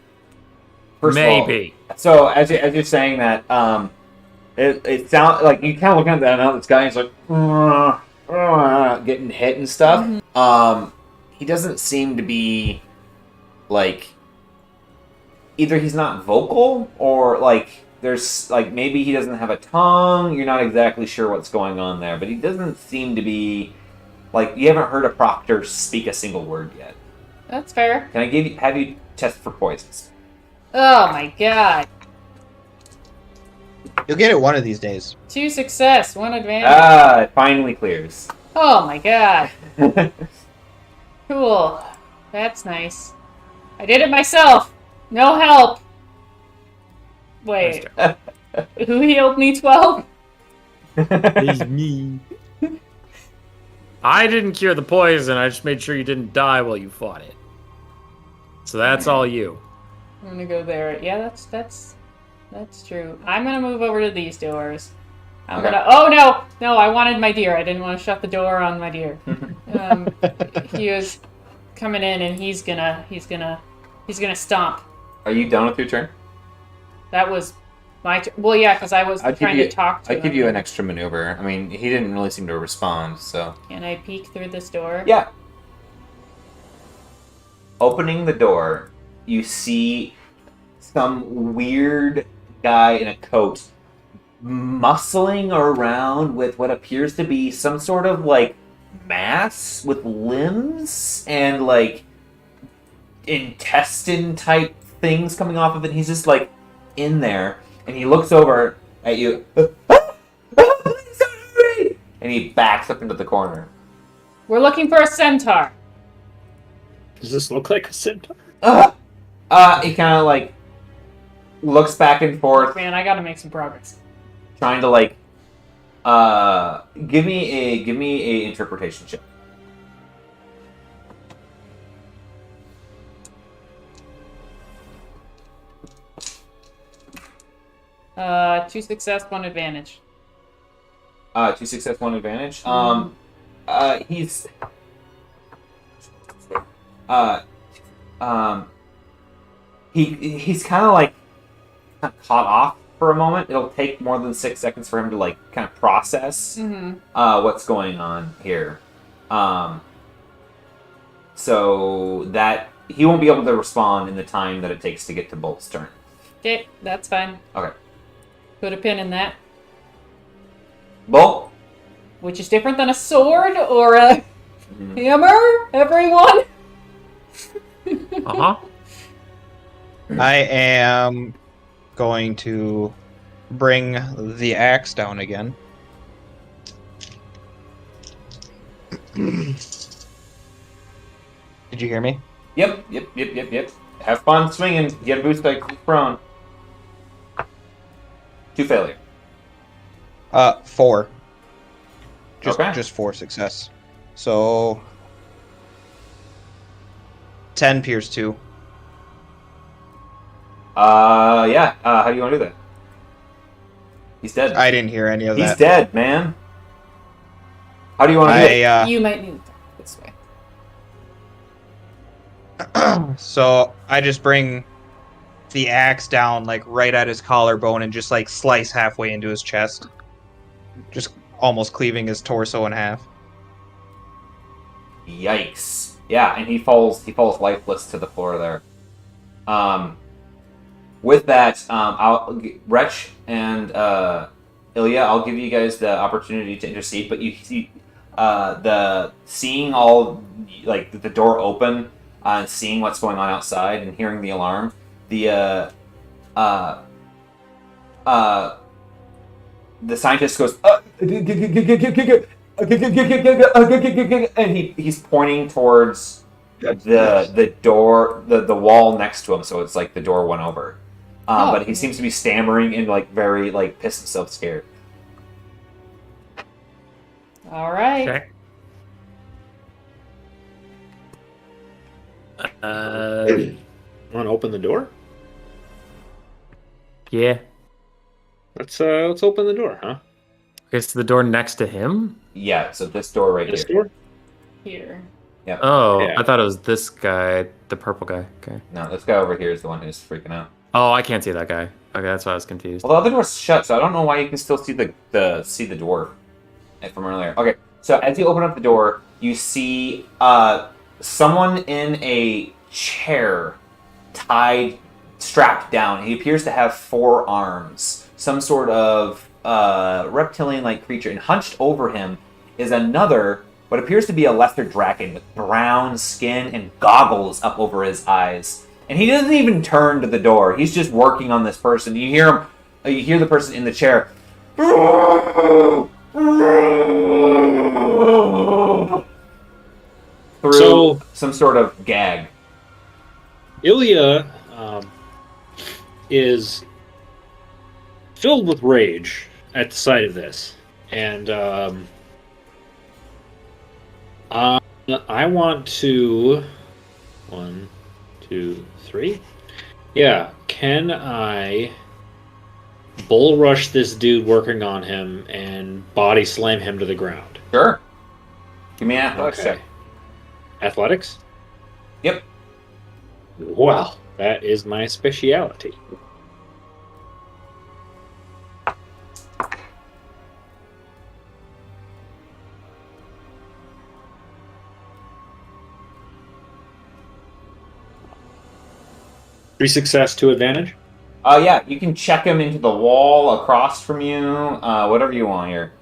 Maybe. of all, so as you're saying that, it sounds like you kind of look at that now. This guy is like getting hit and stuff. Mm-hmm. He doesn't seem to be like either he's not vocal or like there's like maybe he doesn't have a tongue. You're not exactly sure what's going on there, but he doesn't seem to be like you haven't heard a proctor speak a single word yet. That's fair. Can I have you test for poisons? Oh my god. You'll get it one of these days. 2 success, 1 advantage. It finally clears. Oh my god. Cool. That's nice. I did it myself. No help. Wait. Who healed me 12? It's me. I didn't cure the poison. I just made sure you didn't die while you fought it. So that's all you. I'm gonna go there. Yeah, that's true. I'm gonna move over to these doors. I'm Okay. gonna. Oh no! I wanted my deer. I didn't want to shut the door on my deer. He was coming in, and he's gonna stomp. Are you done with your turn? That was my. Well, yeah, because I was trying to talk to him. I'd give you an extra maneuver. I mean, he didn't really seem to respond, so. Can I peek through this door? Yeah. Opening the door, you see some weird guy in a coat muscling around with what appears to be some sort of like mass with limbs and like intestine type things coming off of it. He's just like in there and he looks over at you. Please don't hurry! And he backs up into the corner. We're looking for a centaur. Does this look like a centaur? He kind of like looks back and forth, Man, I gotta make some progress. trying to like give me a interpretation check. Two success, 1 advantage. 2 success, 1 advantage. He's he's kind of like caught off for a moment. It'll take more than 6 seconds for him to like kind of process what's going on here. So that he won't be able to respond in the time that it takes to get to Bolt's turn. Okay, that's fine. Okay. Put a pin in that. Bolt. Which is different than a sword or a hammer, everyone? Uh-huh. I am going to bring the axe down again. Did you hear me? Yep. Have fun swinging. Get a boost by prone. 2 failure. 4. Okay. Just 4 success. So 10 pierce 2. Yeah. How do you want to do that? He's dead. I didn't hear any of He's that. dead, man. How do you want to do it? You might need to talk this way. So I just bring the axe down like right at his collarbone and just like slice halfway into his chest. Just almost cleaving his torso in half. Yikes! Yeah, and he falls lifeless to the floor there. With that, Wretch and Ilya, I'll give you guys the opportunity to intercede. But you see, seeing all like the door open, and seeing what's going on outside, and hearing the alarm, the scientist goes, and he's pointing towards the door, the wall next to him. So it's like the door went over, but he seems to be stammering and like very like pissed himself, scared. All right. Okay. Want to open the door? Yeah. Let's open the door, huh? It's the door next to him? Yeah, so this door right This here. door? Here. Oh, Yeah. I thought it was this guy, the purple guy. Okay. No, this guy over here is the one who's freaking out. Oh, I can't see that guy. Okay, that's why I was confused. Well, the other door's shut, so I don't know why you can still see the dwarf from earlier. Okay, so as you open up the door, you see someone in a chair, strapped down. He appears to have 4 arms, some sort of reptilian-like creature, and hunched over him is another, what appears to be a lesser dragon with brown skin and goggles up over his eyes. And he doesn't even turn to the door. He's just working on this person. You hear him. You hear the person in the chair. Through So- some sort of gag. Ilya is filled with rage at the sight of this, and I want to 1, 2, 3. Yeah, can I bull rush this dude working on him and body slam him to the ground? Sure. Give me an athletics check. Athletics? Yep. Well, that is my speciality. Three success, 2 advantage. Yeah, you can check him into the wall across from you. Whatever you want here.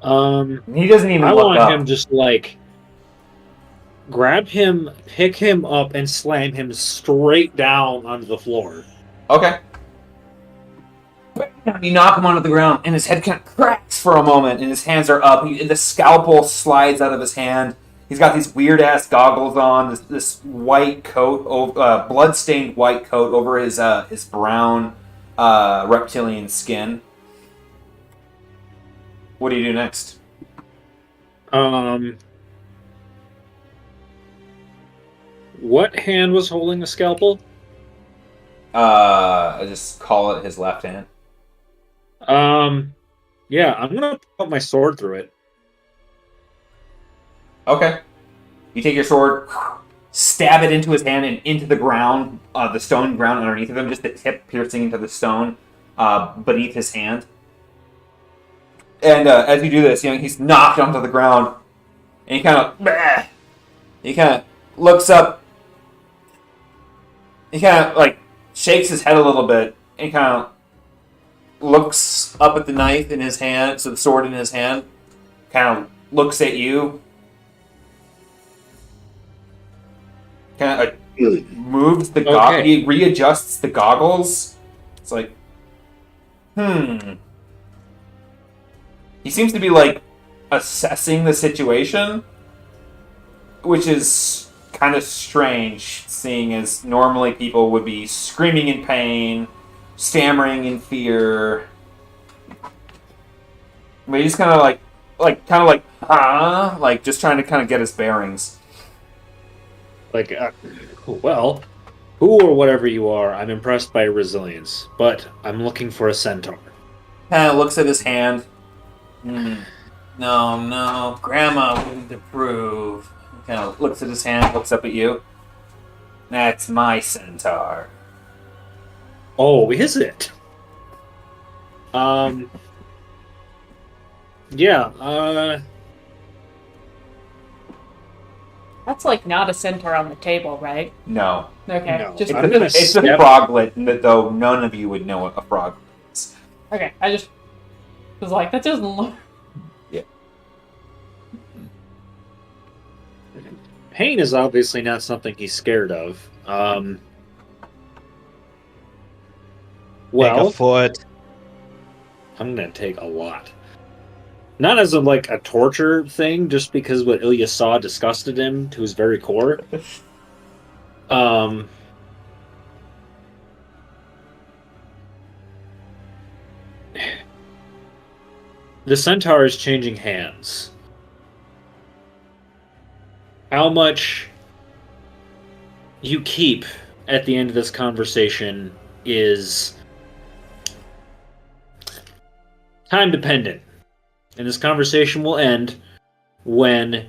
He doesn't even I look want up. him just like grab him, pick him up, and slam him straight down onto the floor. Okay. You knock him onto the ground, and his head kind of cracks for a moment, and his hands are up. The scalpel slides out of his hand. He's got these weird-ass goggles on, this white coat, blood-stained white coat over his brown reptilian skin. What do you do next? What hand was holding the scalpel? I just call it his left hand. Yeah, I'm gonna put my sword through it. Okay. You take your sword, stab it into his hand and into the ground, the stone ground underneath of him, just the tip piercing into the stone beneath his hand. And as you do this, he's knocked onto the ground, and he kind of looks up. He kind of like shakes his head a little bit, and he kind of looks up at the knife in his hand, so the sword in his hand, kind of looks at you. Kind of moves the goggles. Okay. He readjusts the goggles. It's like, He seems to be like assessing the situation, which is kind of strange, seeing as normally people would be screaming in pain, stammering in fear. But he's kind of like just trying to kind of get his bearings. Like, well, who or whatever you are, I'm impressed by your resilience, but I'm looking for a centaur. Kind of looks at his hand. No, Grandma wouldn't approve. Kind of looks at his hand, looks up at you. That's my centaur. Oh, is it? Yeah, That's like not a centaur on the table, right? No. Okay. No. Just I'm gonna It's a step- froglet, though none of you would know what a frog is. okay. I just was like, that doesn't look. pain is obviously not something he's scared of. Take Well, a foot. I'm gonna take a lot. Not as a torture thing, just because what Ilya saw disgusted him to his very core. the centaur is changing hands. How much you keep at the end of this conversation is time dependent. And this conversation will end when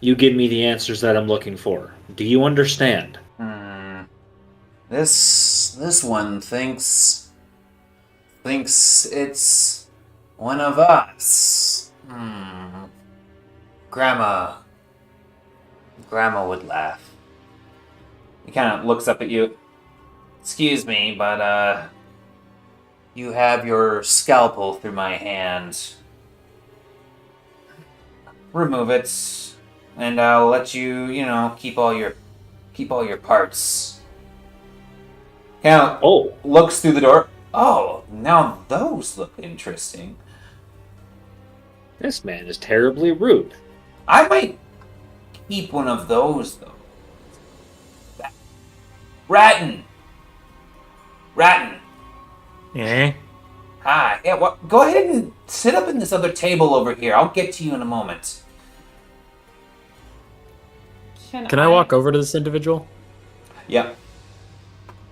you give me the answers that I'm looking for. Do you understand? This one thinks it's one of us. Grandma would laugh. He kind of looks up at you. Excuse me, but you have your scalpel through my hand. Remove it, and I'll let you, keep all your parts. Kind of looks through the door. Oh, now those look interesting. This man is terribly rude. I might keep one of those, though. Ratton! Eh? Hi. Yeah, go ahead and sit up in this other table over here. I'll get to you in a moment. Can I walk over to this individual? Yep.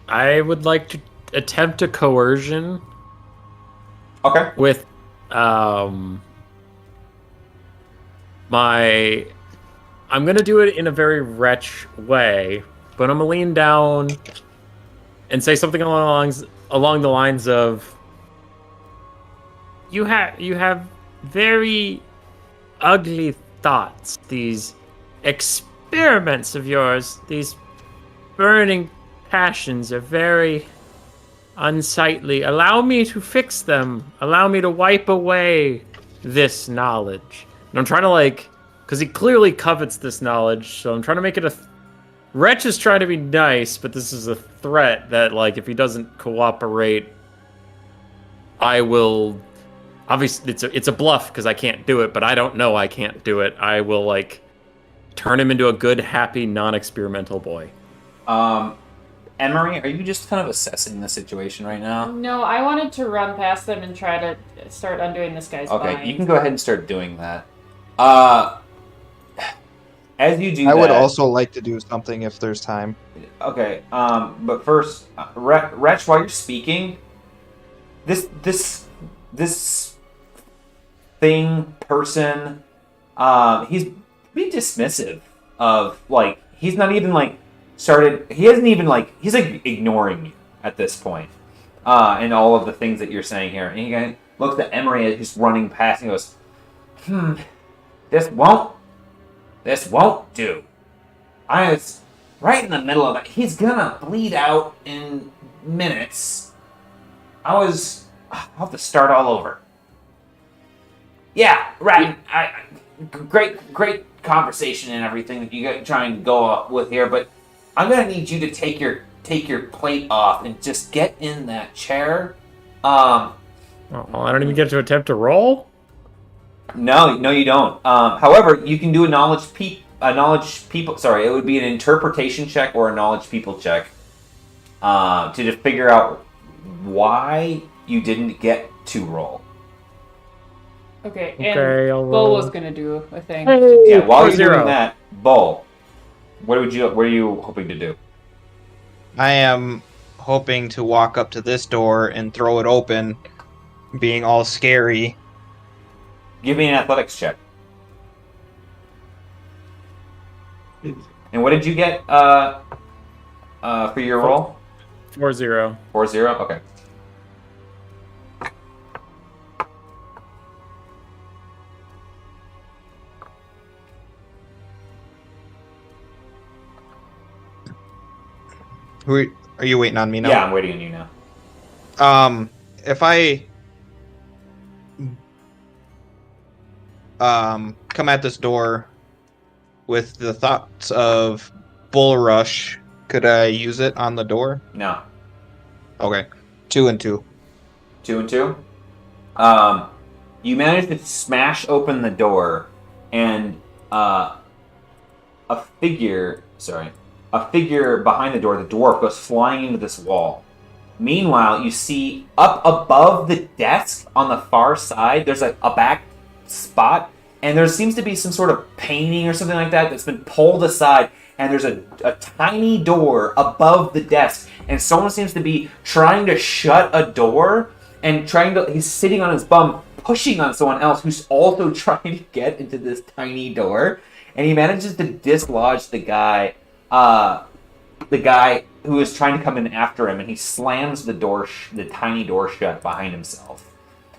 I would like to attempt a coercion. Okay. With I'm gonna do it in a very wretch way, but I'm gonna lean down and say something along the lines of, you have very ugly thoughts, these experiments of yours, these burning passions are very unsightly. Allow me to fix them. Allow me to wipe away this knowledge. And I'm trying to because he clearly covets this knowledge, so I'm trying to make it Wretch is trying to be nice, but this is a threat that, if he doesn't cooperate, I will... Obviously, it's a bluff, because I can't do it, but I don't know I can't do it. I will, turn him into a good, happy, non-experimental boy. Emery, are you just kind of assessing the situation right now? No, I wanted to run past them and try to start undoing this guy's Okay, bind. you can go ahead and start doing that. As you do I that... would also like to do something if there's time. Okay, but first, Wretch, while you're speaking, this person, he's pretty dismissive of, he's not even, he hasn't even, he's, ignoring you at this point, and all of the things that you're saying here. And he kind of looks at Emery as he's running past and goes, this won't do. I was right in the middle of it. He's gonna bleed out in minutes. I'll have to start all over. Yeah, right. Great conversation and everything that you got trying to go up with here, but I'm gonna need you to take your plate off and just get in that chair. I don't even get to attempt to roll? No, you don't. However, you can do a knowledge people. Sorry, it would be an interpretation check or a knowledge people check to just figure out why you didn't get to roll. Okay, Okay, I'll Bull roll. was gonna do a thing. Yeah, while you're 4-0. doing that, Bull, what are you hoping to do? I am hoping to walk up to this door and throw it open, being all scary. Give me an athletics check. And what did you get for your roll? 4-0. 4-0? Okay. Are you waiting on me now? Yeah, I'm waiting on you now. If I come at this door with the thoughts of Bull Rush, could I use it on the door? No. Okay. 2 and 2. 2 and 2. You manage to smash open the door, and a figure behind the door, the dwarf, goes flying into this wall. Meanwhile, you see up above the desk on the far side, there's a back spot, and there seems to be some sort of painting or something like that that's been pulled aside, and there's a tiny door above the desk, and someone seems to be trying to shut a door, and he's sitting on his bum, pushing on someone else who's also trying to get into this tiny door, and he manages to dislodge the guy who is trying to come in after him, and he slams the door, the tiny door shut behind himself,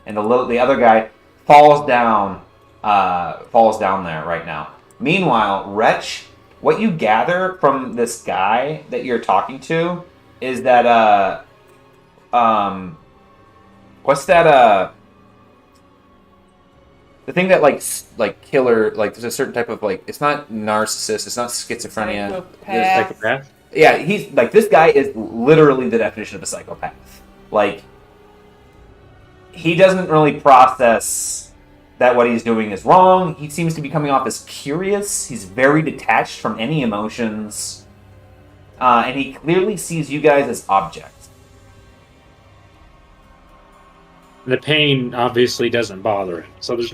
and the other guy falls down there right now. Meanwhile, Wretch, what you gather from this guy that you're talking to is that what's that the thing that like killer, like there's a certain type of, like, it's not narcissist, it's not schizophrenia. Psychopath? Yeah, he's like, this guy is literally the definition of a psychopath. Like, he doesn't really process that what he's doing is wrong. He seems to be coming off as curious. He's very detached from any emotions. And he clearly sees you guys as objects. The pain obviously doesn't bother him. So there's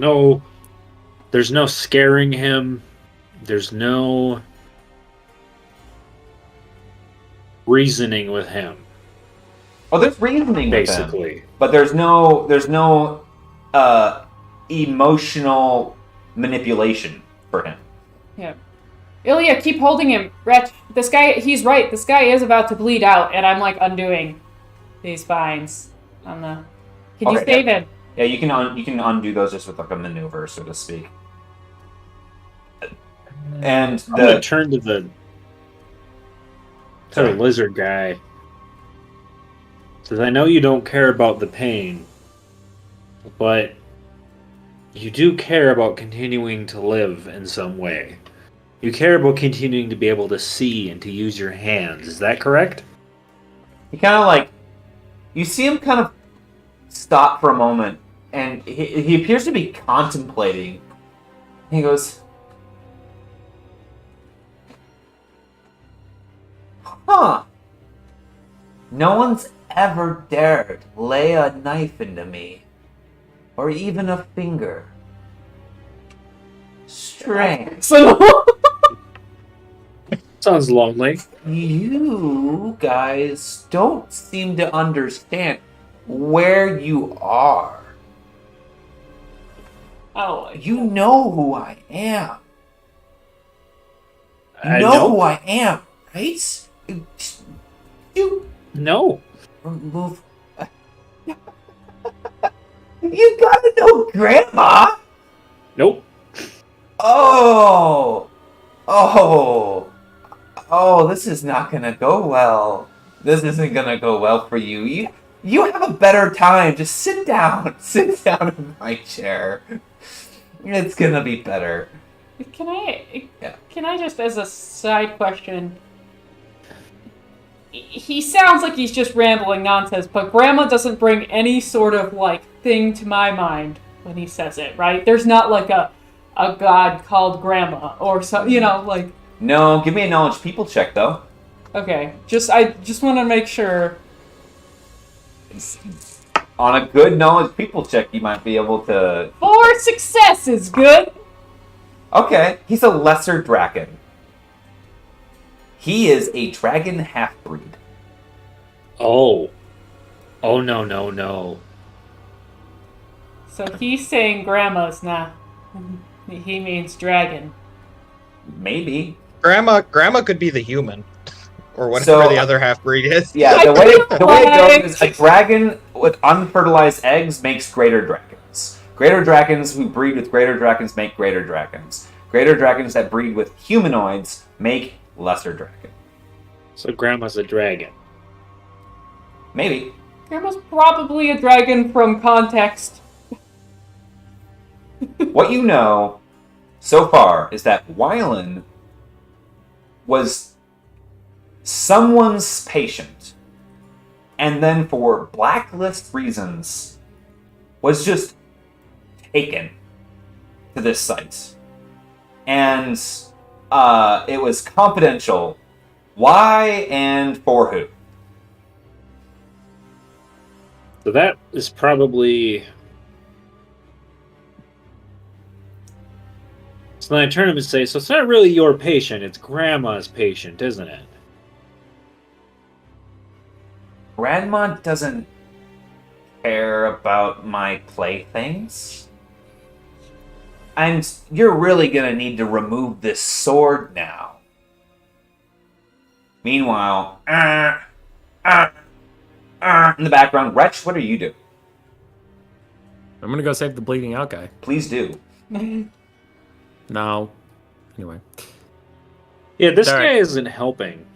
no scaring him. There's no reasoning with him. Oh, there's reasoning basically with him, but there's no emotional manipulation for him. Yeah. Ilya, keep holding him. Wretch, this guy, he's right. This guy is about to bleed out, and I'm, like, undoing these vines on the... Can you save him? Yeah, you can undo those just with, like, a maneuver, so to speak. And I'm gonna turn to the lizard guy. Says, I know you don't care about the pain, but you do care about continuing to live in some way. You care about continuing to be able to see and to use your hands. Is that correct? He kind of, like, you see him kind of stop for a moment, and he appears to be contemplating. He goes, huh. No one's ever dared lay a knife into me, or even a finger. Strange. Sounds lonely. You guys don't seem to understand where you are. Oh, You know who I am. I You know know. who I am, right? You No. remove. You gotta know Grandma. Nope. Oh, this is not gonna go well. This isn't gonna go well for you. You have a better time. Just sit down. Sit down in my chair. It's gonna be better. Can I Yeah. just, as a side question, he sounds like he's just rambling nonsense, but Grandma doesn't bring any sort of, like, thing to my mind when he says it, right? There's not, like, a god called Grandma or something, you know, like... No, give me a knowledge people check, though. Okay, I just want to make sure. On a good knowledge people check, you might be able to... 4 success is good! Okay, he's a lesser dragon. He is a dragon half-breed. Oh. Oh, no. So he's saying Grandma's not. He means dragon. Maybe. Grandma could be the human, or whatever So- the other half breed is. Yeah, the way it goes is a dragon with unfertilized eggs makes greater dragons. Greater dragons who breed with greater dragons make greater dragons. Greater dragons that breed with humanoids make lesser dragons. So Grandma's a dragon. Maybe. Grandma's probably a dragon from context. What you know so far is that Wylan was someone's patient, and then for blacklist reasons was just taken to this site. And it was confidential. Why and for who? So that is probably. So then I turn to him and say, "So it's not really your patient; it's Grandma's patient, isn't it?" Grandma doesn't care about my playthings. And you're really gonna need to remove this sword now. Meanwhile, in the background, Wretch, what are you doing? I'm gonna go save the bleeding out guy. Please do. No. Anyway. Yeah, this All guy right. isn't helping.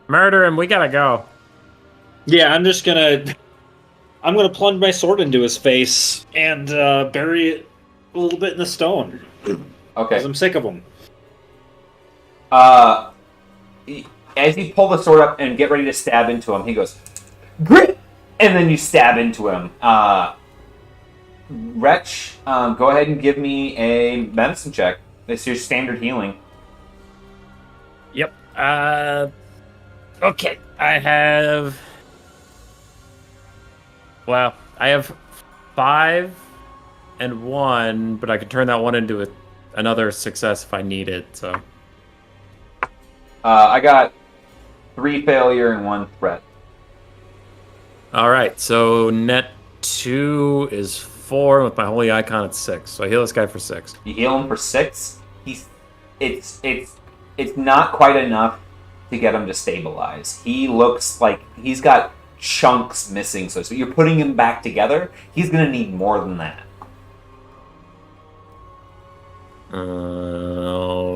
Murder him, we gotta go. Yeah, I'm gonna plunge my sword into his face and bury it a little bit in the stone. Because Okay. I'm sick of him. As you pull the sword up and get ready to stab into him, he goes, "Grit!" And then you stab into him. Wretch, go ahead and give me a medicine check. It's your standard healing. Yep. Okay. I have 5 and 1, but I could turn that one into another success if I need it, so. I got 3 failure and 1 threat. Alright, so net 2 is 4, with my holy icon it's 6. So I heal this guy for 6. You heal him for 6. It's not quite enough to get him to stabilize. He looks like he's got chunks missing. So you're putting him back together. He's gonna need more than that. Alright.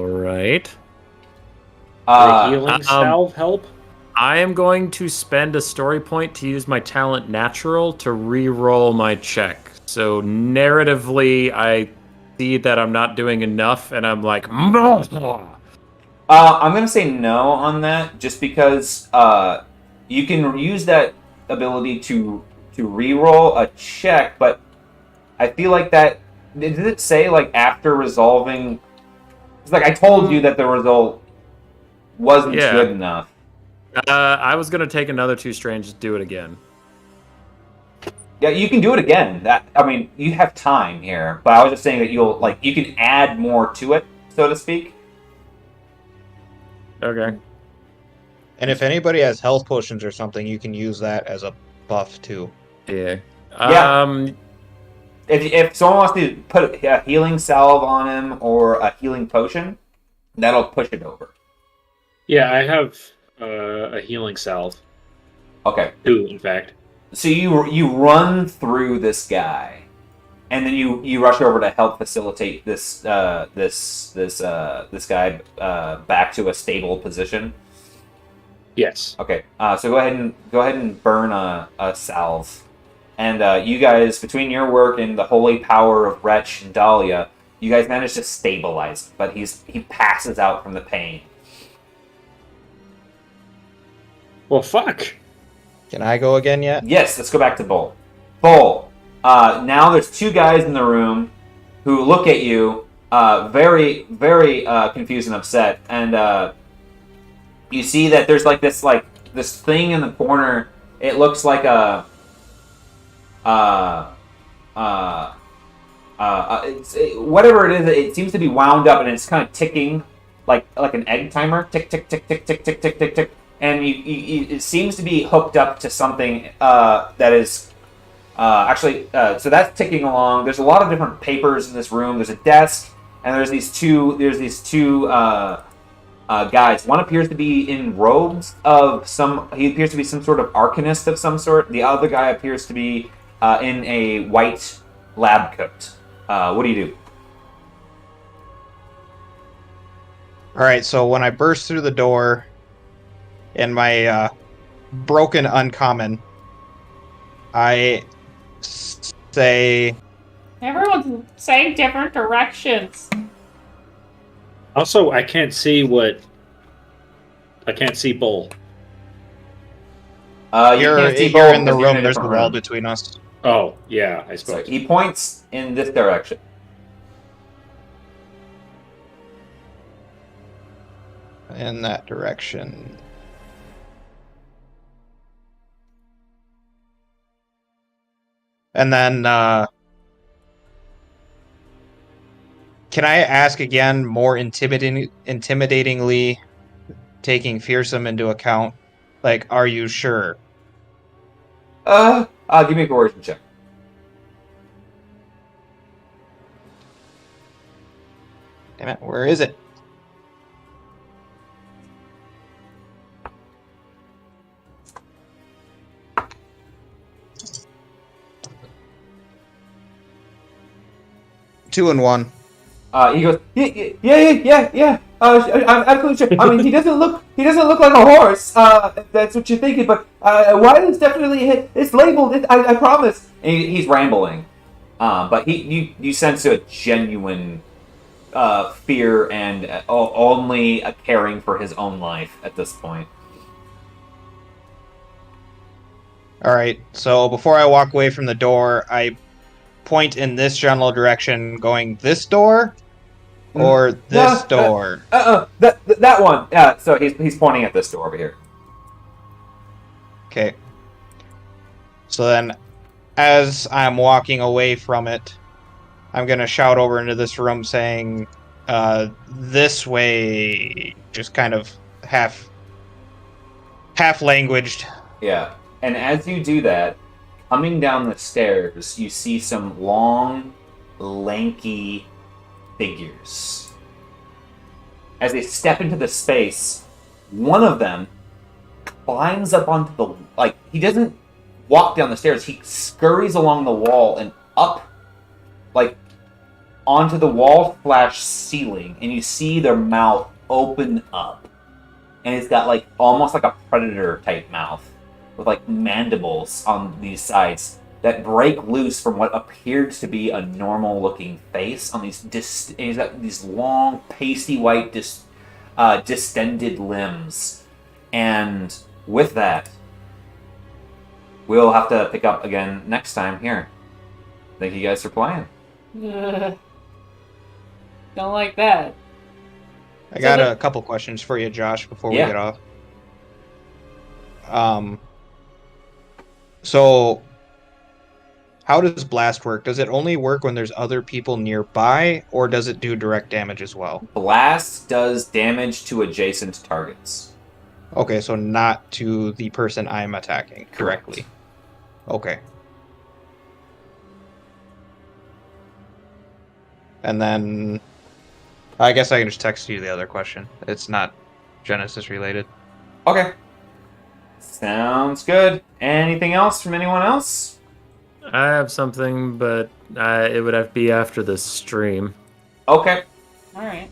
The healing salve help? I am going to spend a story point to use my talent natural to re-roll my check. So narratively, I see that I'm not doing enough, and I'm like, I'm gonna say no on that, just because you can use that ability to re-roll a check, but I feel like that. Did it say like after resolving? It's like I told you that the result wasn't good enough. I was gonna take another 2 strain, just do it again. Yeah, you can do it again. You have time here, but I was just saying that you can add more to it, so to speak. Okay. And if anybody has health potions or something, you can use that as a buff too. Yeah. Yeah. If someone wants to put a healing salve on him or a healing potion, that'll push it over. Yeah, I have a healing salve. Okay. 2, in fact. So you run through this guy, and then you rush over to help facilitate this guy back to a stable position. Yes. Okay. So go ahead and burn a salve, and you guys, between your work and the holy power of Wretch and Dahlia, you guys manage to stabilize him, but he passes out from the pain. Well, fuck. Can I go again yet? Yes, let's go back to Bull. Bull, now there's 2 guys in the room who look at you very, very confused and upset. And you see that there's this thing in the corner. It looks like whatever it is, it seems to be wound up and it's kind of ticking like an egg timer. Tick, tick, tick, tick, tick, tick, tick, tick, tick. And it seems to be hooked up to something that is so that's ticking along. There's a lot of different papers in this room. There's a desk, and there's these two guys. One appears to be in robes of some. He appears to be some sort of arcanist of some sort. The other guy appears to be in a white lab coat. What do you do? All right, so when I burst through the door in my broken uncommon, I say... Everyone's saying different directions. Also, I can't see Bull. You're in the room, there's a wall between us. Oh, yeah, I So suppose. he points in this direction. In that direction. And then, can I ask again, more intimidatingly, taking fearsome into account? Like, are you sure? Give me a coercion check. Damn it, where is it? Two and one. He goes, yeah. I'm absolutely sure. I mean, he doesn't look like a horse. If that's what you're thinking, but why is definitely it's labeled. I promise. And he's rambling, but you sense a genuine fear and only a caring for his own life at this point. All right. So before I walk away from the door, I point in this general direction, going this door or this door. That one. Yeah. So he's pointing at this door over here. Okay. So then, as I'm walking away from it, I'm gonna shout over into this room, saying, "This way." Just kind of half languaged. Yeah. And as you do that, coming down the stairs, you see some long, lanky figures. As they step into the space, one of them climbs up onto the... he doesn't walk down the stairs. He scurries along the wall and up, onto the wall/ceiling, and you see their mouth open up. And it's got, almost like a predator-type mouth, with mandibles on these sides that break loose from what appeared to be a normal-looking face on these he's got these long, pasty white, distended limbs. And with that, we'll have to pick up again next time here. Thank you guys for playing. Don't like that. I got a couple questions for you, Josh, before we get off. So, how does blast work? Does it only work when there's other people nearby, or does it do direct damage as well? Blast does damage to adjacent targets. Okay, so not to the person I'm attacking directly. Okay. And then, I guess I can just text you the other question. It's not Genesis related. Okay. Sounds good. Anything else from anyone else? I have something, but it would have to be after this stream. Okay. Alright.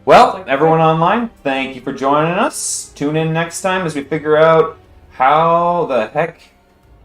Well, everyone online, thank you for joining us. Tune in next time as we figure out how the heck